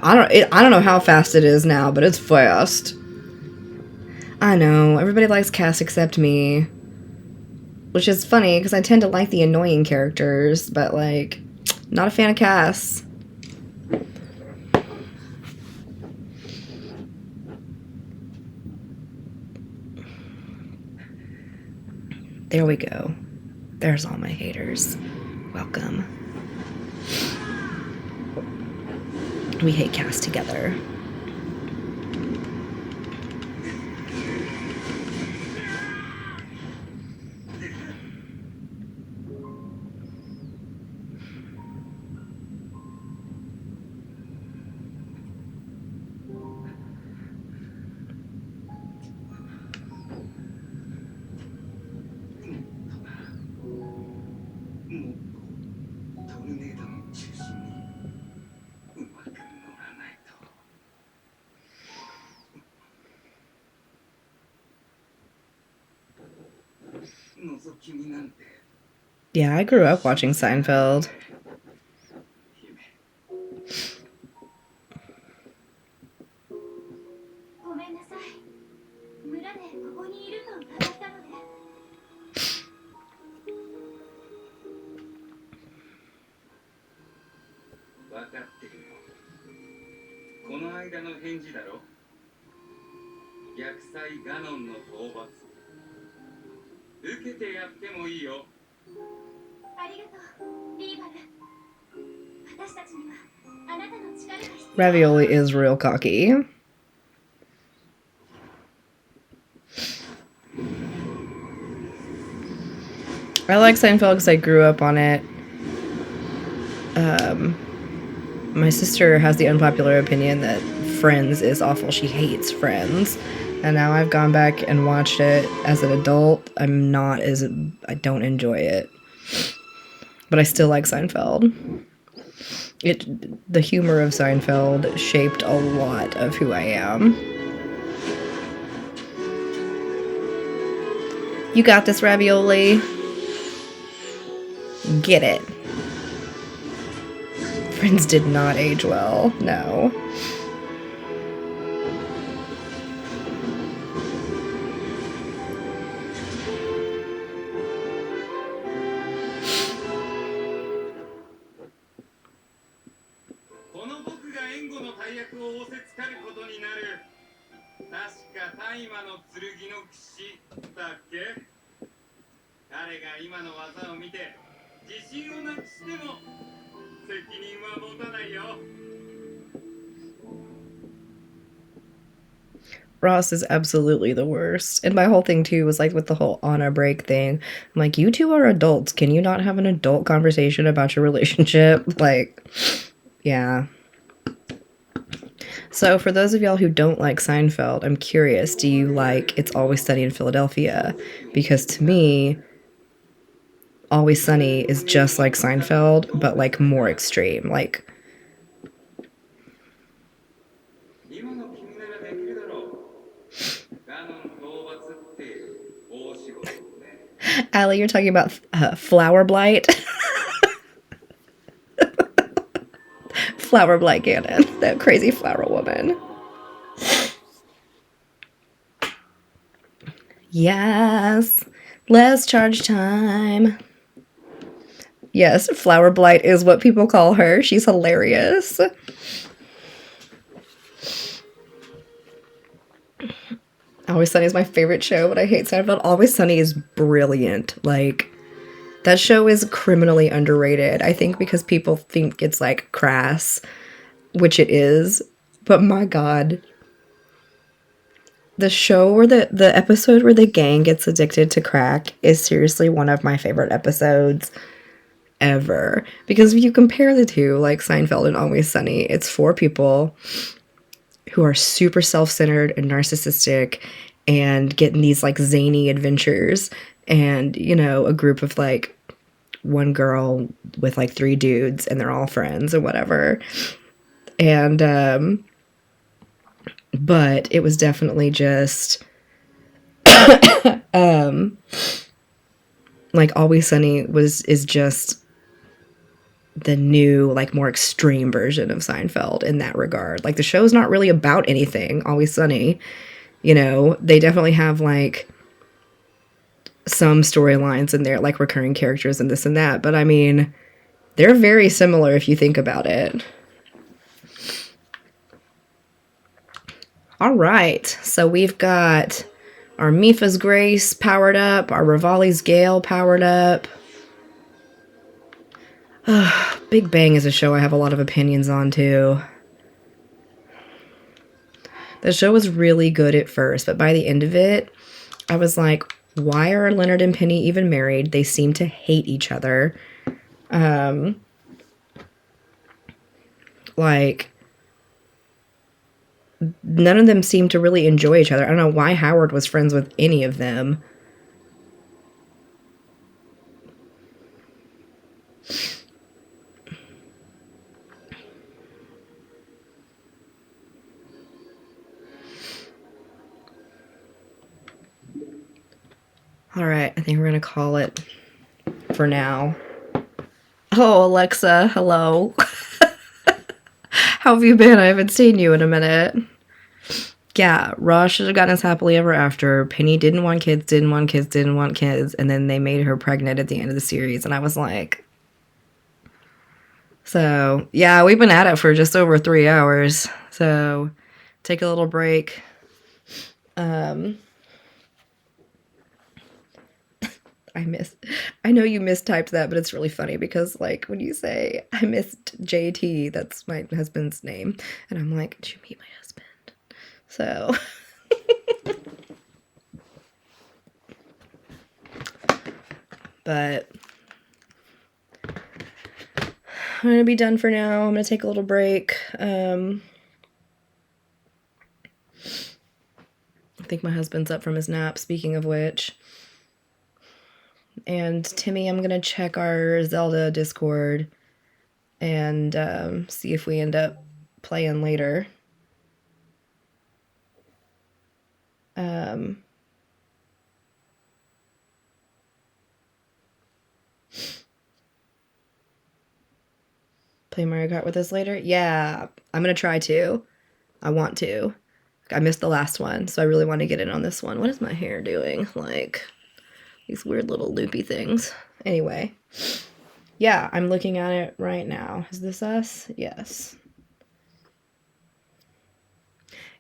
I don't know how fast it is now, but it's fast. I know. Everybody likes Cass except me. Which is funny, because I tend to like the annoying characters, but, like, not a fan of Cass. There we go. There's all my haters. Welcome. We hate Cass together. Yeah, I grew up watching Seinfeld. Ravioli is real cocky. I like Seinfeld because I grew up on it. My sister has the unpopular opinion that Friends is awful. She hates Friends. And now I've gone back and watched it as an adult. I don't enjoy it. But I still like Seinfeld. The humor of Seinfeld shaped a lot of who I am. You got this, Ravioli. Get it. Friends did not age well, no. Ross is absolutely the worst. And my whole thing too was like with the whole on a break thing. I'm like, you two are adults. Can you not have an adult conversation about your relationship? Like, yeah. So for those of y'all who don't like Seinfeld, I'm curious, do you like It's Always Sunny in Philadelphia? Because to me, Always Sunny is just like Seinfeld, but like more extreme. Like, Allie, you're talking about Flower Blight? Flower Blight Gannon, that crazy flower woman. Yes. Less charge time. Yes, Flower Blight is what people call her. She's hilarious. Always Sunny is my favorite show, but I hate Seinfeld. Always Sunny is brilliant. Like, that show is criminally underrated. I think because people think it's like crass, which it is. But my God. The show where the episode where the gang gets addicted to crack is seriously one of my favorite episodes ever. Because if you compare the two, like Seinfeld and Always Sunny, it's four people who are super self-centered and narcissistic and get in these like zany adventures, and you know, a group of like one girl with like three dudes and they're all friends or whatever. And but it was definitely just like Always Sunny is just the new, like, more extreme version of Seinfeld in that regard. Like, the show's not really about anything, Always Sunny. You know, they definitely have, like, some storylines in there, like recurring characters and this and that. But, I mean, they're very similar if you think about it. All right. So we've got our Mifa's Grace powered up, our Rivali's Gale powered up. Big Bang is a show I have a lot of opinions on, too. The show was really good at first, but by the end of it, I was like, why are Leonard and Penny even married? They seem to hate each other. Like, none of them seem to really enjoy each other. I don't know why Howard was friends with any of them. All right, I think we're gonna call it for now. Oh, Alexa, hello. How have you been? I haven't seen you in a minute. Yeah, Ross should have gotten us happily ever after. Penny didn't want kids, didn't want kids, didn't want kids, and then they made her pregnant at the end of the series, and I was like... So, yeah, we've been at it for just over 3 hours, so take a little break. I know you mistyped that, but it's really funny because, like, when you say, I missed JT, that's my husband's name, and I'm like, did you meet my husband? So, but I'm gonna be done for now. I'm gonna take a little break. I think my husband's up from his nap, speaking of which. And Timmy, I'm gonna check our Zelda Discord and see if we end up playing later. Play Mario Kart with us later? Yeah, I'm gonna try to. I want to. I missed the last one, so I really want to get in on this one. What is my hair doing? Like, these weird little loopy things. Anyway. Yeah, I'm looking at it right now. Is this us? Yes.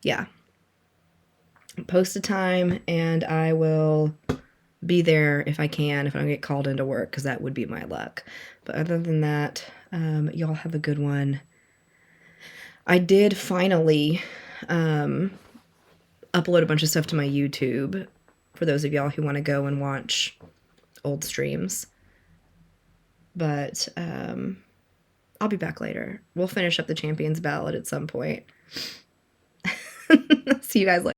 Yeah. Post a time, and I will be there if I can, if I don't get called into work, because that would be my luck. But other than that, y'all have a good one. I did finally upload a bunch of stuff to my YouTube for those of y'all who want to go and watch old streams. But I'll be back later. We'll finish up the Champions Ballad at some point. See you guys later.